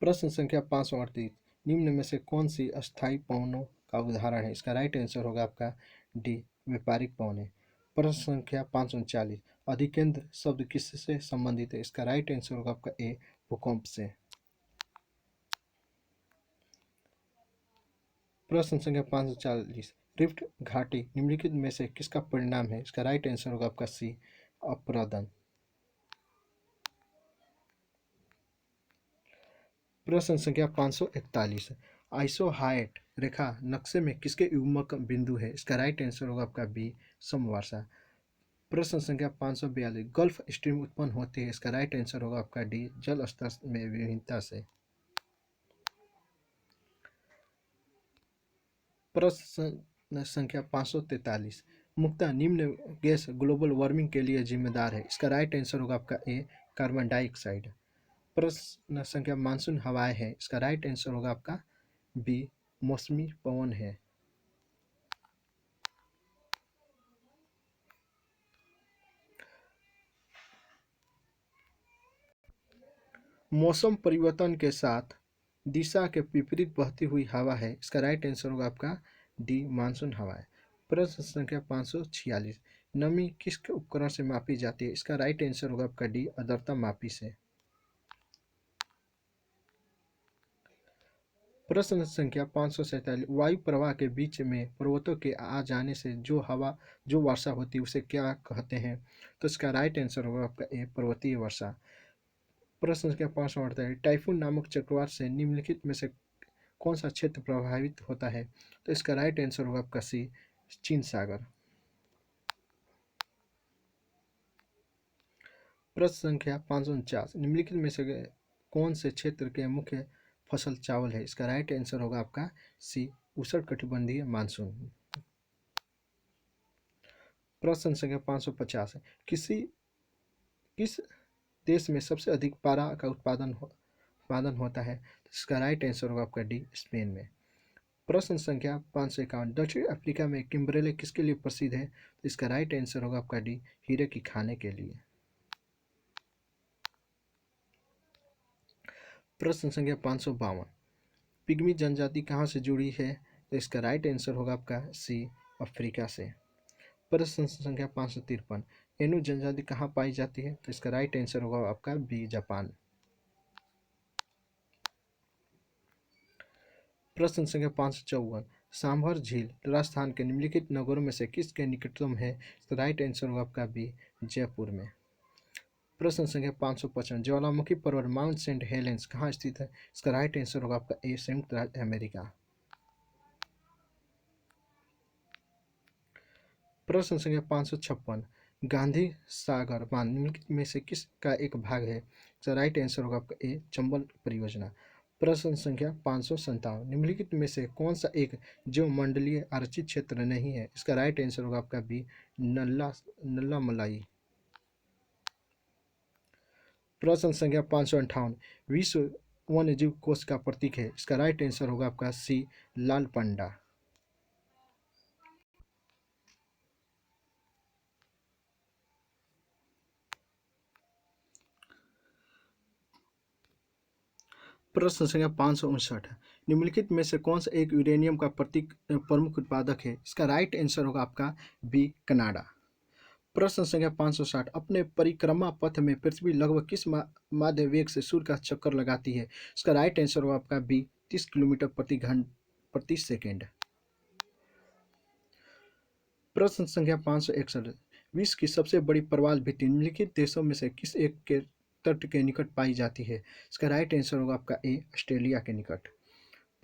प्रश्न संख्या 538, निम्न में से कौन सी अस्थायी पवनों का उदाहरण है? इसका राइट आंसर होगा आपका डी, व्यापारिक पवनें। प्रश्न संख्या 539, अधिकेंद्र शब्द किससे संबंधित है? इसका राइट आंसर होगा आपका ए, भूकंप से। प्रश्न संख्या 540, रिफ्ट घाटी निम्नलिखित में से किसका परिणाम है? इसका राइट आंसर होगा आपका सी, अपरदन। प्रश्न संख्या 541, आइसोहाइट रेखा नक्शे में किसके युग्मक बिंदु है? इसका राइट आंसर होगा आपका बी, समवर्षा। प्रश्न संख्या 542, गल्फ स्ट्रीम उत्पन्न होती है? इसका राइट आंसर होगा आपका डी, जल स्तर में विभिन्नता से। प्रश्न संख्या 543, मुख्यतः निम्न गैस ग्लोबल वार्मिंग के लिए जिम्मेदार है? इसका राइट आंसर होगा आपका ए, कार्बन डाइऑक्साइड। प्रश्न संख्या मानसून हवाएं है? इसका राइट आंसर होगा आपका बी, मौसमी पवन है। मौसम परिवर्तन के साथ दिशा के विपरीत बहती हुई हवा है? इसका राइट आंसर होगा आपका डी, मानसून हवाएं। प्रश्न संख्या 546, नमी किस उपकरण से मापी जाती है? इसका राइट आंसर होगा आपका डी, आर्द्रता मापी से। प्रश्न संख्या 547, वायु प्रवाह के बीच में पर्वतों के आ जाने से जो वर्षा होती है उसे क्या कहते हैं? तो इसका राइट आंसर होगा आपका ए, पर्वतीय वर्षा। प्रश्न संख्या 548, टाइफून नामक चक्रवात से निम्नलिखित में से कौन सा क्षेत्र प्रभावित होता है? तो इसका राइट आंसर होगा आपका सी, चीन सागर। प्रश्न संख्या 549, निम्नलिखित में से कौन से क्षेत्र के मुख्य फसल चावल है? इसका राइट आंसर होगा आपका सी, उष्णकटिबंधीय मानसून। प्रश्न संख्या 550, किस देश में सबसे अधिक पारा का उत्पादन होता है? इसका राइट आंसर होगा आपका डी, स्पेन में। प्रश्न संख्या 551, दक्षिण अफ्रीका में किम्बरेले किसके लिए प्रसिद्ध है? तो इसका राइट आंसर होगा आपका डी, हीरे की खाने के लिए। प्रश्न संख्या 552, पिग्मी जनजाति कहाँ से जुड़ी है? तो इसका राइट आंसर होगा आपका सी, अफ्रीका से। प्रश्न संख्या 553, एनु जनजाति कहाँ पाई जाती है? तो इसका राइट आंसर होगा आपका बी, जापान। प्रश्न संख्या 554, सांभर झील राजस्थान के निम्नलिखित नगरों में से किसके निकटतम है? इसका राइट आंसर होगा आपका बी, जयपुर में। प्रश्न संख्या 555, ज्वालामुखी पर्वत माउंट सेंट हेलेंस कहाँ स्थित है? इसका राइट आंसर होगा आपका ए, संयुक्त राज्य अमेरिका। प्रश्न संख्या 556, गांधी सागर बांध निम्नलिखित में से किसका एक भाग है? इसका राइट आंसर होगा आपका ए, चंबल परियोजना। प्रश्न संख्या 557, निम्नलिखित में से कौन सा एक ज्योमंडलीय आरक्षित क्षेत्र नहीं है? इसका राइट आंसर होगा आपका बी, नल्ला मलाई। प्रश्न संख्या 558, विश्व वन्यजीव कोष का प्रतीक है? इसका राइट आंसर होगा आपका सी, लाल पंडा। प्रश्न संख्या 559, निम्नलिखित में से कौन सा एक यूरेनियम का प्रमुख उत्पादक है? इसका राइट आंसर होगा आपका बी, कनाडा। प्रश्न संख्या 560, अपने परिक्रमा पथ में पृथ्वी लगभग किस माध्य वेग से सूर्य का चक्कर लगाती है? इसका राइट आंसर होगा आपका बी, 30 किलोमीटर प्रति सेकेंड। प्रश्न संख्या 561, विश्व की सबसे बड़ी प्रवाल भित्ति निम्नलिखित देशों में से किस एक के तट के निकट पाई जाती है? इसका राइट आंसर होगा आपका ए, ऑस्ट्रेलिया के निकट।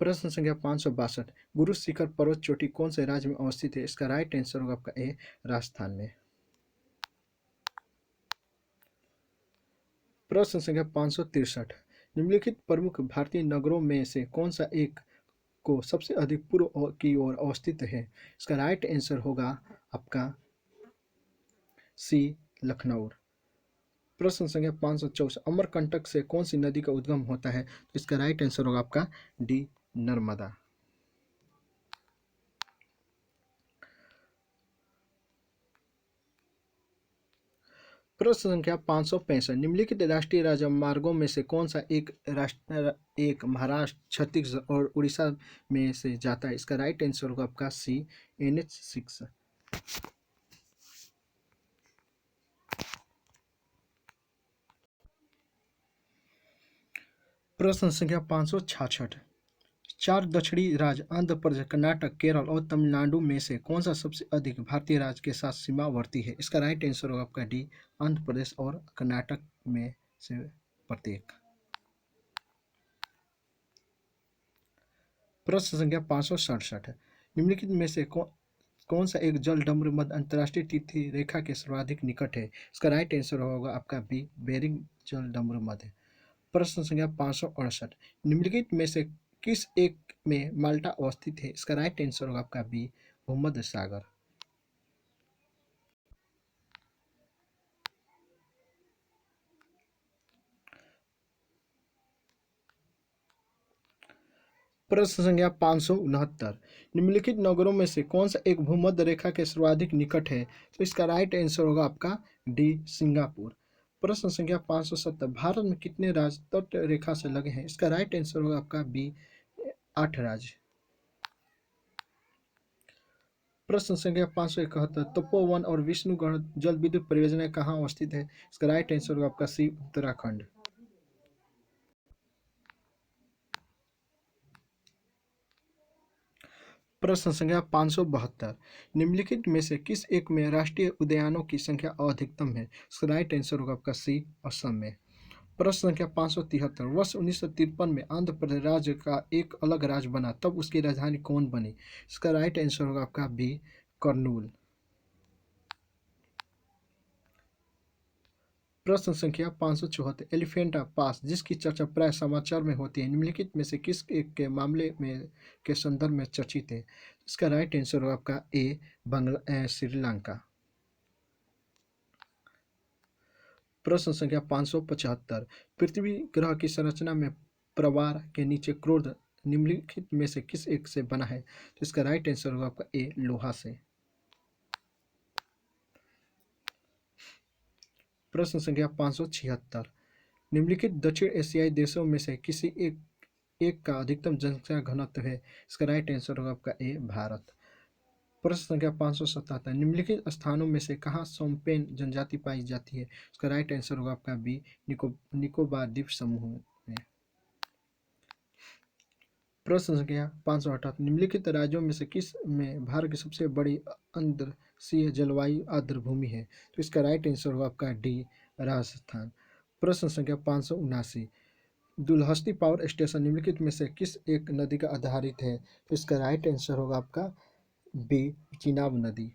प्रश्न संख्या 562, गुरु शिखर पर्वत चोटी कौन से राज्य में अवस्थित है? इसका राइट आंसर होगा आपका ए, राजस्थान में। प्रश्न संख्या 563, निम्नलिखित प्रमुख भारतीय नगरों में से कौन सा एक को सबसे अधिक पूर्व की ओर अवस्थित है? इसका राइट आंसर होगा आपका सी, लखनऊ। प्रश्न संख्या 564, अमरकंटक से कौन सी नदी का उद्गम होता है? तो इसका राइट आंसर होगा आपका डी, नर्मदा। प्रश्न संख्या 565, निम्नलिखित राष्ट्रीय राजमार्गों में से कौन सा एक महाराष्ट्र, छत्तीसगढ़ और उड़ीसा में से जाता है? इसका राइट आंसर होगा आपका सी, NH6। प्रश्न संख्या 566, चार दक्षिणी राज्य आंध्र प्रदेश, कर्नाटक, केरल और तमिलनाडु में से कौन सा सबसे अधिक भारतीय राज्य के साथ सीमावर्ती है? इसका राइट आंसर होगा आपका डी, आंध्र प्रदेश और कर्नाटक में से प्रत्येक। प्रश्न संख्या 567 है, निम्नलिखित में से कौन सा एक जल डमरू मध्य अंतर्राष्ट्रीय तिथि रेखा के सर्वाधिक निकट है? इसका राइट आंसर होगा आपका बी, बेरिंग जल डमरू मध्य। प्रश्न संख्या 568, निम्नलिखित में से किस एक में माल्टा अवस्थित है? इसका राइट आंसर होगा आपका बी, भूमध्य सागर। प्रश्न संख्या 569, निम्नलिखित नगरों में से कौन सा एक भूमध्य रेखा के सर्वाधिक निकट है? तो इसका राइट आंसर होगा आपका डी, सिंगापुर। प्रश्न संख्या 570, भारत में कितने राज्य तट रेखा से लगे हैं? इसका राइट आंसर होगा आपका बी, 8 राज्य। प्रश्न संख्या 571, तपोवन और विष्णुगढ़ जल विद्युत परियोजना कहाँ अवस्थित है? इसका राइट आंसर होगा आपका सी, उत्तराखंड। प्रश्न संख्या 572, निम्नलिखित में से किस एक में राष्ट्रीय उद्यानों की संख्या अधिकतम है? इसका राइट आंसर होगा आपका सी, असम में। प्रश्न संख्या 573, वर्ष 1953 में आंध्र प्रदेश राज्य का एक अलग राज्य बना, तब उसकी राजधानी कौन बनी? इसका राइट आंसर होगा आपका बी, कर्नूल। प्रश्न संख्या 574, एलिफेंटा पास जिसकी चर्चा प्राय समाचार में होती है, निम्नलिखित में से किस एक के मामले में के संदर्भ में चर्चित है? इसका राइट आंसर होगा आपका ए, श्रीलंका। प्रश्न संख्या 575, पृथ्वी ग्रह की संरचना में प्रवार के नीचे क्रोध निम्नलिखित में से किस एक से बना है? तो इसका राइट आंसर होगा आपका ए, लोहा से। प्रश्न संख्या 576, निम्नलिखित दक्षिण एशियाई देशों में से किसी एक का अधिकतम जनसंख्या घनत्व है? इसका राइट आंसर होगा आपका ए, भारत। प्रश्न संख्या 577, निम्नलिखित स्थानों में से कहाँ सोम्पेन जनजाति पाई जाती है? इसका राइट आंसर होगा आपका बी, निकोबार द्वीप समूह में। प्रश्न संख्या 578, निम्नलिखित राज्यों में से किस में भारत की सबसे बड़ी अंतर्देशीय जलवायु आर्द्र भूमि है? तो इसका राइट आंसर होगा आपका डी, राजस्थान। प्रश्न संख्या 579, दुलहस्ती पावर स्टेशन निम्नलिखित में से किस एक नदी का आधारित है? तो इसका राइट आंसर होगा आपका बी, चिनाब नदी।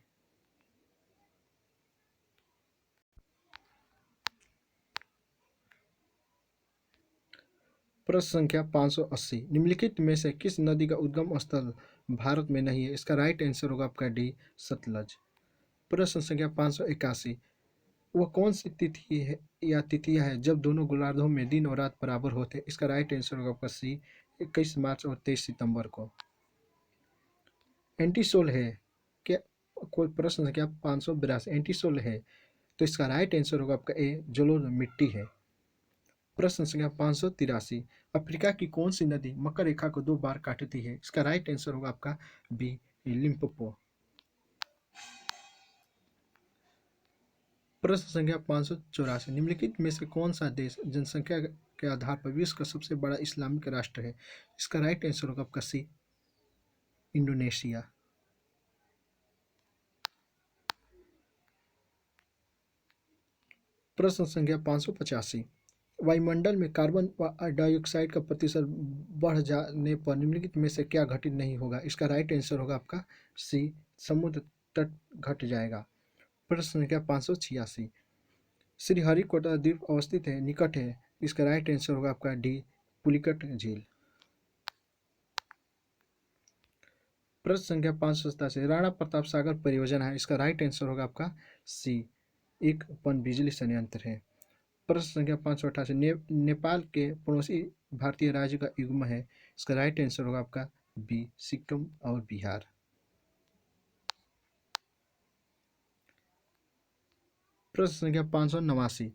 प्रश्न संख्या 580, निम्नलिखित में से किस नदी का उद्गम स्थल भारत में नहीं है? इसका राइट आंसर होगा आपका डी, सतलज। प्रश्न संख्या 581, वह कौन सी तिथि है या तिथियां है जब दोनों गोलार्धों में दिन और रात बराबर होते हैं? इसका राइट आंसर होगा आपका सी, 21 मार्च और 23 सितंबर को। एंटीसोल है क्या? कोई प्रश्न संख्या 582, एंटीसोल है तो इसका राइट आंसर होगा आपका ए, जलोढ़ मिट्टी है। प्रश्न संख्या 583, अफ्रीका की कौन सी नदी मकर रेखा को 2 बार काटती है? इसका राइट आंसर होगा आपका बी, लिम्पोपो। प्रश्न संख्या 584, निम्नलिखित में से कौन सा देश जनसंख्या के आधार पर विश्व का सबसे बड़ा इस्लामिक राष्ट्र है? इसका राइट आंसर होगा आपका सी, इंडोनेशिया। प्रश्न संख्या 585, वायुमंडल में कार्बन डाइऑक्साइड का प्रतिशत बढ़ जाने पर निम्नलिखित में से क्या घटित नहीं होगा? इसका राइट आंसर होगा आपका सी, समुद्र तट घट जाएगा। प्रश्न संख्या 586, श्रीहरिकोटा द्वीप अवस्थित है, निकट है, इसका राइट आंसर होगा आपका डी, पुलिकट झील। प्रश्न संख्या 587, राणा प्रताप सागर परियोजना है, इसका राइट आंसर होगा आपका सी, एक पनबिजली संयंत्र है। प्रश्न संख्या 588, नेपाल के पड़ोसी भारतीय राज्य का युग्म है, इसका राइट आंसर होगा आपका बी, सिक्किम और बिहार। प्रश्न संख्या 589,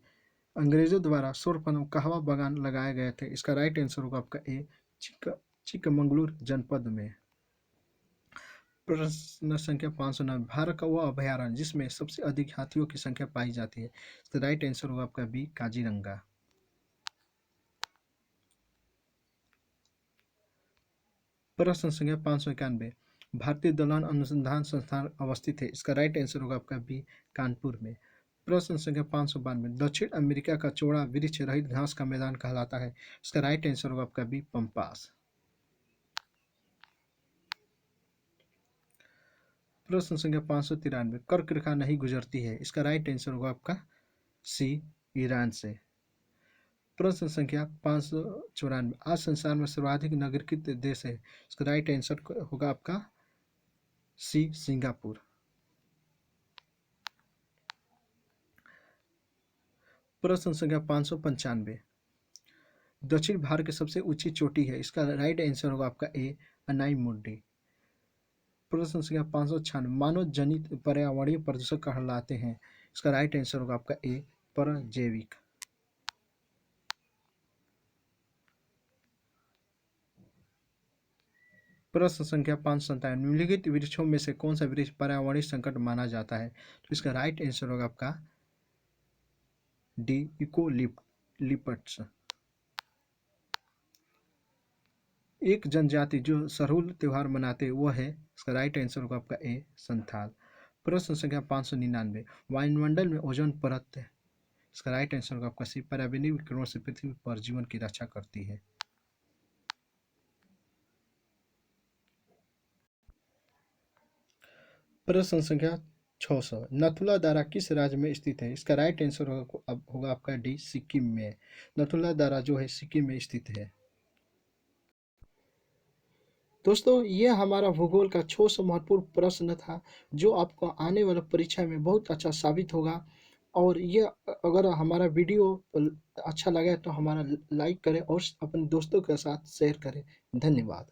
अंग्रेजों द्वारा सर्वप्रथम कहवा बागान लगाए गए थे? इसका राइट आंसर होगा आपका ए, चिकमंगलूर जनपद में। प्रश्न संख्या 509, भारत का वह अभयारण्य जिसमें सबसे अधिक हाथियों की संख्या पाई जाती है? इसका राइट आंसर होगा आपका बी, काजीरंगा। प्रश्न संख्या 591, भारतीय दलहन अनुसंधान संस्थान अवस्थित है। इसका राइट आंसर होगा आपका बी, कानपुर में। प्रश्न संख्या 592, दक्षिण अमेरिका का चौड़ा वृक्ष रहित घास का मैदान कहलाता है। इसका राइट आंसर होगा आपका बी, पंपास। प्रश्न संख्या 593, कर्क रेखा नहीं गुजरती है। इसका राइट आंसर होगा आपका सी, ईरान से। प्रश्न संख्या 594, आज संसार में सर्वाधिक नागरिकित देश है। इसका राइट आंसर होगा आपका सी, सिंगापुर। प्रश्न संख्या 595, दक्षिण भारत की सबसे ऊंची चोटी है। इसका राइट आंसर होगा आपका ए, अनाई। प्रश्न संख्या 596, मानव जनित पर्यावरणीय प्रदूषक कहलाते हैं। इसका राइट आंसर होगा आपका ए, परजैविक। प्रश्न संख्या 597, निम्नलिखित वृक्षों में से कौन सा वृक्ष पर्यावरणीय संकट माना जाता है। तो इसका राइट आंसर होगा आपका डी, इकोलिप्टस। एक जनजाति जो सरहुल त्योहार मनाते हैं वो है। इसका राइट आंसर होगा आपका ए, संथाल। प्रश्न संख्या 599, वायुमंडल में ओजोन परत है। इसका राइट आंसर होगा आपका सी, पराबैंगनी किरणों से पृथ्वी पर जीवन की रक्षा करती है। प्रश्न संख्या 600, नथुला दारा किस राज्य में स्थित है। इसका राइट आंसर होगा आपका डी, सिक्किम में। नथुला दारा जो है सिक्किम में स्थित है। दोस्तों ये हमारा भूगोल का 600 महत्वपूर्ण प्रश्न था जो आपको आने वाला परीक्षा में बहुत अच्छा साबित होगा। और ये अगर हमारा वीडियो अच्छा लगे तो हमारा लाइक करें और अपने दोस्तों के साथ शेयर करें। धन्यवाद।